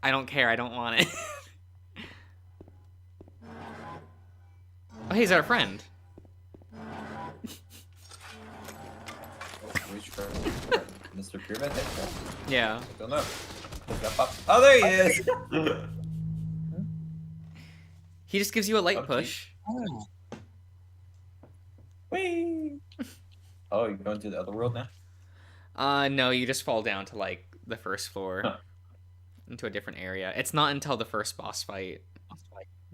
I don't care. I don't want it. Oh, hey, he's our friend. Which friend? Mr. Pyramid Head? Yeah. I don't know. Oh, there he is! He just gives you a light Oh, push. Whee! Oh, you're going to the other world now? No, you just fall down to like the first floor. Huh. Into a different area. It's not until the first boss fight.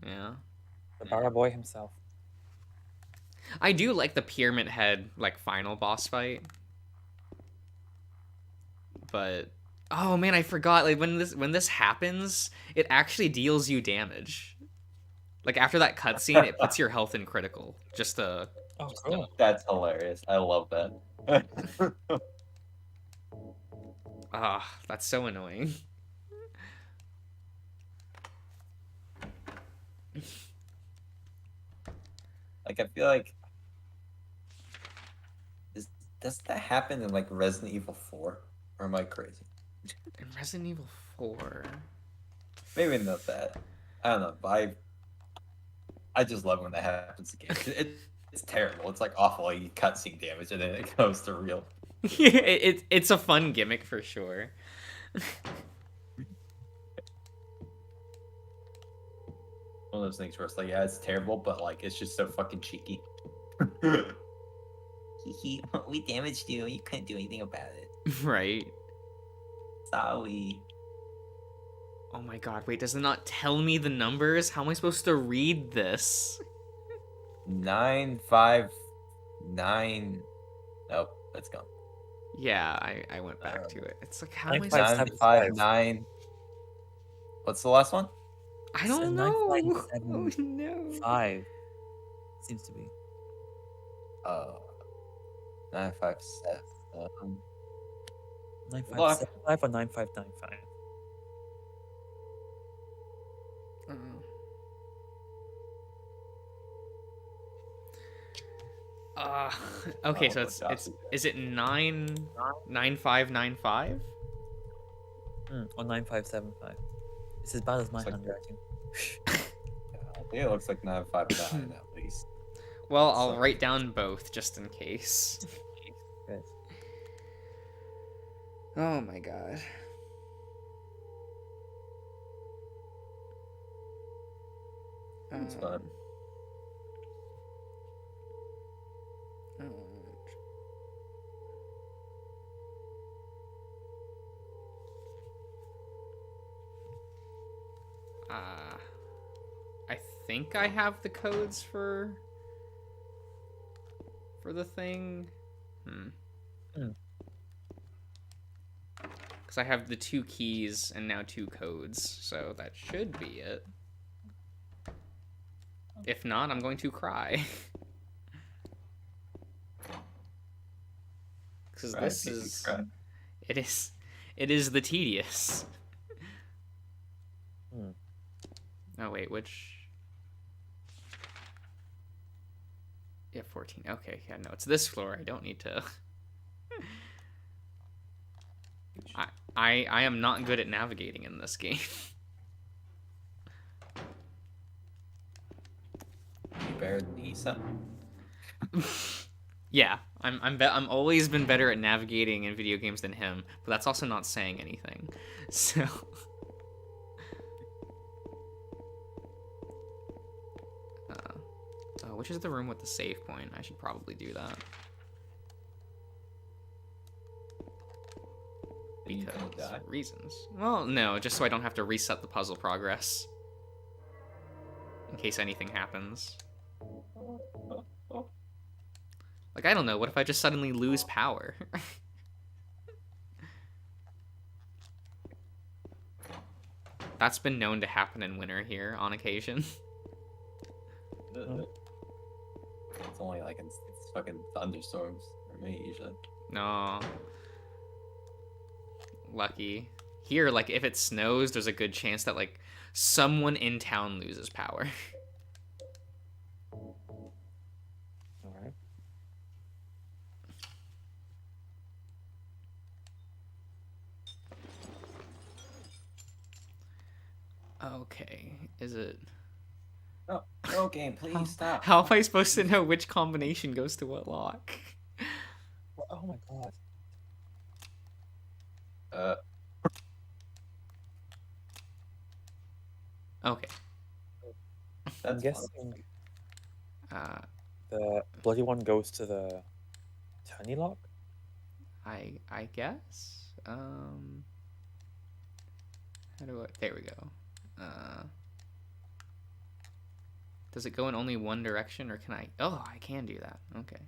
Yeah. The Barra Boy himself. I do like the Pyramid Head like final boss fight. But oh man, I forgot, like when this happens, it actually deals you damage. Like after that cutscene, it puts your health in critical. Just Oh, cool. That's hilarious. I love that. That's so annoying. Like, I feel like does that happen in like Resident Evil 4? Or am I crazy? In Resident Evil 4. Maybe not that. I don't know. But I just love when that happens again. It's terrible. It's like awful. Like, you cutscene damage and then it goes to real. It's a fun gimmick for sure. One of those things where it's like, yeah, it's terrible, but like it's just so fucking cheeky. We damaged you. You couldn't do anything about it. Right. Sorry. Oh my god, wait, does it not tell me the numbers? How am I supposed to read this? 959. Nope, that's gone. Yeah, I went back to it. It's like, how am I 959. What's the last one? I don't know. 957. Oh no. 5 seems to be. 957. 9575 or 9595. Okay, so it's is it 9595? Or 9575. It's as bad as my It's like- handwriting. I think it looks like 959 at least. Well, I'll write down both just in case. Good. Oh my god. It's fun. I think I have the codes for the thing. Because I have the 2 keys and now 2 codes, so that should be it. If not, I'm going to cry. Because this is... It is the tedious. Oh, wait, which... Yeah, 14. Okay, yeah, no, it's this floor. I don't need to... I am not good at navigating in this game. You better than Issa. Yeah, I'm always been better at navigating in video games than him, but that's also not saying anything. So which is the room with the save point? I should probably do that. Because reasons. Well, no, just so I don't have to reset the puzzle progress. In case anything happens. Like, I don't know, what if I just suddenly lose power? That's been known to happen in winter here on occasion. It's only like it's fucking thunderstorms for me usually. No. Lucky. Here, like, if it snows, there's a good chance that, like, someone in town loses power. Alright. Okay, is it... No game, please stop. How am I supposed to know which combination goes to what lock? Oh my god. Okay. I'm guessing the bloody one goes to the tiny lock? I guess. How do I... There we go. Does it go in only one direction, or can I... Oh, I can do that. Okay.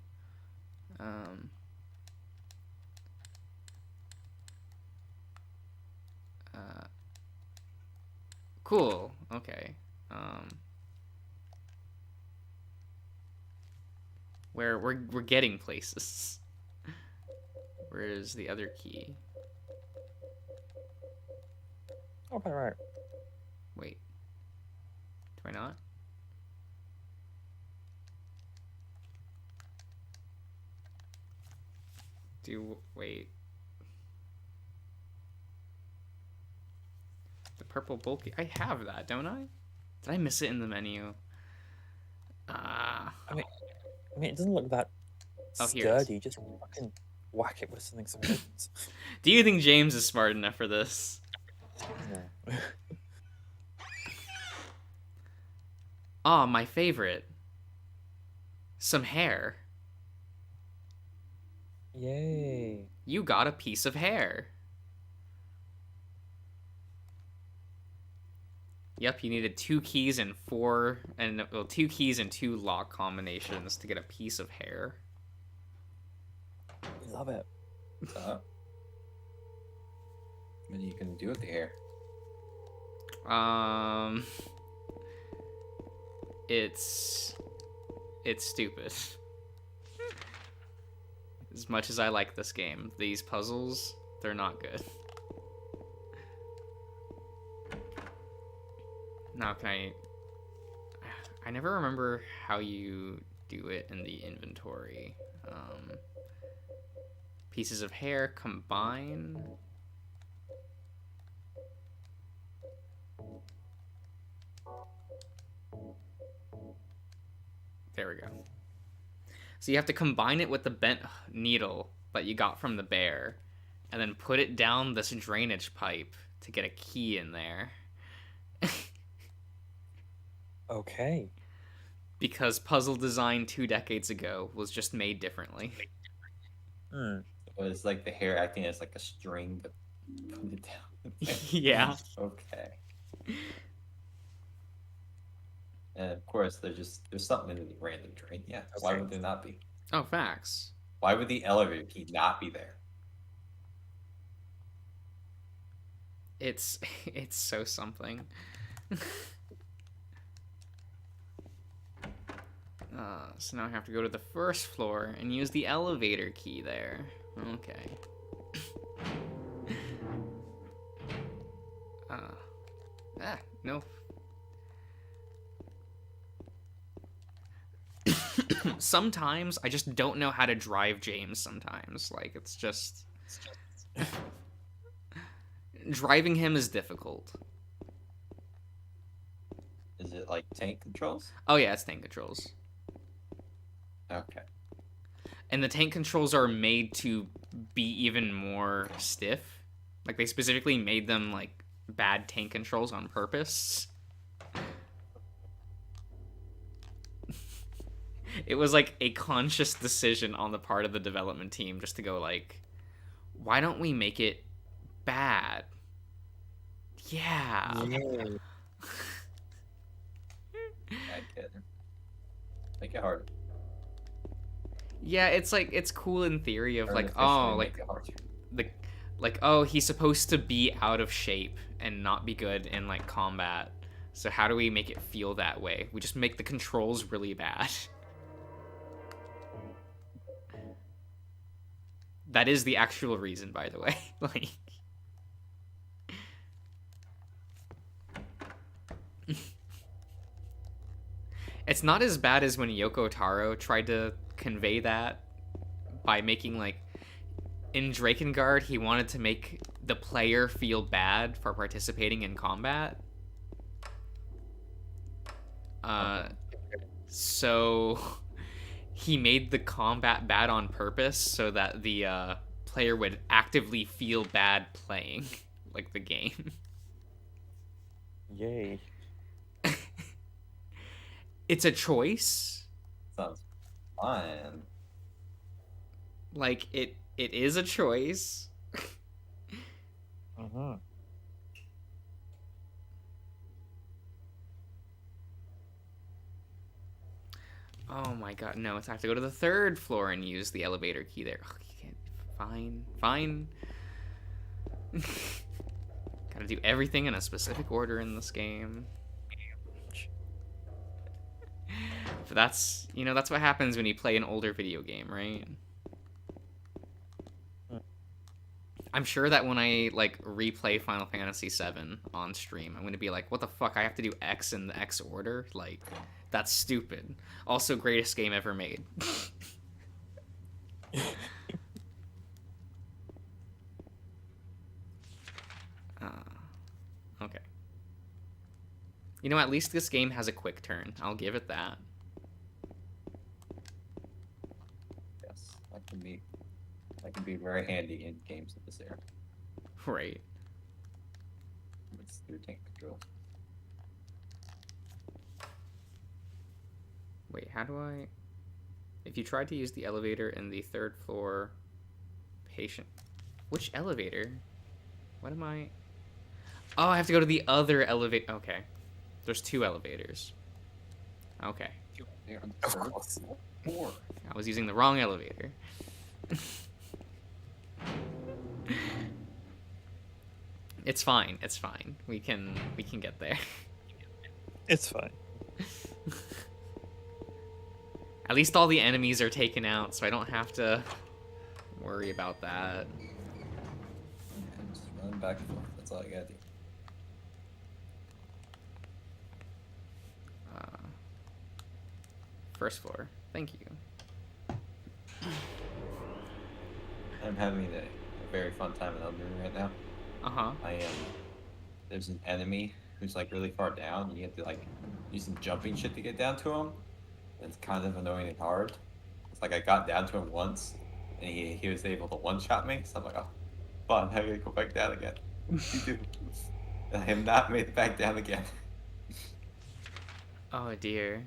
Cool. Okay. We're getting places. Where is the other key? Okay, right. Wait. Do I not? Wait. The purple bulky. I have that, don't I? Did I miss it in the menu? I mean, it doesn't look that sturdy. Just fucking whack it with something some buttons. Do you think James is smart enough for this? No. Ah, my favorite. Some hair. Yay. You got a piece of hair. Yep, you needed 2 keys and 2 keys and 2 lock combinations to get a piece of hair. Love it. What are you gonna do with the hair? It's stupid. As much as I like this game, these puzzles, they're not good. Now can I never remember how you do it in the inventory. Pieces of hair combine. There we go. So you have to combine it with the bent needle that you got from the bear and then put it down this drainage pipe to get a key in there. Okay. Because puzzle design 2 decades ago was just made differently. Hmm. It was like the hair acting as like a string to put it down. Yeah. Okay. And of course, there's something in the random drain. Yeah. Why would there not be? Oh, facts. Why would the elevator key not be there? It's so something. So now I have to go to the first floor and use the elevator key there. Okay. No. Sometimes I just don't know how to drive James sometimes. Like, it's just... Driving him is difficult. Is it like tank controls? Oh yeah, it's tank controls. Okay. And the tank controls are made to be even more stiff. Like, they specifically made them, like, bad tank controls on purpose. It was, like, a conscious decision on the part of the development team just to go, like, why don't we make it bad? Yeah. Bad kid. Make it hard. Yeah, it's like, it's cool in theory of like, oh, Artificially make like it hard. oh, he's supposed to be out of shape and not be good in like combat. So how do we make it feel that way? We just make the controls really bad. That is the actual reason, by the way. Like, it's not as bad as when Yoko Taro tried to convey that by making, like, in Drakengard, he wanted to make the player feel bad for participating in combat. So he made the combat bad on purpose so that the player would actively feel bad playing, like, the game. Yay. It's a choice. Sounds fun. Like, it is a choice. Uh-huh. Oh my god, no, I have to go to the 3rd floor and use the elevator key there. Oh, you can't. Fine. Gotta do everything in a specific order in this game. But that's, that's what happens when you play an older video game, right? I'm sure that when I, like, replay Final Fantasy VII on stream, I'm gonna be like, what the fuck, I have to do X in the X order? Like, that's stupid. Also, greatest game ever made. Okay. At least this game has a quick turn. I'll give it that. Yes, that can be very handy in games of this era. Right. It's through tank control. Wait, how do I... If you tried to use the elevator in the 3rd floor patient... Which elevator? What am I... Oh, I have to go to the other elevator. Okay. There's 2 elevators. Okay. Of course. I was using the wrong elevator. It's fine. It's fine. We can get there. It's fine. At least all the enemies are taken out, so I don't have to worry about that. And just run back and forth. That's all I gotta do. First floor. Thank you. I'm having a very fun time in Elden Ring right now. Uh-huh. There's an enemy who's like really far down, and you have to like use some jumping shit to get down to him. It's kind of annoying and hard. It's like I got down to him once, and he was able to one-shot me, so I'm like, oh, fun. I gotta go back down again. What did you do? I have not made it back down again. Oh dear.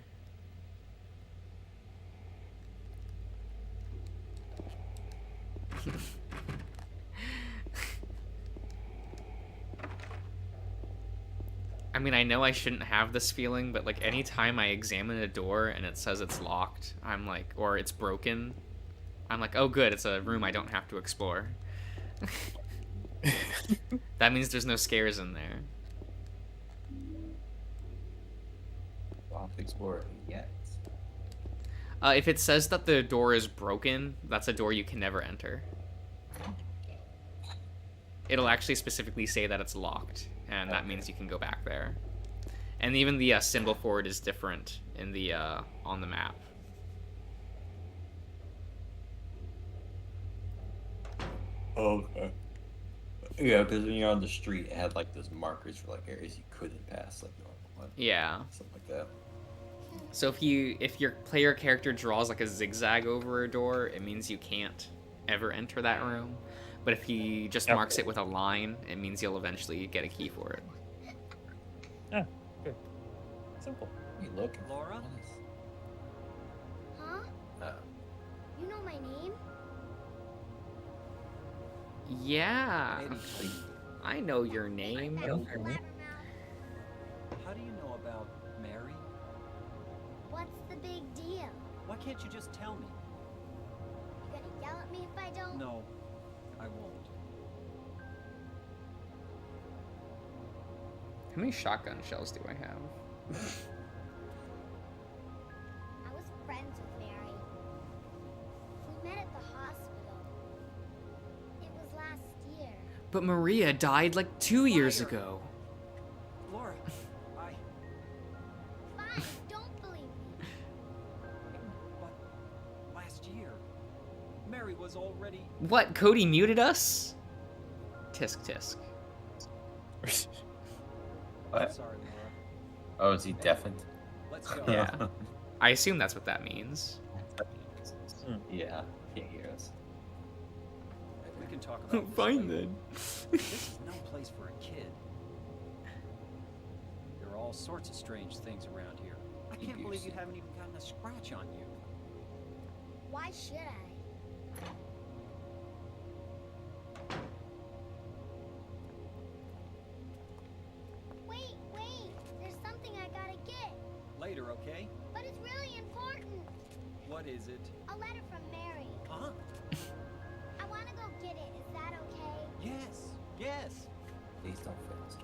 I mean, I know I shouldn't have this feeling, but like anytime I examine a door and it says it's locked, I'm like, or it's broken, I'm like, oh good, it's a room I don't have to explore. That means there's no scares in there. I'll have to explore it yet. If it says that the door is broken, that's a door you can never enter. It'll actually specifically say that it's locked, and that means you can go back there. And even the symbol for it is different in the on the map. Okay. Yeah, because when you're on the street, it had like those markers for like areas you couldn't pass, like normal one. Yeah. Something like that. So if your player character draws like a zigzag over a door, it means you can't ever enter that room. But if he just marks it with a line, it means you'll eventually get a key for it. Yeah, good. Simple. You look, Laura? Huh? You know my name? Yeah. I know your name. How do you know about Mary? What's the big deal? Why can't you just tell me? You gonna yell at me if I don't? No, I won't. How many shotgun shells do I have? I was friends with Mary. We met at the hospital. It was last year. But Maria died like 2 years ago. Laura, Fine, don't believe me. But last year, Mary was already... What? Cody muted us? Tisk tisk. What? Sorry, Laura. Oh, is he deafened? Let's go. Yeah. I assume that's what that means. Yeah, can't hear us. We can talk about this Fine later. then. This is no place for a kid. There are all sorts of strange things around here. I can't believe you haven't even gotten a scratch on you. Why should I? Wait. There's something I gotta get. Later, okay? But it's really important. What is it? A letter from Mary. Huh? I wanna go get it. Is that okay? Yes. Please don't fail us.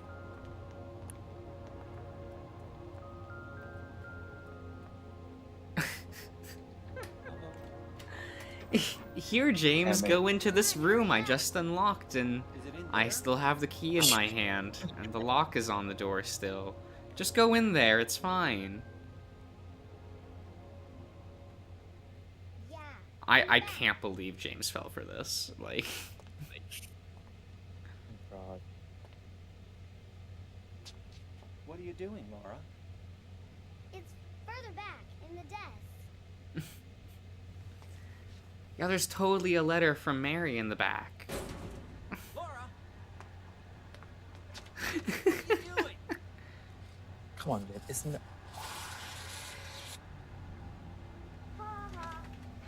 Here, James, go into this room I just unlocked, and I still have the key in my hand, and the lock is on the door still. Just go in there, it's fine. Yeah. I can't believe James fell for this. Like... God. What are you doing, Laura? It's further back in the desk. Yeah, there's totally a letter from Mary in the back. Laura! What are you doing? Come on, man. Isn't it? Ha ha.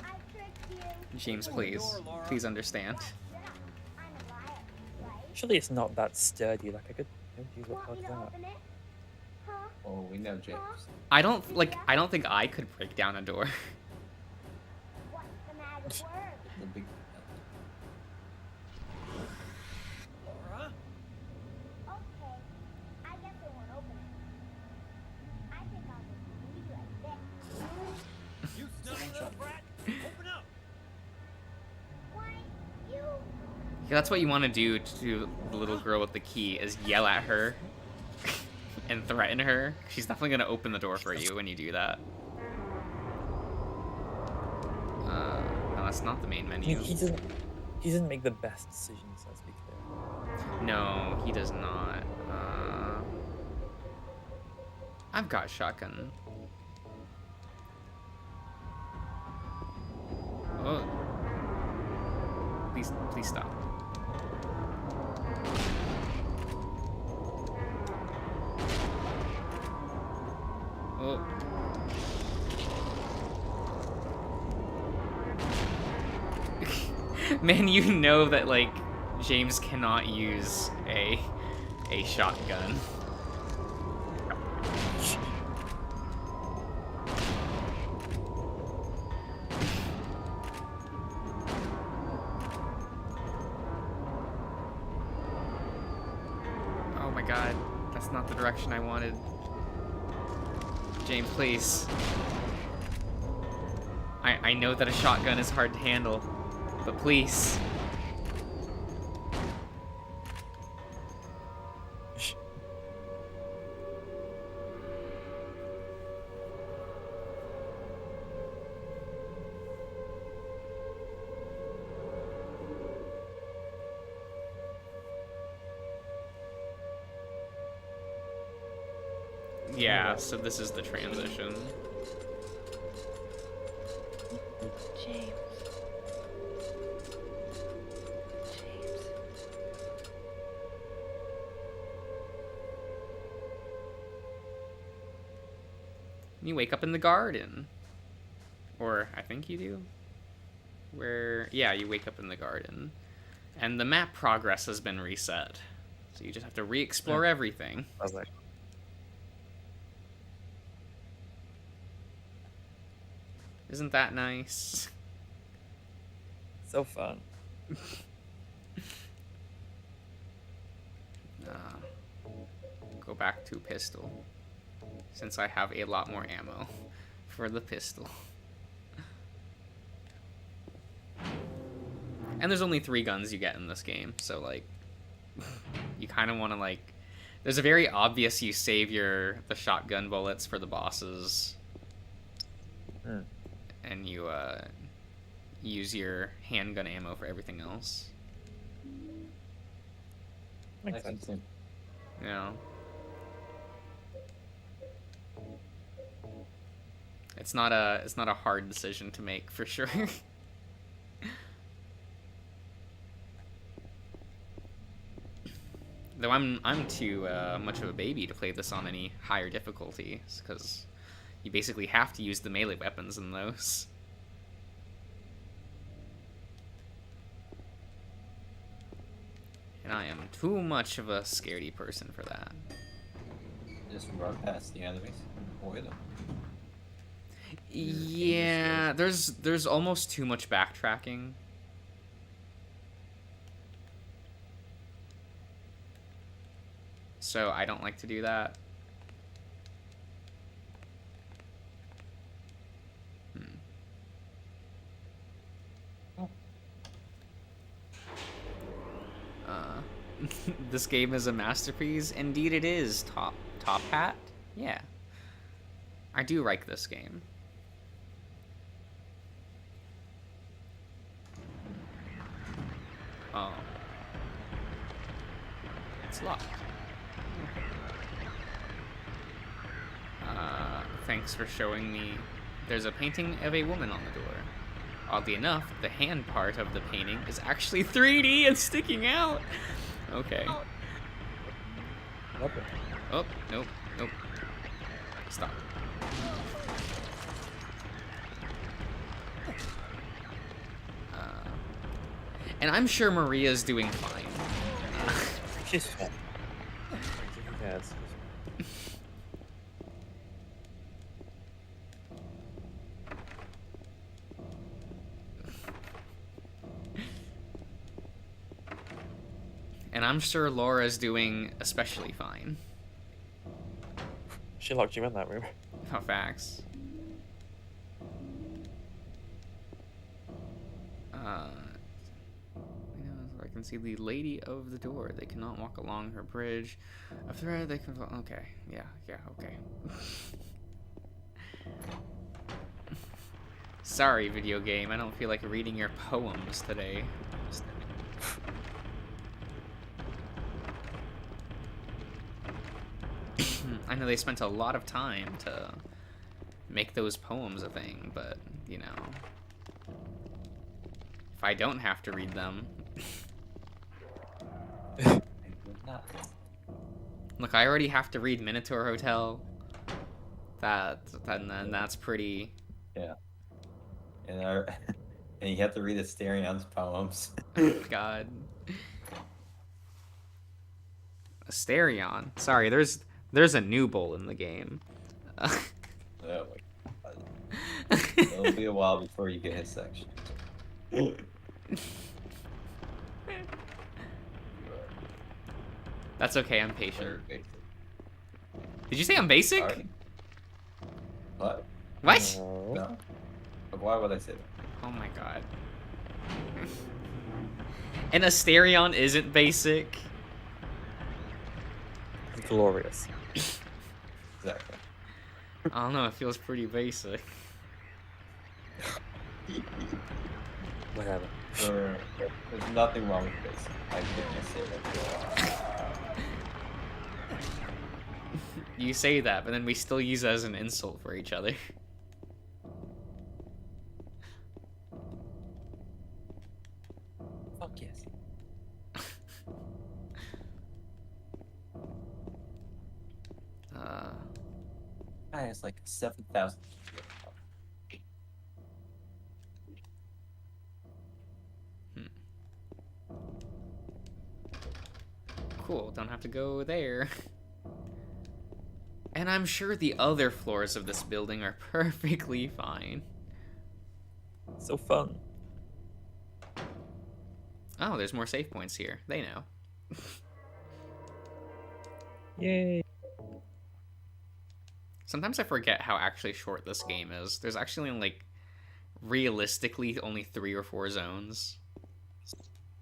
I tricked you. James, please. Please understand. I'm a liar, right? Surely it's not that sturdy. Like I could. Jeez, what Want me hell's to that? open it? Huh? Oh, we know James. I don't think I could break down a door. What's the magic word? The big. Laura? Okay. I guess I won't open it. I think I'll just leave you like this. You snotty little brat! Open up! Why, you... Yeah, that's what you want to do to the little girl with the key, is yell at her and threaten her. She's definitely going to open the door for you when you do that. No, that's not the main menu. He doesn't make the best decisions. Let's be clear. No, he does not. I've got shotgun. Oh. Please stop. Man, you know that, like, James cannot use a shotgun. Oh my god, that's not the direction I wanted. James, please. I know that a shotgun is hard to handle, but please. Yeah, so this is the transition. James. You wake up in the garden. Or, I think you do. Yeah, you wake up in the garden. And the map progress has been reset. So you just have to re-explore everything. I was like... Isn't that nice? So fun. Go back to pistol. Since I have a lot more ammo for the pistol. And there's only 3 guns you get in this game, so, like, you kind of want to, like... There's a very obvious you save the shotgun bullets for the bosses. And you use your handgun ammo for everything else. Makes sense. Yeah. It's not a hard decision to make for sure. Though I'm too much of a baby to play this on any higher difficulties, because you basically have to use the melee weapons in those. And I am too much of a scaredy person for that. Just run past the enemies. Avoid them. Yeah, there's almost too much backtracking. So I don't like to do that. This game is a masterpiece. Indeed it is. Top hat? Yeah. I do like this game. Oh. It's locked. Thanks for showing me. There's a painting of a woman on the door. Oddly enough, the hand part of the painting is actually 3D and sticking out. Okay. Oh, nope, nope. Stop. And I'm sure Maria's doing fine. She's fine. Yes. And I'm sure Laura's doing especially fine. She locked you in that room. Oh, facts. I can see the lady of the door. They cannot walk along her bridge. A thread they can... Okay. Yeah, okay. Sorry, video game. I don't feel like reading your poems today. I know they spent a lot of time to make those poems a thing, but, you know, if I don't have to read them... Look, I already have to read Minotaur Hotel. That's pretty... Yeah. And and you have to read Asterion's poems. Oh, God. Asterion. Sorry, there's a new bull in the game. Oh my God. It'll be a while before you get his section. That's okay, I'm patient. Did you say I'm basic? Sorry. What? What? No. But why would I say that? Oh my God. And Asterion isn't basic? Glorious. Exactly. I don't know, it feels pretty basic. Whatever. There's nothing wrong with this. I couldn't say that. You say that, but then we still use it as an insult for each other. Fuck yes. It's like 7,000. Cool, don't have to go there. And I'm sure the other floors of this building are perfectly fine. So fun. Oh, there's more save points here. They know. Yay. Sometimes I forget how actually short this game is. There's actually, like, realistically only 3 or 4 zones.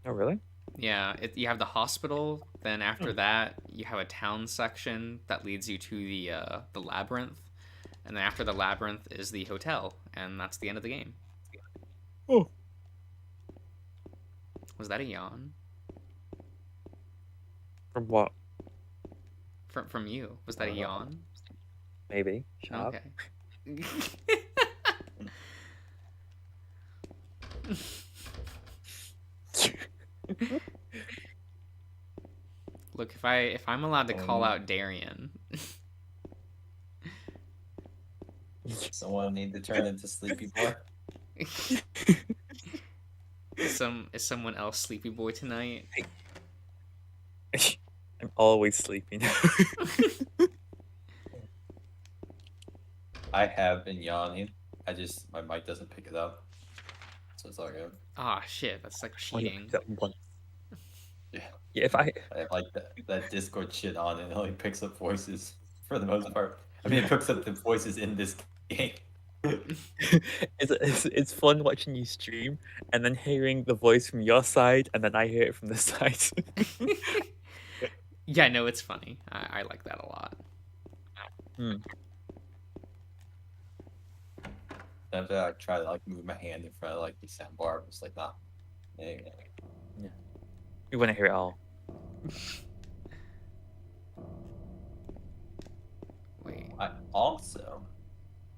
Oh, really? Yeah, you have the hospital, then after that, you have a town section that leads you to the labyrinth, and then after the labyrinth is the hotel, and that's the end of the game. Oh. Was that a yawn? From what? From you. Was that a yawn? Maybe. Shut up. Okay. Look, if I'm allowed to call out Darian. Someone need to turn into Sleepy Boy. Is someone else Sleepy Boy tonight? I'm always sleeping. I have been yawning. My mic doesn't pick it up. So it's all good. Ah, shit, that's like cheating. Yeah. Yeah, if I have like that Discord shit on, and it only picks up voices for the most part. I mean, it picks up the voices in this game. it's fun watching you stream and then hearing the voice from your side, and then I hear it from this side. Yeah, no, it's funny. I like that a lot. After I try to like move my hand in front of like the soundbar, it's like nah. Yeah. You want to hear it all. Wait. I also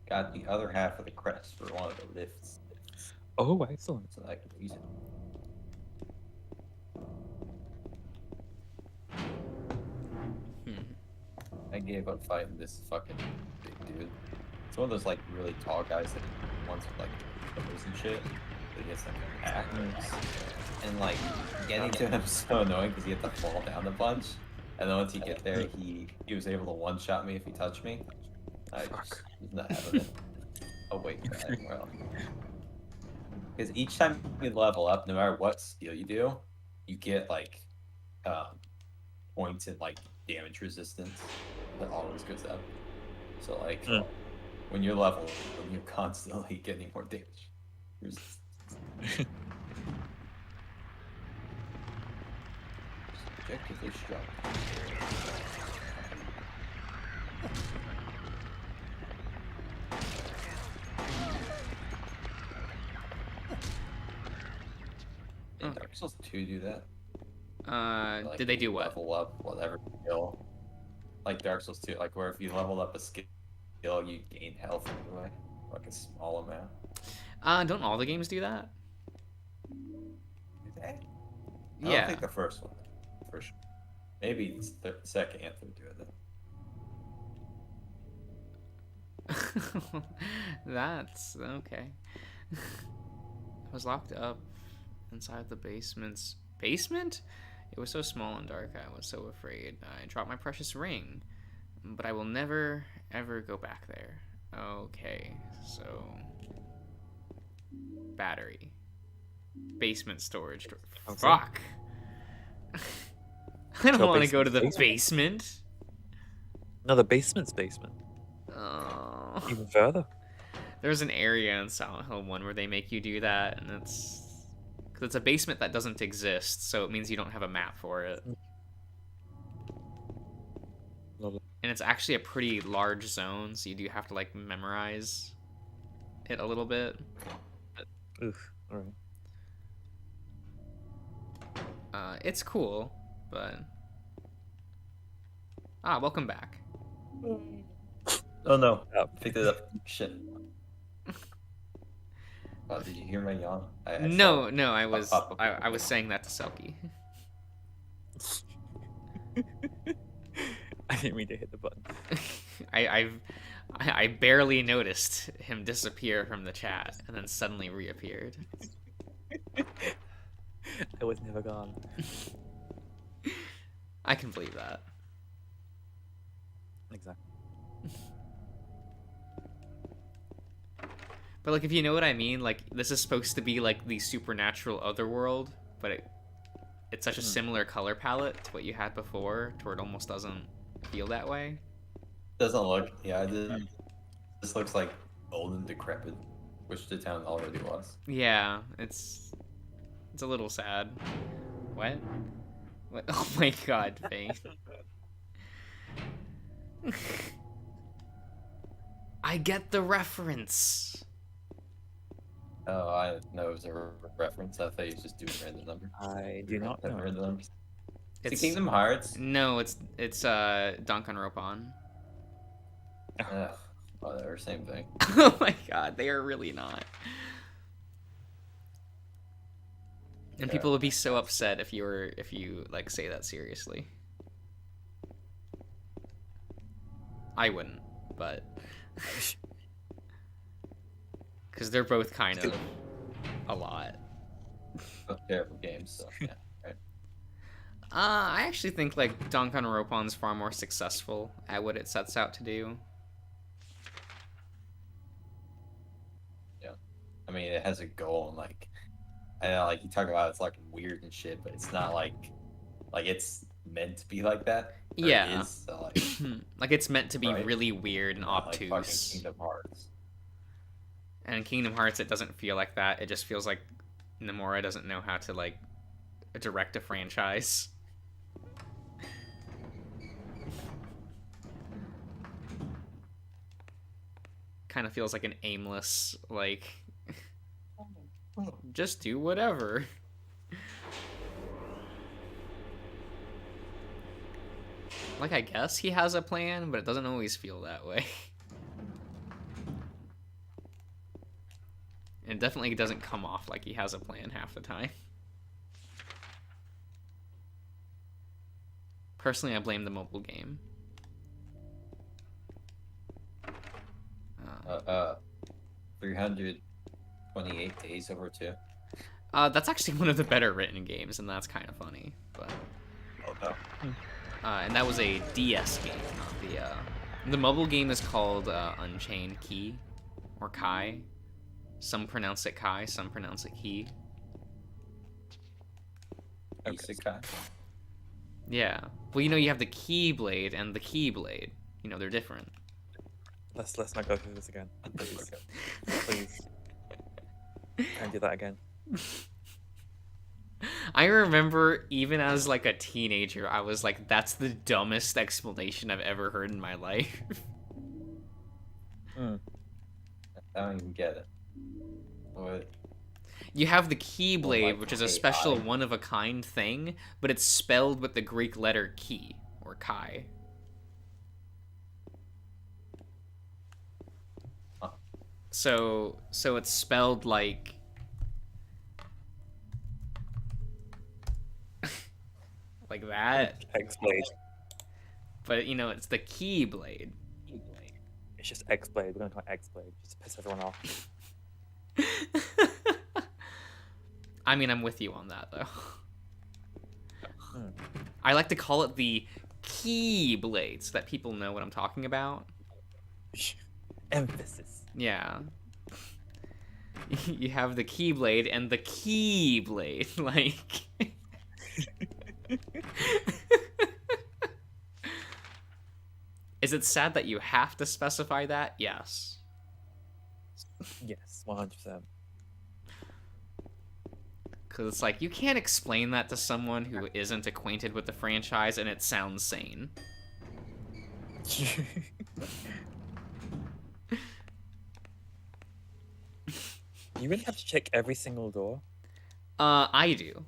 got the other half of the crest for one of the lifts. Oh, excellent. So I can use it. I gave up fighting this fucking big dude. It's one of those like really tall guys that wants like clothes and shit. But he gets like axe. And like getting to him so annoying because you have to fall down a bunch. And then once you get there, he was able to one-shot me if he touched me. I just was not having it. Oh wait, well. Because each time you level up, no matter what skill you do, you get like points in like damage resistance. That always goes up. So like when you're level, you're constantly getting more damage resistance. Objectively strong. Did Dark Souls 2 do that? Like, did they do what? Level up whatever skill. Like Dark Souls 2, like where if you leveled up a skill, you gain health anyway. Like a small amount. Don't all the games do that? Do they? I Yeah. don't think the first one. For sure. Maybe it's the second and third do it then. That's okay. I was locked up inside the basement's basement? It was so small and dark, I was so afraid. I dropped my precious ring, but I will never, ever go back there. Okay, so... battery. Basement storage. Fuck! I don't want to go to the basement. No, the basement's basement. Oh. Even further. There's an area in Silent Hill 1 where they make you do that, and it's... because it's a basement that doesn't exist, so it means you don't have a map for it. Lovely. And it's actually a pretty large zone, so you do have to, like, memorize it a little bit. Oof, alright. It's cool, but... Ah, welcome back. Oh no, picked it up. Shit. Oh, did you hear my yawn? No, I was saying that to Selkie. I didn't mean to hit the button. I barely noticed him disappear from the chat and then suddenly reappeared. I was never gone. I can believe that. Exactly. But like, if you know what I mean, like, this is supposed to be like the supernatural otherworld, but it's such a similar color palette to what you had before, to where it almost doesn't feel that way. Doesn't look, yeah, this looks like old and decrepit, which the town already was. Yeah, it's a little sad. What? Oh my god, Faye. I get the reference. Oh, I didn't know it was a reference. I thought you was just doing random numbers. I do not know. Random numbers. It's Kingdom Hearts. No, it's Danganronpa. Oh, they're the same thing. Oh my god, they are really not. And Yeah. people would be so upset if you like say that seriously. I wouldn't, but because they're both kind of a lot. Both terrible games, so yeah. Right. I actually think like Danganronpa's far more successful at what it sets out to do. Yeah, I mean it has a goal, and like I know, like you talk about it's like weird and shit, but it's not like it's meant to be like that. Yeah, it is, so, like, like it's meant to be right? really weird and Not obtuse. like fucking Kingdom Hearts. And in Kingdom Hearts, it doesn't feel like that. It just feels like Nomura doesn't know how to like direct a franchise. Kind of feels like an aimless, like, just do whatever. Like, I guess he has a plan, but it doesn't always feel that way. It definitely doesn't come off like he has a plan half the time. Personally, I blame the mobile game. 328 days over 2. That's actually one of the better written games, and that's kind of funny. But Oh no. and that was a DS game, not the mobile game is called Unchained Key, or Kai. Some pronounce it Kai, some pronounce it Key. Isekai. Yeah. Well, you know, you have the Keyblade and the Keyblade. You know, they're different. Let's not go through this again. Please. Please. Can't do that again. I remember even as like a teenager, I was like, that's the dumbest explanation I've ever heard in my life. I don't even get it. What? You have the Keyblade, which is a special AI. one-of-a-kind thing, but it's spelled with the Greek letter Ki, or Kai. Huh. So it's spelled like... like that. X-Blade. But, you know, it's the Keyblade. It's just X-Blade. We're going to call it X-Blade just to piss everyone off. I mean, I'm with you on that, though. I like to call it the Keyblade so that people know what I'm talking about. Emphasis. Yeah. You have the Keyblade and the Keyblade, like... Is it sad that you have to specify that? Yes. Yes, 100%. Because it's like, you can't explain that to someone who isn't acquainted with the franchise and it sounds sane. You really have to check every single door? I do.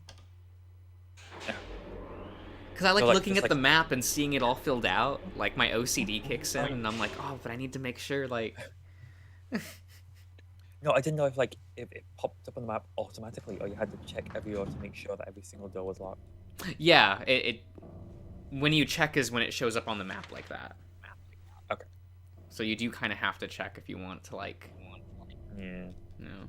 Because I like looking at the map and seeing it all filled out. Like, my OCD kicks in, and I'm like, oh, but I need to make sure, like... No, I didn't know if, like, if it popped up on the map automatically, or you had to check every door to make sure that every single door was locked. Yeah, it when you check is when it shows up on the map like that. Okay. So you do kind of have to check if you want to, like... Yeah. You know.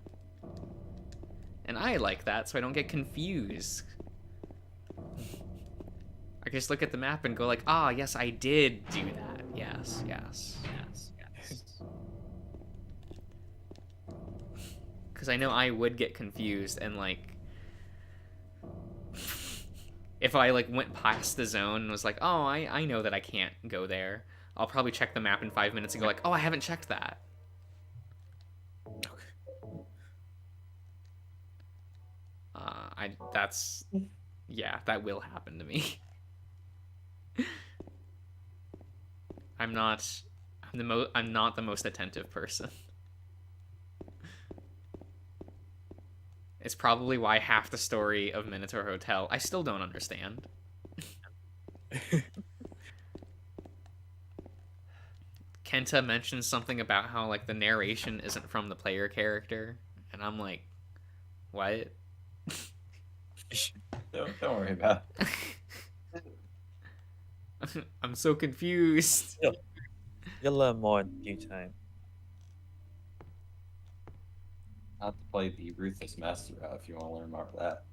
And I like that, so I don't get confused. I can just look at the map and go like, ah, yes, I did do that. Yes, yes, yes, yes. Because I know I would get confused and, like... If I, like, went past the zone and was like, oh, I know that I can't go there, I'll probably check the map in 5 minutes and go like, oh, I haven't checked that. Yeah, that will happen to me. I'm not the most attentive person. It's probably why half the story of Minotaur Hotel I still don't understand. Kenta mentions something about how, like, the narration isn't from the player character, and I'm like, what? Don't worry about it. I'm so confused. You'll learn more in due time. Not to play the Ruthless Master route if you want to learn more of that.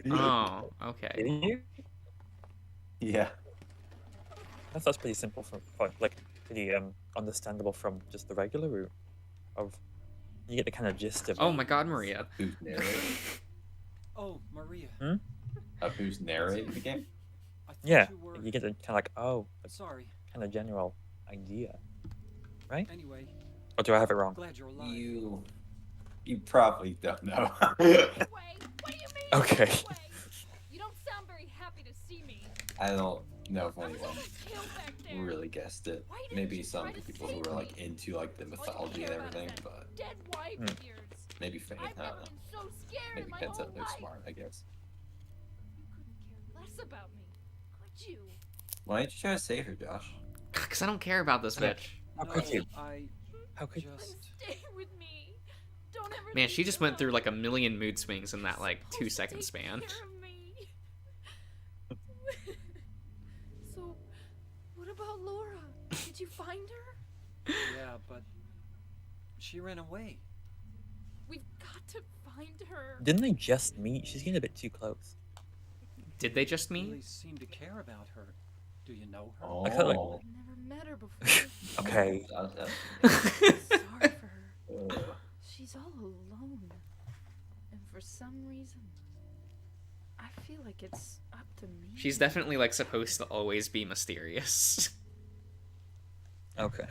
Oh, okay. Didn't you? Yeah. That's pretty simple like pretty understandable from just the regular route. You get the kind of gist of. Oh my God, Maria. Who's narrating? Oh, Maria. Who's narrating the game? Yeah, you get the kind of like sorry, kind of general idea, right? Anyway. Or do I have it wrong? Glad you're alive. You probably don't know. What do you mean? Okay. You don't sound very happy to see me. I don't know if anyone really guessed it. Maybe some people who were like into like the mythology and everything, but maybe Fane. I don't know. Maybe Kenta they're smart, I guess. You couldn't care less about me, could you? Why didn't you try to save her, Josh? Because I don't care about this bitch. How could you? How could you? Stay with me. Don't ever. Man, she just went through like a million mood swings in that like 2-second span. So, what about Laura? Did you find her? Yeah, but she ran away. We've got to find her. Didn't they just meet? She's getting a bit too close. Did they just meet? Really seem to care about her. Do you know her? Oh. I felt like... I've never met her before. Okay. Sorry for her. She's all alone. And for some reason, I feel like it's up to me. She's definitely like supposed to always be mysterious. Okay.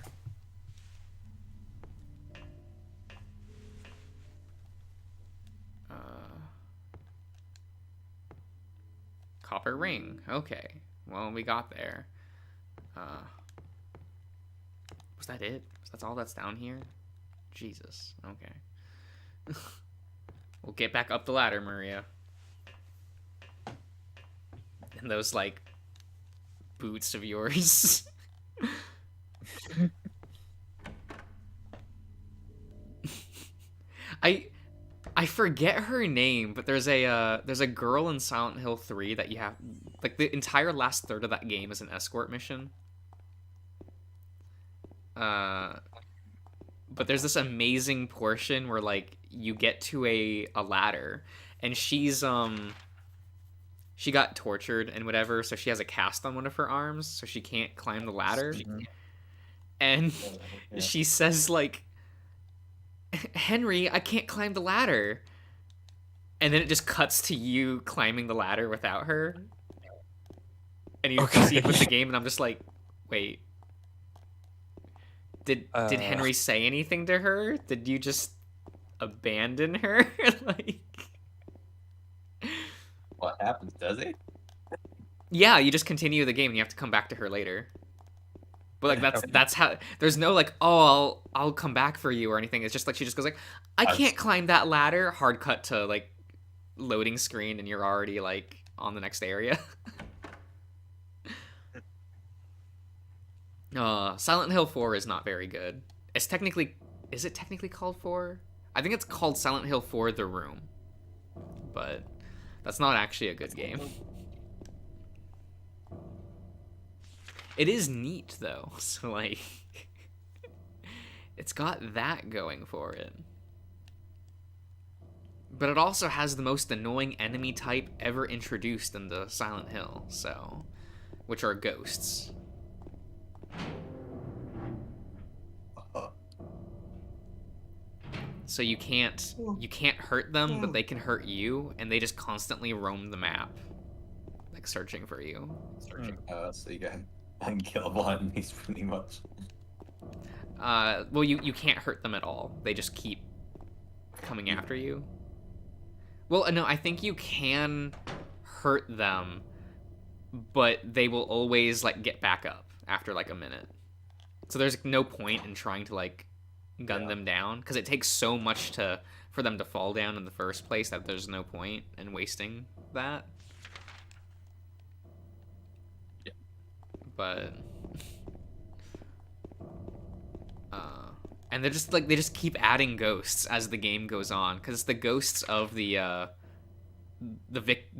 Copper ring. Okay. Well, we got there. Was that it? That's all that's down here? Jesus. Okay. We'll get back up the ladder, Maria. And those, like, boots of yours. I forget her name, but there's a girl in Silent Hill 3 that you have, like, the entire last third of that game is an escort mission. But there's this amazing portion where, like, you get to a ladder and she got tortured and whatever, so she has a cast on one of her arms, so she can't climb the ladder. And Yeah. she says like, "Henry, I can't climb the ladder." And then it just cuts to you climbing the ladder without her. And you proceed with the game, and I'm just like, wait. Did Henry say anything to her? Did you just abandon her? Like, What happens? Does it? yeah, you just continue the game, and you have to come back to her later. But like that's how. There's no like, oh, I'll come back for you or anything. It's just like she just goes like, I can't climb that ladder. Hard cut to like loading screen, and you're already like on the next area. Silent Hill 4 is not very good. Is it technically called 4? I think it's called Silent Hill 4 The Room. But that's not actually a good game. It is neat though. So like it's got that going for it. But it also has the most annoying enemy type ever introduced in the Silent Hill, so which are ghosts. So you can't hurt them, but they can hurt you, and they just constantly roam the map, like searching for you. So you got unkillable enemies pretty much. Well, you can't hurt them at all. They just keep coming after you. Well, no, I think you can hurt them, but they will always like get back up after like a minute. So there's no point in trying to like gun them down, because it takes so much for them to fall down in the first place that there's no point in wasting that. Yeah. But and they just keep adding ghosts as the game goes on, because it's the ghosts of the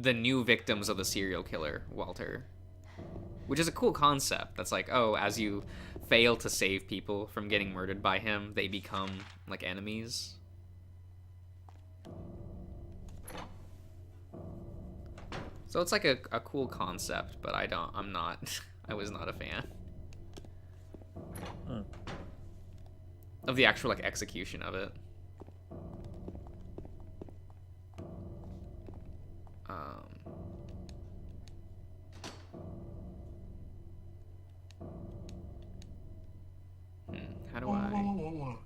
new victims of the serial killer Walter, which is a cool concept. That's like, oh, as you fail to save people from getting murdered by him, they become like enemies. So it's like a cool concept, but I was not a fan of the actual like execution of it. How do I?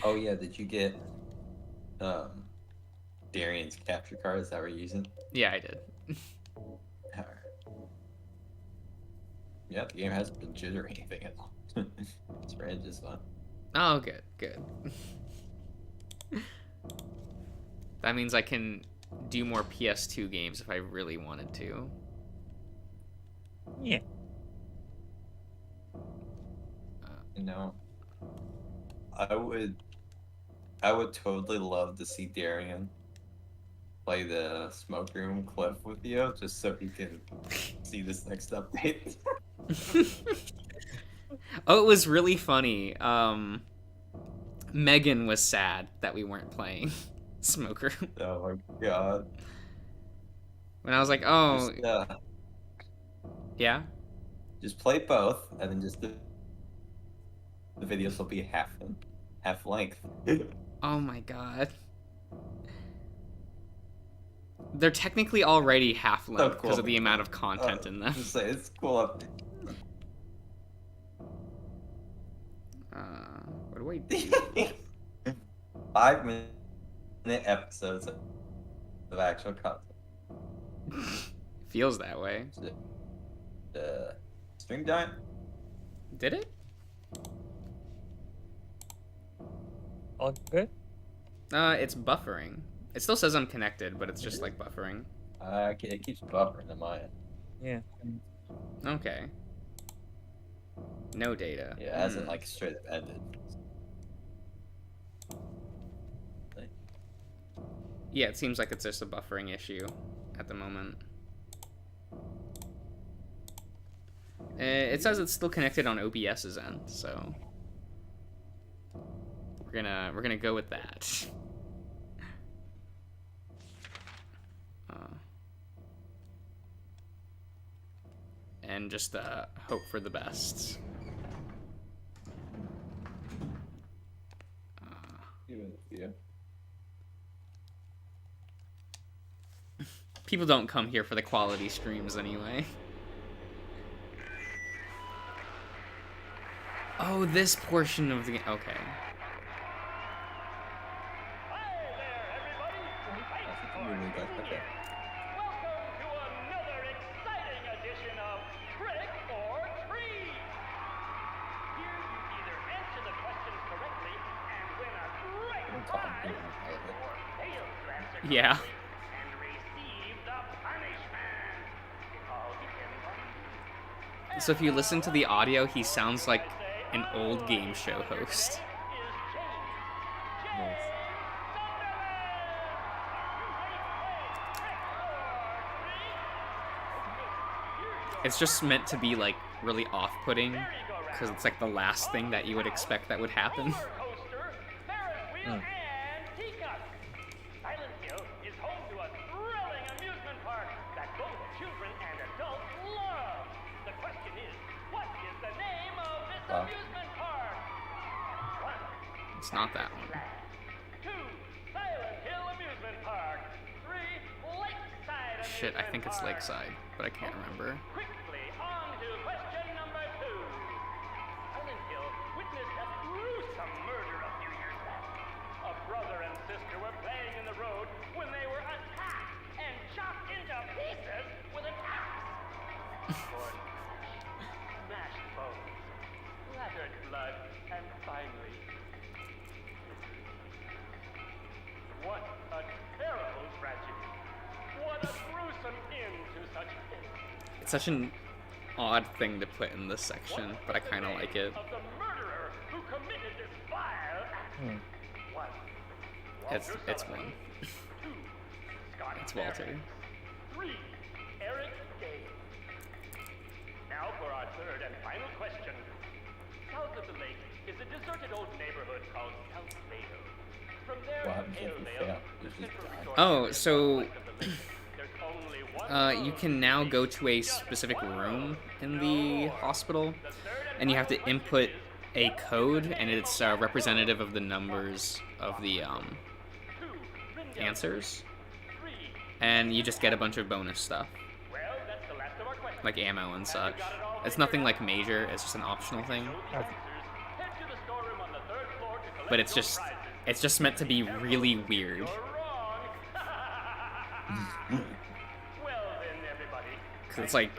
Oh yeah, did you get Darian's capture card? Is that what you're using? Yeah, I did. Alright. Yeah, the game hasn't been jitter or anything at all. It's ran just fine. Oh, good. That means I can do more PS2 games if I really wanted to. Yeah. You know, I would totally love to see Darian play the smoke room cliff with you, just so he can see this next update. Oh, it was really funny. Megan was sad that we weren't playing smoke room. Oh my god. When I was like, oh, Just, yeah? just play both, and then just the videos will be half length. Oh my god. They're technically already half length because of the amount of content in them. Just say it's cool update. What do I do? 5-minute episodes of actual content. Feels that way. Stream giant? Did it? All good? It's buffering. It still says I'm connected, but it's just like buffering. It keeps buffering in my end. Yeah. Okay. No data. Yeah, it hasn't like straight up ended. Yeah, it seems like it's just a buffering issue at the moment. It says it's still connected on OBS's end, so we're gonna go with that. and just hope for the best. Yeah. People don't come here for the quality streams anyway. Oh, this portion of the game. Okay. Yeah. So if you listen to the audio, he sounds like an old game show host. Nice. It's just meant to be like really off-putting because it's like the last thing that you would expect that would happen. Mm. It's not that one. Shit, I think it's Lakeside, but I can't remember. It's such an odd thing to put in this section, but I kind of like it. Hmm. It's one. It's Walter. Now for our third and final question. South of the lake is a deserted old neighborhood called South Vale. From there What to happens if Pale you Vale, fail? the central resort Oh, area so west of the lake. There's only one you can now go to a specific room in the hospital, and you have to input a code, and it's representative of the numbers of the answers, and you just get a bunch of bonus stuff, like ammo and such. It's nothing like major, it's just an optional thing. But it's just meant to be really weird. Cause it's like,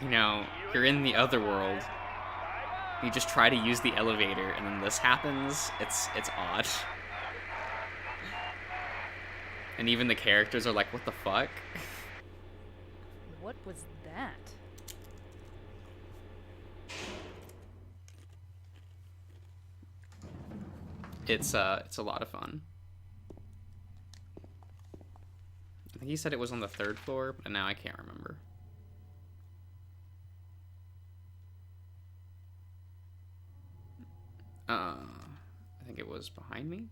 you know, you're in the other world, you just try to use the elevator, and then this happens. It's odd. And even the characters are like, what the fuck? What was that? It's a lot of fun. I think he said it was on the 3rd floor, but now I can't remember. I think it was behind me.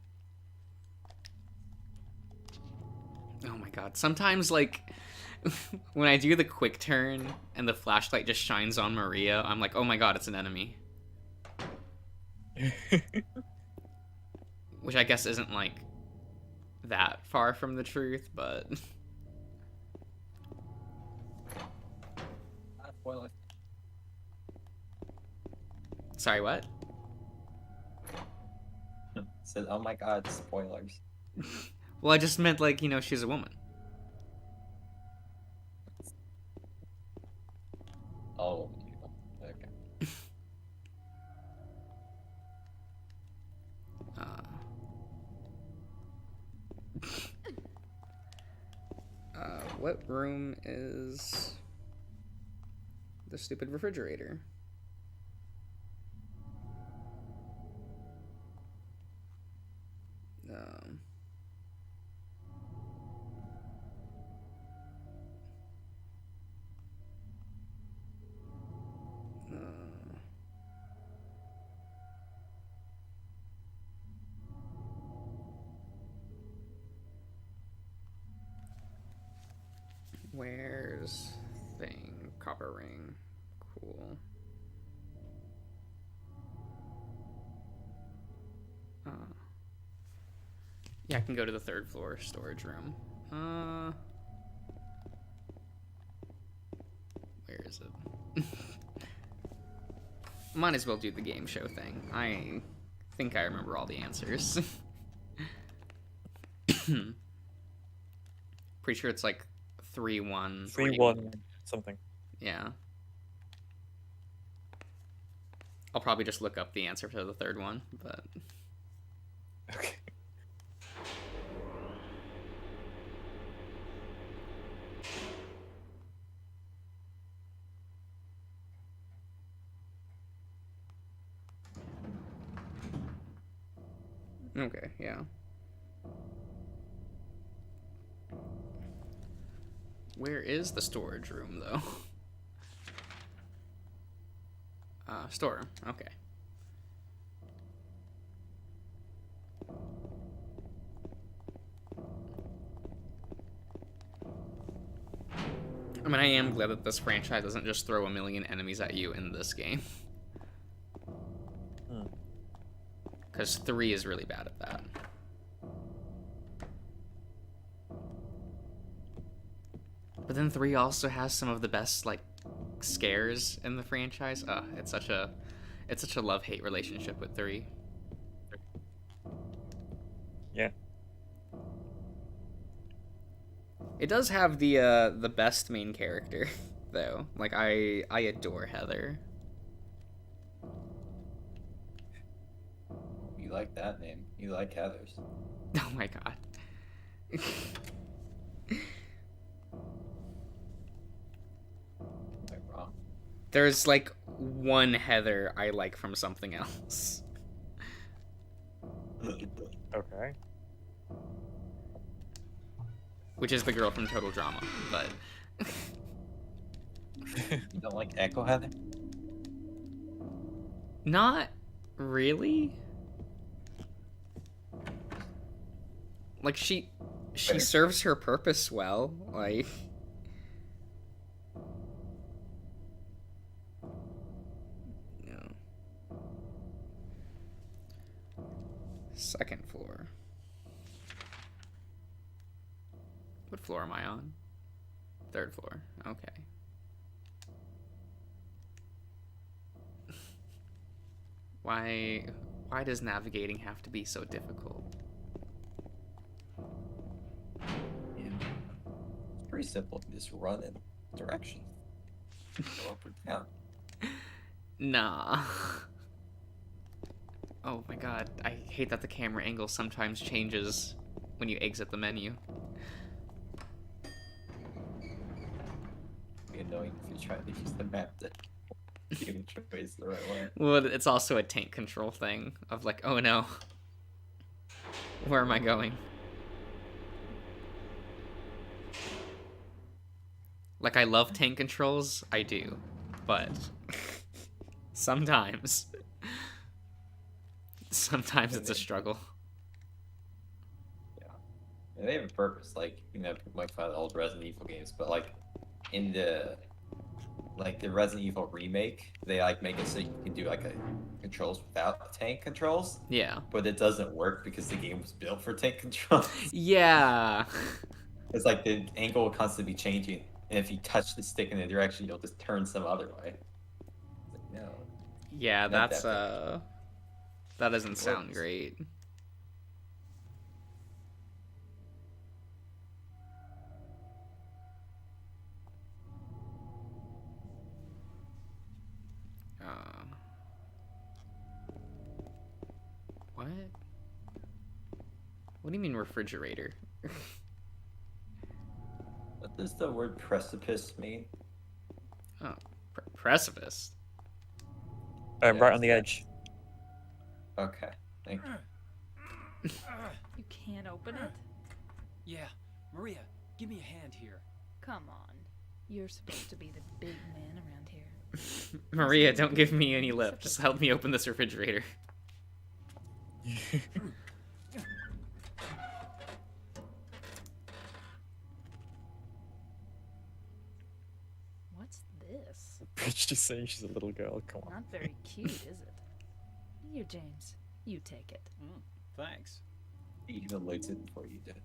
Oh my god. Sometimes, like, when I do the quick turn and the flashlight just shines on Maria, I'm like, oh my god, it's an enemy. Which I guess isn't, like, that far from the truth, but... Spoiler. Sorry, what? Said, oh my god, spoilers. Well, I just meant, like, you know, she's a woman. Oh, okay. What room is the stupid refrigerator? Where's thing? Copper ring. Cool. Yeah, I can go to the 3rd floor storage room. Where is it? Might as well do the game show thing. I think I remember all the answers. Pretty sure it's like 3-1. 3-1 something. Yeah. I'll probably just look up the answer for the 3rd one, but... Okay. Okay, yeah. Where is the storage room, though? Storeroom. Okay. I mean, I am glad that this franchise doesn't just throw a million enemies at you in this game. Because 3 is really bad at that. But then 3 also has some of the best, like, scares in the franchise. It's such a love-hate relationship with 3. Yeah. It does have the best main character, though. Like, I adore Heather. You like that name. You like Heathers. Oh my god. Am I wrong? There's like one Heather I like from something else. Okay. Which is the girl from Total Drama, but... You don't like Echo Heather? Not really. Like, she serves her purpose well, like... No. 2nd floor. What floor am I on? 3rd floor. Okay. Why does navigating have to be so difficult? Yeah. It's pretty simple. You just run in direction. Go up or down. Nah. Oh my god, I hate that the camera angle sometimes changes when you exit the menu. It'd be annoying if you try to use the map to give choice the right way. Well, it's also a tank control thing of like, oh no. Where am I going? Like, I love tank controls, I do, but sometimes it's a struggle. Yeah. And they have a purpose, like, you know, people might find the old Resident Evil games, but like in the Resident Evil remake, they like make it so you can do like a controls without tank controls. Yeah. But it doesn't work because the game was built for tank controls. Yeah. It's like the angle will constantly be changing, and if you touch the stick in a direction, you'll just turn some other way. It's like, no. Yeah, Not that's that that doesn't sound works. great. What? What do you mean refrigerator? What does the word precipice mean? Oh, precipice. Right on the edge. Okay, thank you. You can't open it? Yeah, Maria, give me a hand here. Come on. You're supposed to be the big man around here. Maria, don't give me any lip. Just help me open this refrigerator. What What's this? Bitch just saying she's a little girl. Come on. Not very cute, is it? Here, James. You take it. Thanks. He even looked it before you did.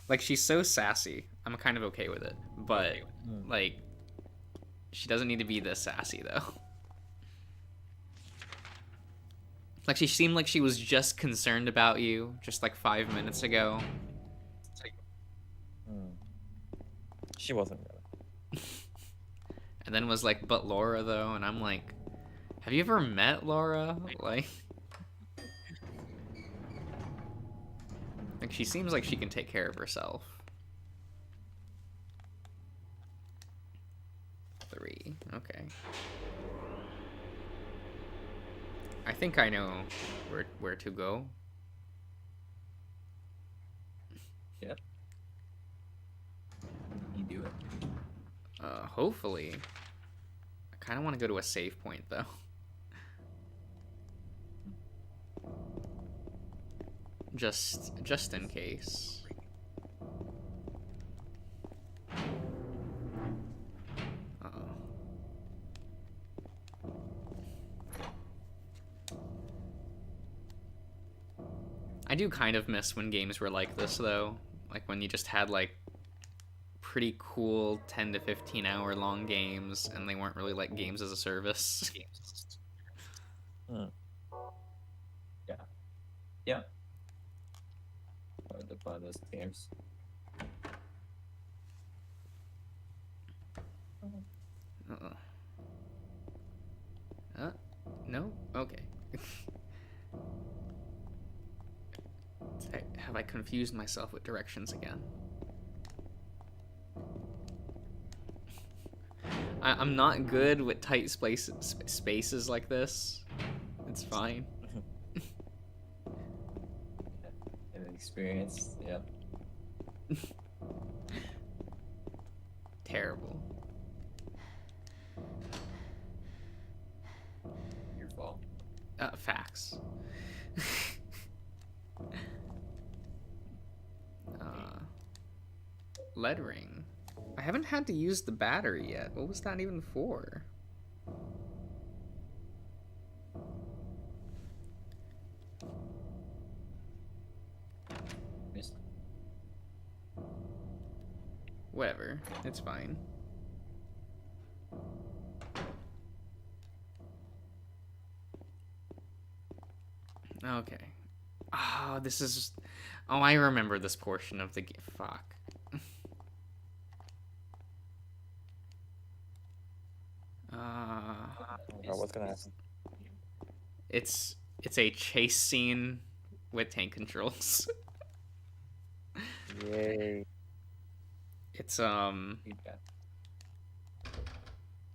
Like, she's so sassy. I'm kind of okay with it. But, like, she doesn't need to be this sassy, though. Like, she seemed like she was just concerned about you just, like, 5 minutes ago. She wasn't really. And then was like, but Laura, though. And I'm like, have you ever met Laura? Like, she seems like she can take care of herself. 3. Okay. I think I know where to go. Yep. You do it. Hopefully. I kind of want to go to a save point, though. Just in case. Uh-oh. I do kind of miss when games were like this, though. Like, when you just had, like, pretty cool 10 to 15 hour long games, and they weren't really, like, games as a service. Yeah. Yeah. Hard to find those games. No? Okay. Have I confused myself with directions again? I'm not good with tight spaces like this. It's fine. An experience, yep. Terrible. Your fault. Facts. Lead ring. I haven't had to use the battery yet. What was that even for? Whatever. It's fine. Okay. Oh, this is... Oh, I remember this portion of the game. Fuck. What's gonna happen? It's a chase scene with tank controls. Yay. It's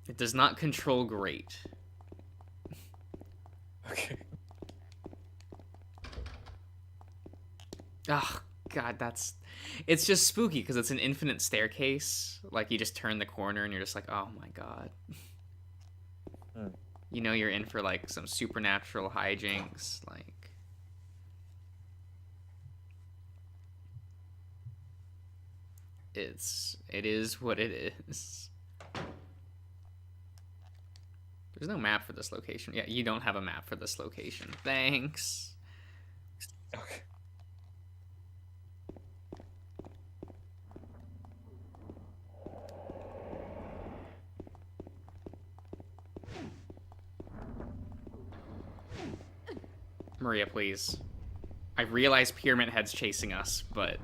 it does not control great. Okay. Oh god, it's just spooky because it's an infinite staircase. Like, you just turn the corner and you're just like, oh my god. You know you're in for, like, some supernatural hijinks, like... It is what it is. There's no map for this location. Yeah, you don't have a map for this location. Thanks. Okay. Maria, please. I realize Pyramid Head's chasing us, but...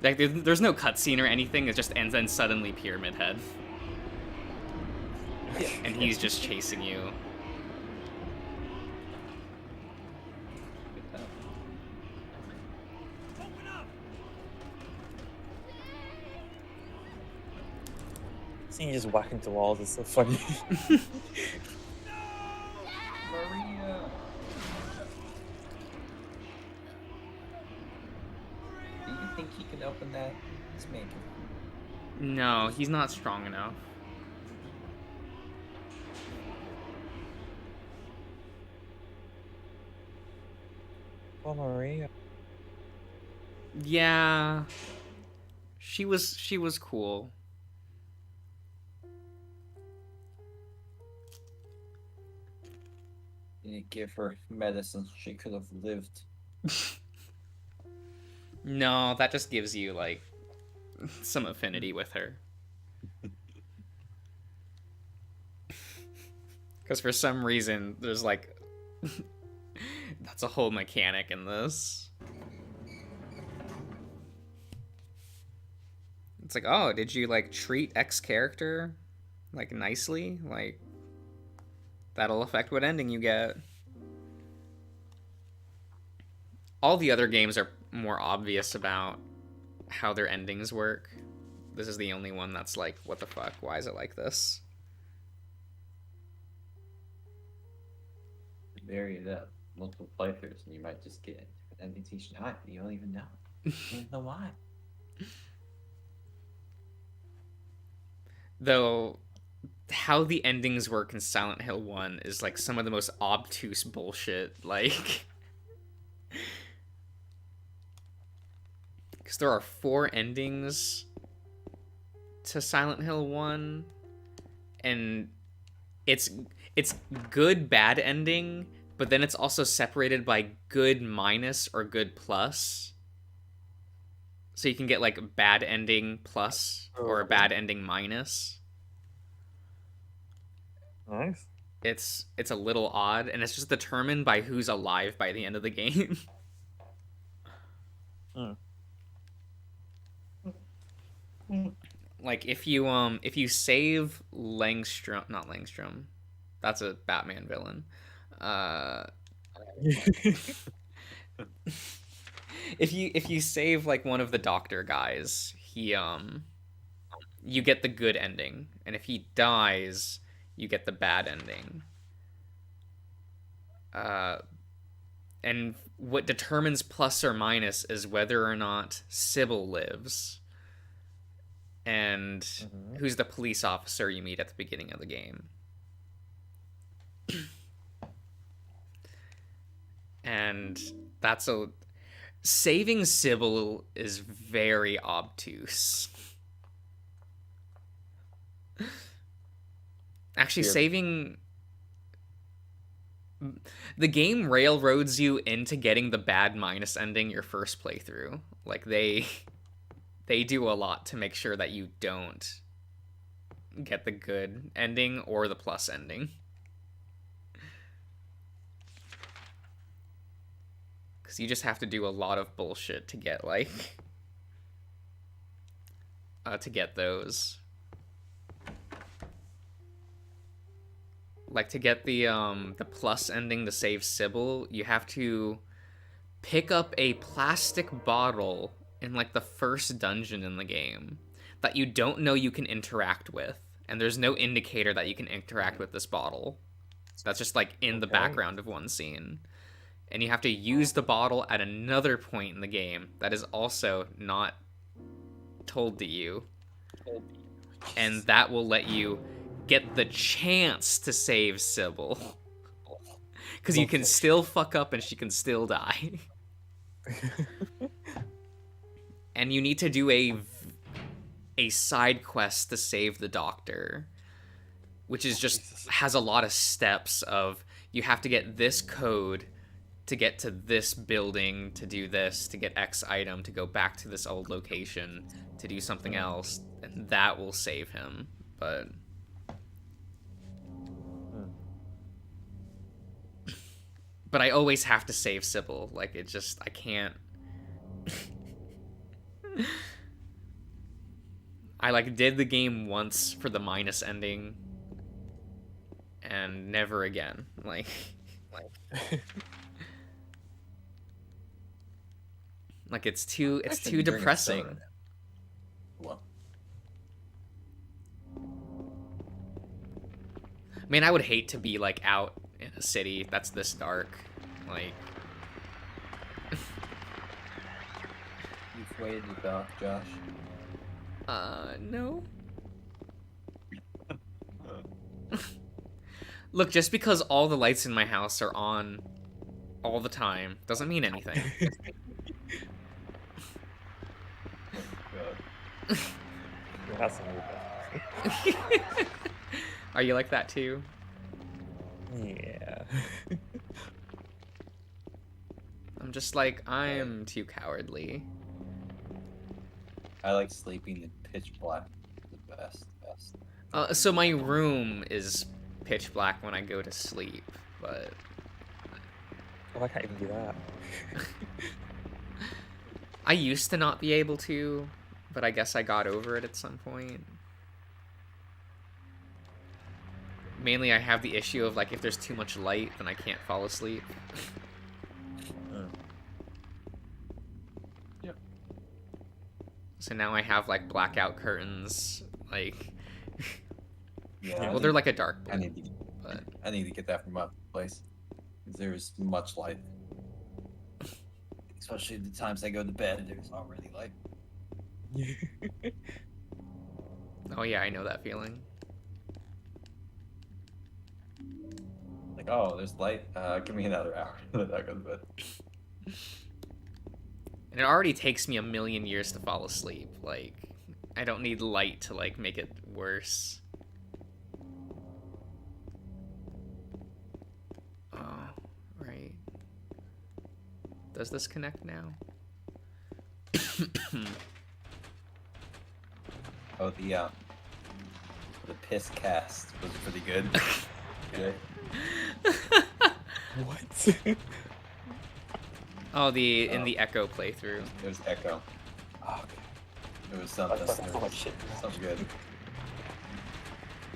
like, there's no cutscene or anything, it just ends and suddenly Pyramid Head. And he's just chasing you. Seeing you just whack into walls is so funny. Maria! Do you think he can open that? Let's make him. No, he's not strong enough. Oh, Maria. Yeah. she was cool. You didn't give her medicine. She could have lived. No, that just gives you like some affinity with her. Because for some reason, there's like that's a whole mechanic in this. It's like, oh, did you like treat X character like nicely? Like that'll affect what ending you get. All the other games are more obvious about how their endings work. This is the only one that's like, what the fuck? Why is it like this? Vary it up multiple playthroughs, and you might just get endings each time. You don't even know. You don't even know why. Though, how the endings work in Silent Hill 1 is like some of the most obtuse bullshit. Like, because there are 4 endings to Silent Hill 1, and it's good bad ending, but then it's also separated by good minus or good plus. So you can get like bad ending plus or a bad ending minus. Nice. It's a little odd, and it's just determined by who's alive by the end of the game. Like if you save Langstrom, not Langstrom, that's a Batman villain. If you save like one of the doctor guys, he you get the good ending, and if he dies, you get the bad ending. And what determines plus or minus is whether or not Sybil lives, and who's the police officer you meet at the beginning of the game. And that's a... Saving Sybil is very obtuse. Actually, saving... The game railroads you into getting the bad minus ending your first playthrough. Like, they do a lot to make sure that you don't get the good ending or the plus ending. Because you just have to do a lot of bullshit to get, like... to get those. Like, to get the plus ending to save Sybil, you have to pick up a plastic bottle in, like, the first dungeon in the game that you don't know you can interact with. And there's no indicator that you can interact with this bottle. That's just, like, in the background of one scene. And you have to use the bottle at another point in the game that is also not told to you. And that will let you get the chance to save Sybil. Because you can still fuck up and she can still die. And you need to do a side quest to save the doctor, which is just has a lot of steps of you have to get this code to get to this building, to do this, to get X item, to go back to this old location, to do something else, and that will save him. But I always have to save Sybil. Like, it just, I can't. I, like, did the game once for the minus ending, and never again. Like like, it's too depressing. What? I mean, I would hate to be, like, out in a city that's this dark. Like... You've waited about, Josh. No. Look, just because all the lights in my house are on all the time doesn't mean anything. Yeah, that's some weird questions. Are you like that too? Yeah. I'm just like, I'm too cowardly. I like sleeping in pitch black. The best. So my room is pitch black when I go to sleep, but Oh, I can't even do that. I used to not be able to, but I guess I got over it at some point. Mainly I have the issue of like if there's too much light, then I can't fall asleep. Yep. So now I have like blackout curtains, like Yeah. well, they're like a dark blue. I need to get that from my place. 'Cause there's much light. Especially the times I go to bed, there's already light. Oh yeah, I know that feeling. Like, oh, there's light. Give me another hour. Then I go to bed. And it already takes me a million years to fall asleep. Like, I don't need light to like make it worse. Oh, right. Does this connect now? Oh, the piss cast was pretty good. What? Oh, in the Echo playthrough. It was Echo. Oh, okay. It was something. That's so much shit. Something good.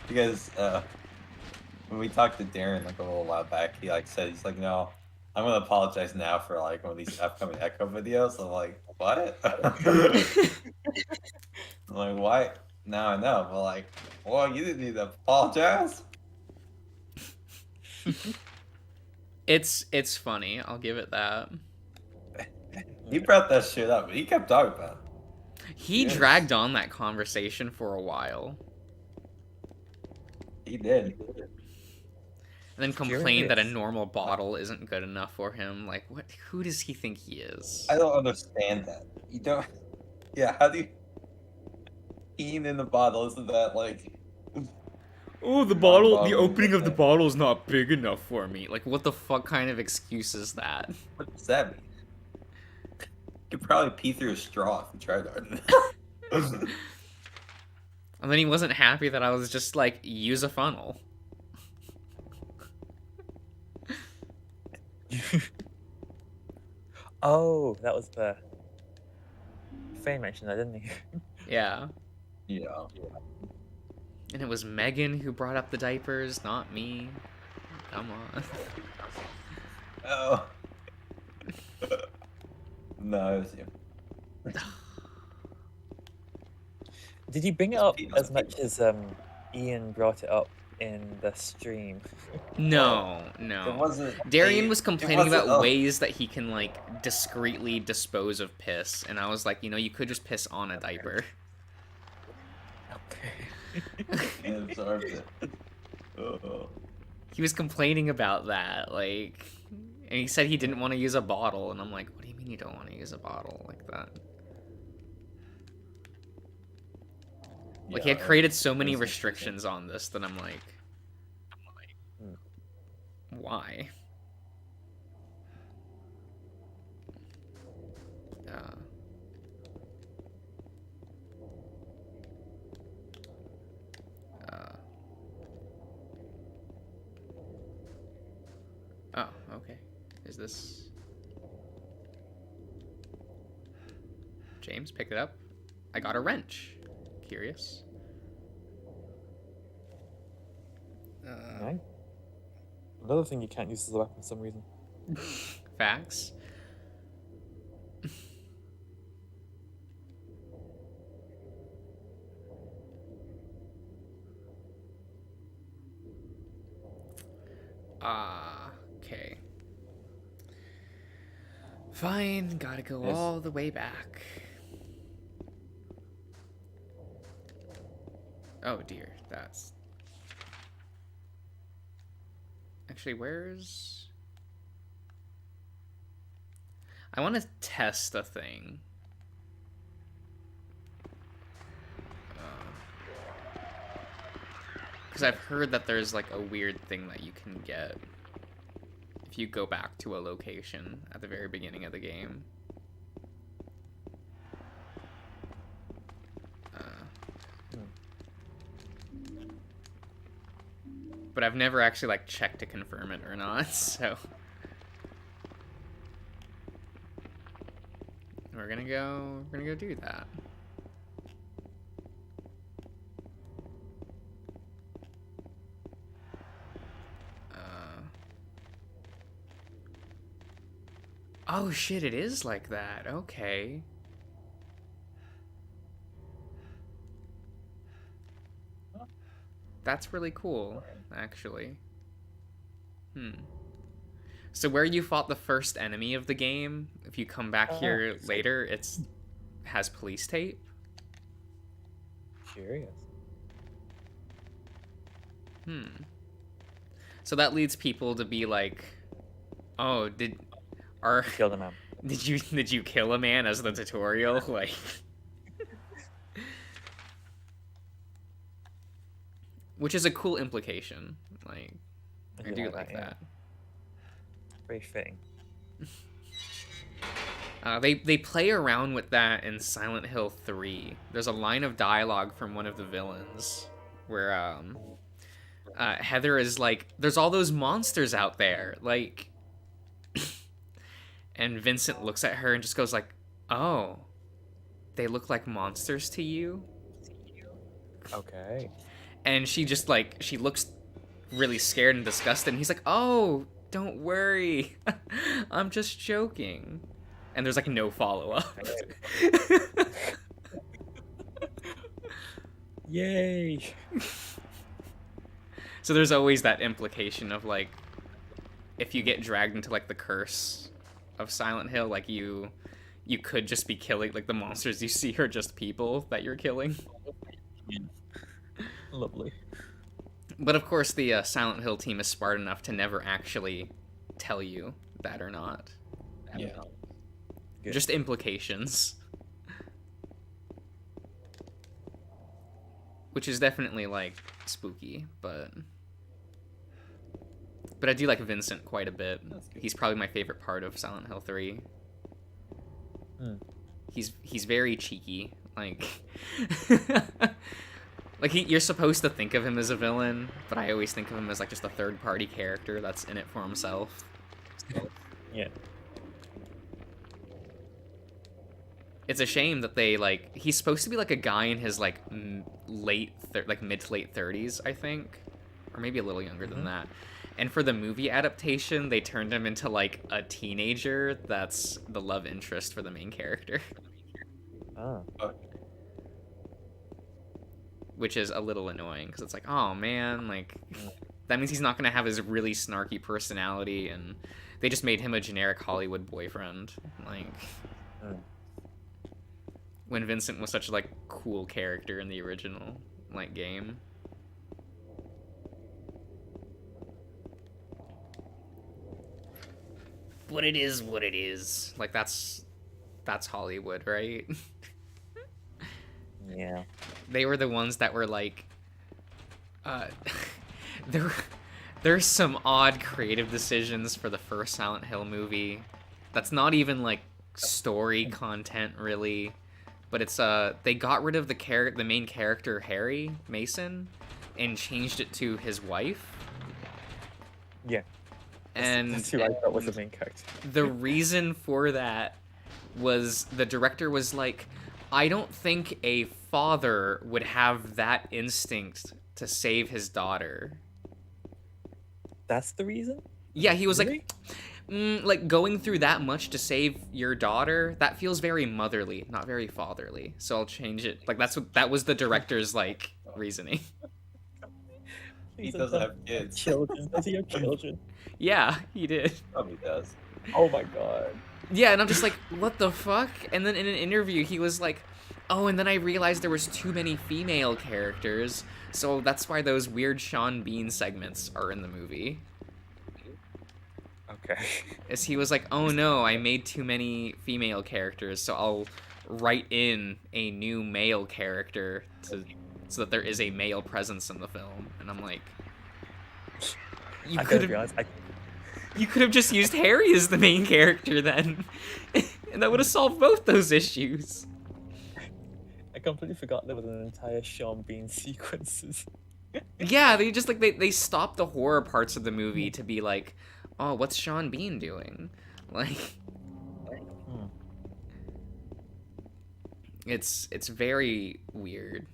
Because when we talked to Darren like a little while back, he like said he's like, no, I'm gonna apologize now for like one of these upcoming Echo videos. I'm like, what? I'm like, why? Now I know, but like, well, you didn't need to apologize. It's funny. I'll give it that. He brought that shit up, but he kept talking about it. He Yes. dragged on that conversation for a while. He did. And then complained that a normal bottle isn't good enough for him. Like, what? Who does he think he is? I don't understand that. You don't. Yeah, how do you? Peeing in the bottle, isn't that like? Oh, the opening of the bottle is not big enough for me. Like, what the fuck kind of excuse is that? What does that mean? You could probably pee through a straw if you tried hard. And then he wasn't happy that I was just like, use a funnel. Oh, that was the. Fane mentioned that, didn't he? Yeah. Yeah. And it was Megan who brought up the diapers, not me. Come on. Oh. No, it was you. Did you bring it up as much as Ian brought it up in the stream? No. It wasn't. Darian was complaining about wasn't- ways that he can like discreetly dispose of piss, and I was like, you could just piss on a diaper. He absorbed it. Oh. He was complaining about that, like, and he said he didn't want to use a bottle, and I'm like, what do you mean you don't want to use a bottle like that? Like, he had created so many restrictions on this that I'm like, why? Oh, okay. Is this... James, pick it up. I got a wrench. Curious. Right. Another thing you can't use as a weapon for some reason. Facts. Okay. Fine, gotta go all the way back. Oh dear, that's... Actually, where's... I want to test a thing. Because I've heard that there's like a weird thing that you can get if you go back to a location at the very beginning of the game. But I've never actually like checked to confirm it or not, so we're gonna go do that. Oh shit, it is like that. Okay. That's really cool, actually. So where you fought the first enemy of the game, if you come back here later, it's has police tape. Curious. So that leads people to be like, "Oh, Kill the man. Did you kill a man as the tutorial?" Like, which is a cool implication. Like, I do like that. Very fitting. They play around with that in Silent Hill 3. There's a line of dialogue from one of the villains where Heather is like, "There's all those monsters out there," like, and Vincent looks at her and just goes like, "Oh, they look like monsters to you?" Okay. And she just like, she looks really scared and disgusted, and he's like, "Oh, don't worry, I'm just joking." And there's like no follow-up. Yay! So there's always that implication of like, if you get dragged into like the curse of Silent Hill, like you could just be killing, like the monsters you see are just people that you're killing. Lovely. But of course the Silent Hill team is smart enough to never actually tell you that or not. Yeah. Good. Just implications. Which is definitely like spooky, but I do like Vincent quite a bit. He's probably my favorite part of Silent Hill 3. He's very cheeky, like like you're supposed to think of him as a villain, but I always think of him as like just a third-party character that's in it for himself. Yeah. It's a shame that they like, he's supposed to be like a guy in his like mid to late 30s, I think, or maybe a little younger than that. And for the movie adaptation, they turned him into like a teenager that's the love interest for the main character. Oh. Which is a little annoying because it's like, oh man, like that means he's not gonna have his really snarky personality, and they just made him a generic Hollywood boyfriend, like. When Vincent was such a like cool character in the original like game. But it is what it is. Like that's Hollywood, right? Yeah. They were the ones that were like there's some odd creative decisions for the first Silent Hill movie. That's not even like story content really. But it's they got rid of the main character Harry Mason and changed it to his wife. Yeah. And that's who I thought was the main character. The reason for that was the director was like, I don't think a father would have that instinct to save his daughter. That's the reason? Yeah, he was really? like going through that much to save your daughter, that feels very motherly, not very fatherly. So I'll change it. Like that was the director's like reasoning. He doesn't have kids. Children. Does he have children? Yeah, he did. Probably does. Oh my god. Yeah, and I'm just like, what the fuck? And then in an interview, he was like, oh, and then I realized there was too many female characters, so that's why those weird Sean Bean segments are in the movie. Okay. As he was like, oh no, I made too many female characters, so I'll write in a new male character to so that there is a male presence in the film. And I'm like, you I could gotta be have honest. you could have just used Harry as the main character then, and that would have solved both those issues. I completely forgot there was an entire Sean Bean sequences. Yeah, they just like they stopped the horror parts of the movie to be like, oh, what's Sean Bean doing? Like, it's very weird,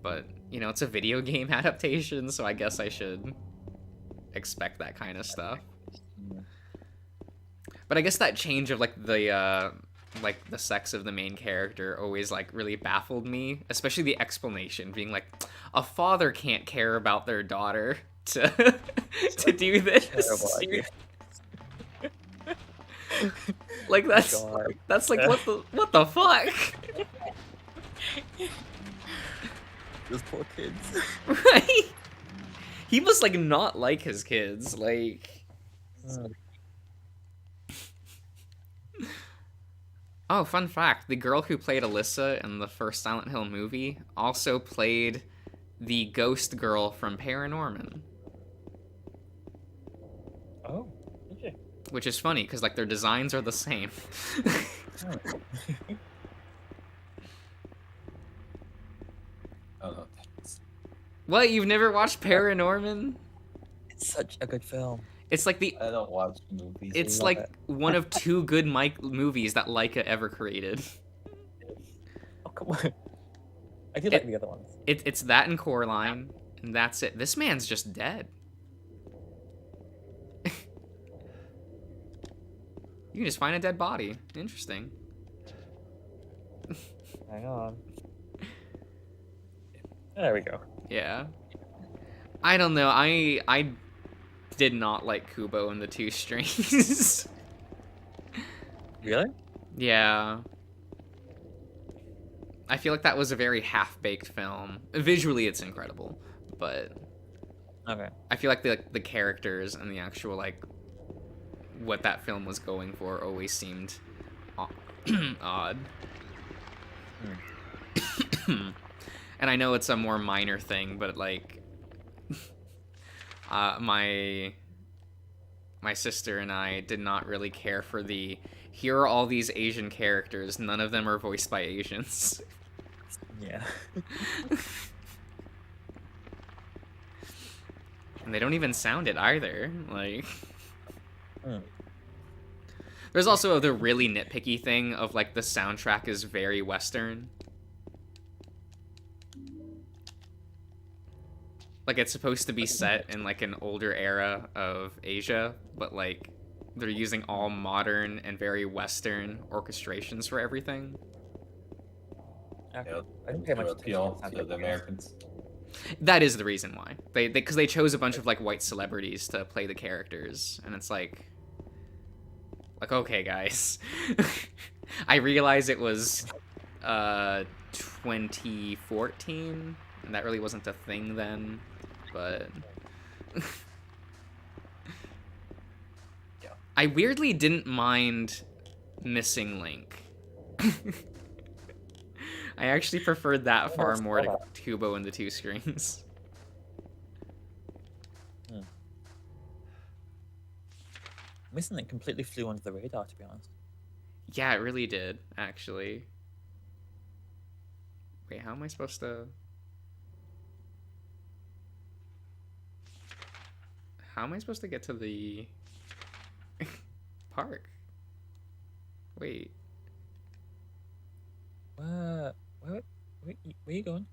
but you know, it's a video game adaptation, so I guess I should expect that kind of stuff. But I guess that change of like the sex of the main character always like really baffled me, especially the explanation being like, a father can't care about their daughter to to do this. Like that's like what the fuck? Those poor kids. Right? He must like not like his kids, like. Oh, fun fact, the girl who played Alyssa in the first Silent Hill movie also played the ghost girl from Paranorman. Oh, okay. Which is funny, because like their designs are the same. Oh, What, you've never watched Paranorman? It's such a good film. It's like I don't watch movies. It's Love like it. one of 2 good movies that Laika ever created. Oh, come on. I do like the other ones. It's that and Coraline, and that's it. This man's just dead. You can just find a dead body. Interesting. Hang on. There we go. Yeah. I don't know. I did not like Kubo and the Two Strings. Really? Yeah. I feel like that was a very half-baked film. Visually, it's incredible, but Okay. I feel like the characters and the actual like what that film was going for always seemed odd. And I know it's a more minor thing, but like my sister and I did not really care for the here are all these Asian characters, none of them are voiced by Asians. Yeah. And they don't even sound it either. Like there's also the really nitpicky thing of like the soundtrack is very Western. Like it's supposed to be set in like an older era of Asia, but like they're using all modern and very Western orchestrations for everything. Okay. Yeah, I didn't pay much to attention appeal to to the Americans. That is the reason why. Because they chose a bunch of like white celebrities to play the characters, and it's like okay guys. I realize it was 2014 and that really wasn't a thing then, but Yeah. I weirdly didn't mind missing Link. I actually preferred that far more to Kubo and the Two Strings. Missing it completely flew under the radar, to be honest. Yeah, it really did, actually. Wait, how am I supposed to... How am I supposed to get to the park? Wait. Where are you going?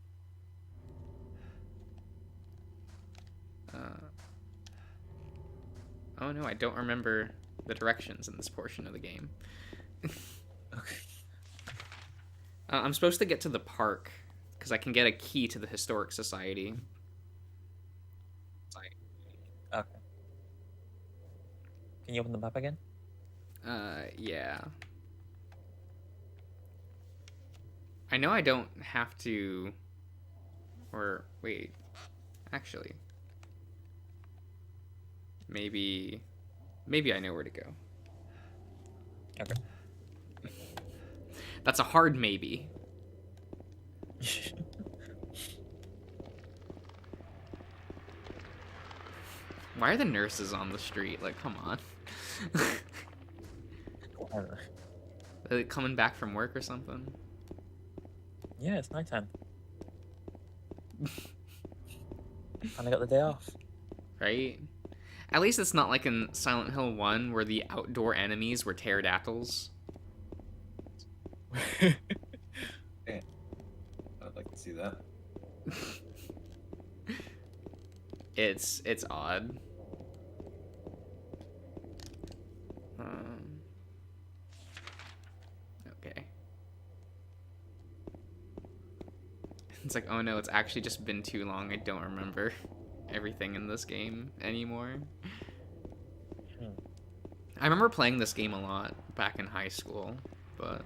Oh no, I don't remember the directions in this portion of the game. Okay. I'm supposed to get to the park, because I can get a key to the Historic Society. Okay. Can you open the map again? Yeah. I know I don't have to... Or, wait. Actually. Maybe I know where to go. Okay. That's a hard maybe. Why are the nurses on the street? Like, come on. I don't know. Are they coming back from work or something? Yeah, it's nighttime. And I got the day off. Right? At least it's not like in Silent Hill 1 where the outdoor enemies were pterodactyls. Yeah. I'd like to see that. It's odd. Okay. It's like, oh no, it's actually just been too long. I don't remember everything in this game anymore. I remember playing this game a lot back in high school, but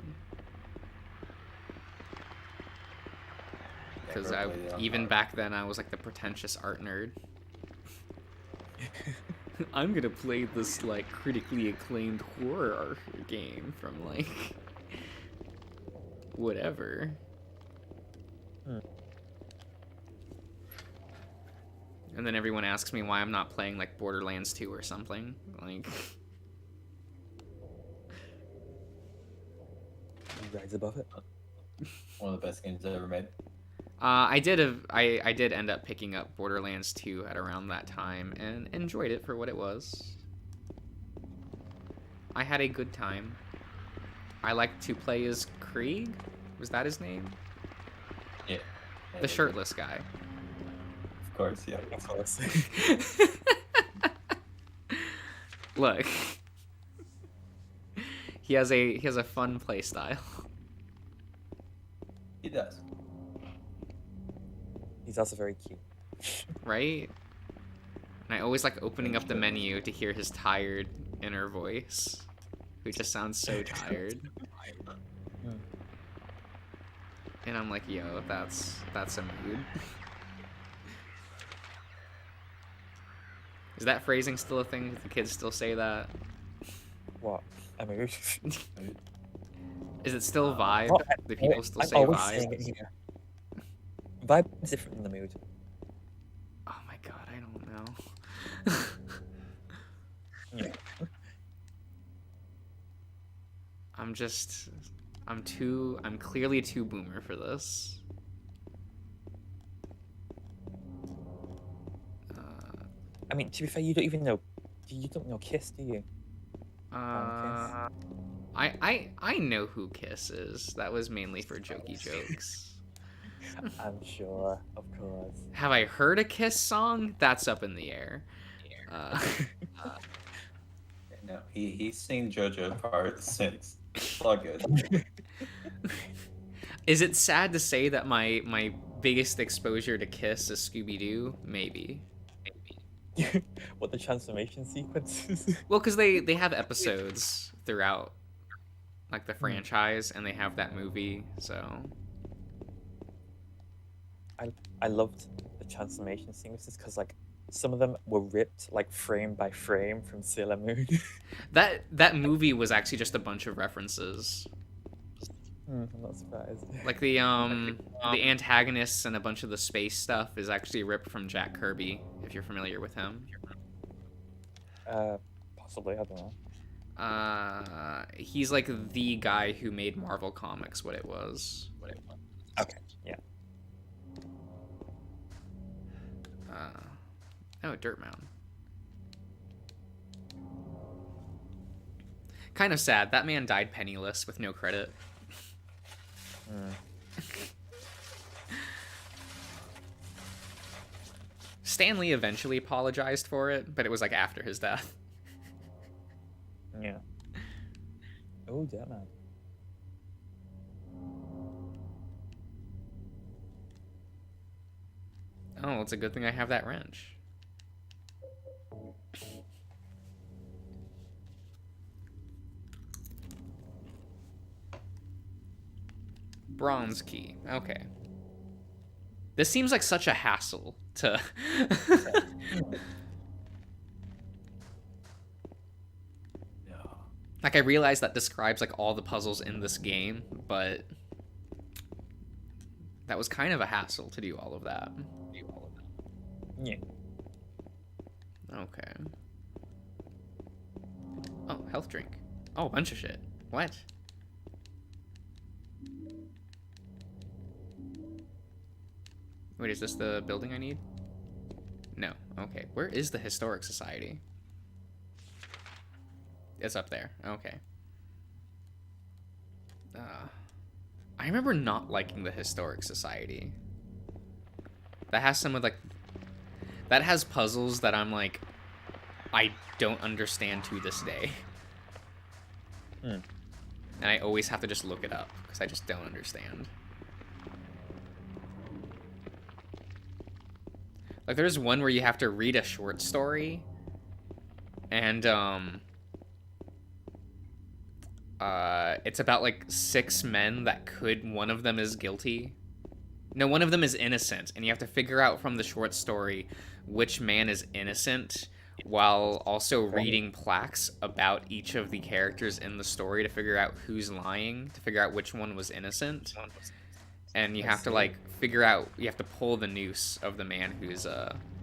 because even back then I was like the pretentious art nerd. I'm gonna play this like critically acclaimed horror game from like whatever. And then everyone asks me why I'm not playing like Borderlands 2 or something. Like Rise above it. One of the best games I've ever made. I did end up picking up Borderlands 2 at around that time and enjoyed it for what it was. I had a good time. I liked to play as Krieg. Was that his name? Yeah. The shirtless guy. Of course, yeah. Of course. Look. He has a fun play style. He does. He's also very cute. Right? And I always like opening up the menu to hear his tired inner voice, who just sounds so tired. And I'm like, yo, that's a mood. Is that phrasing still a thing? Do the kids still say that? What? A mood? Is it still vibe? Oh, Do people still I'm say always vibe? saying it here. Vibe is different than the mood. Oh my god, I don't know. Yeah. I'm clearly too boomer for this. I mean, to be fair, you don't even know. You don't know Kiss, do you? I know who Kiss is. That was mainly for jokey jokes. I'm sure, of course. Have I heard a Kiss song? That's up in the air. No, he's seen JoJo Part 6. It's all good. Is it sad to say that my biggest exposure to Kiss is Scooby-Doo? Maybe. What, the transformation sequences? Well, because they have episodes throughout like the franchise, and they have that movie, so I loved the transformation sequences because like some of them were ripped like frame by frame from Sailor Moon. that movie was actually just a bunch of references. I'm not surprised. Like the antagonists and a bunch of the space stuff is actually ripped from Jack Kirby, if you're familiar with him. Possibly, I don't know. He's like the guy who made Marvel Comics what it was. Okay, yeah. Oh, Dirt Mountain. Kind of sad. That man died penniless with no credit. Stan Lee eventually apologized for it, but it was like after his death. Yeah. Oh, damn man. Oh, it's a good thing I have that wrench. Bronze key. Okay. This seems like such a hassle to... Like, I realize that describes, like, all the puzzles in this game, but... That was kind of a hassle to do all of that. Yeah. Okay. Oh, health drink. Oh, a bunch of shit. What? Wait, is this the building I need? No. Okay. Where is the Historic Society? It's up there. Okay. I remember not liking the Historic Society. That has some of, like... That has puzzles that I'm like... I don't understand to this day. Hmm. And I always have to just look it up, because I just don't understand. Like, there's one where you have to read a short story, and, it's about, like, 6 men that one of them is guilty. No, one of them is innocent, and you have to figure out from the short story which man is innocent, while also reading plaques about each of the characters in the story to figure out who's lying, to figure out which one was innocent. And you have to, like, figure out, you have to pull the noose of the man who's,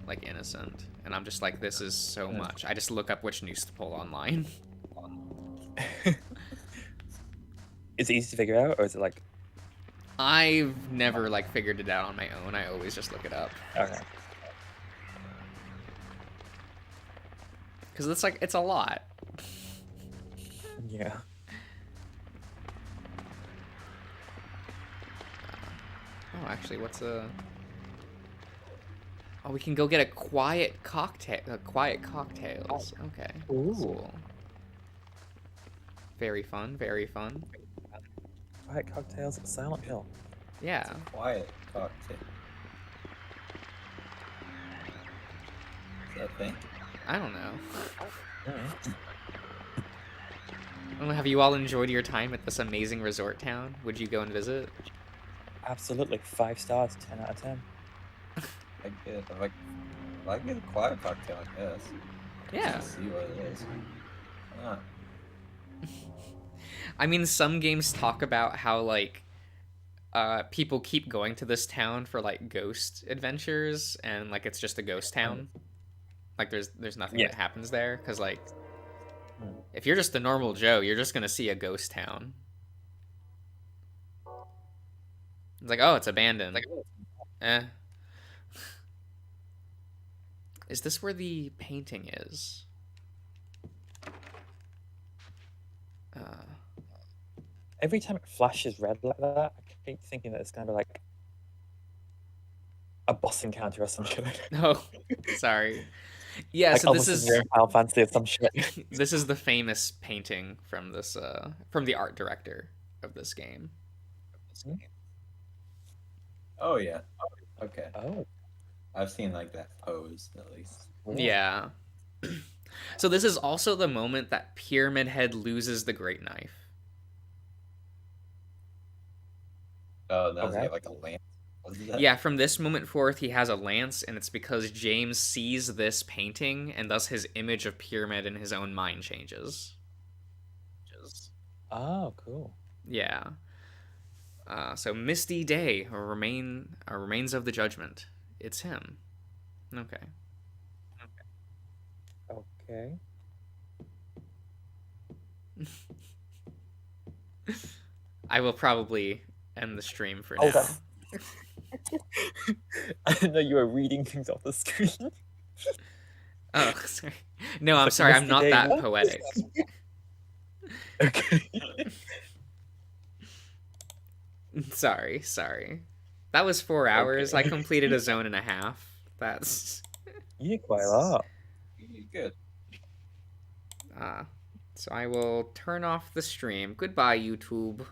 like, innocent. And I'm just like, this is so much. I just look up which noose to pull online. Is it easy to figure out, or is it like... I've never, like, figured it out on my own. I always just look it up. Okay. Because it's, like, it's a lot. Yeah. Oh, actually, what's a... Oh, we can go get a quiet cocktail. Quiet cocktails. Okay. Ooh. Cool. Very fun. Very fun. Quiet cocktails at Silent Hill. Yeah. Quiet cocktail. Is that a thing? I don't know. Alright. Well, have you all enjoyed your time at this amazing resort town? Would you go and visit? Absolutely. 5 stars, 10 out of 10. I get a quiet cocktail, I guess. Yeah. Let's see what it is. Ah. I mean, some games talk about how, like, people keep going to this town for, like, ghost adventures, and, like, it's just a ghost town. Like, there's nothing that happens there, because, like, if you're just a normal Joe, you're just gonna see a ghost town. It's like, oh, it's abandoned. Eh. Is this where the painting is? Every time it flashes red like that, I keep thinking that it's going to be like a boss encounter or some shit. Oh, sorry. Yeah, like so this almost is in Final Fantasy or some shit. this is the famous painting from this from the art director of this game. Oh yeah. Okay. Oh. I've seen like that pose at least. Yeah. So this is also the moment that Pyramid Head loses the Great Knife. Oh, does he have like a lance? Yeah, from this moment forth, he has a lance, and it's because James sees this painting, and thus his image of Pyramid in his own mind changes. Oh, cool. Yeah. So Misty Day, or Remains of the Judgment. It's him. Okay. Okay. I will probably end the stream for Oh, now. I didn't know you were reading things off the screen. Oh, sorry. No, I'm sorry. I'm not that poetic. Okay. Sorry. That was 4 hours. I completed a zone and a half. That's... You did quite a lot. Good. So I will turn off the stream. Goodbye, YouTube.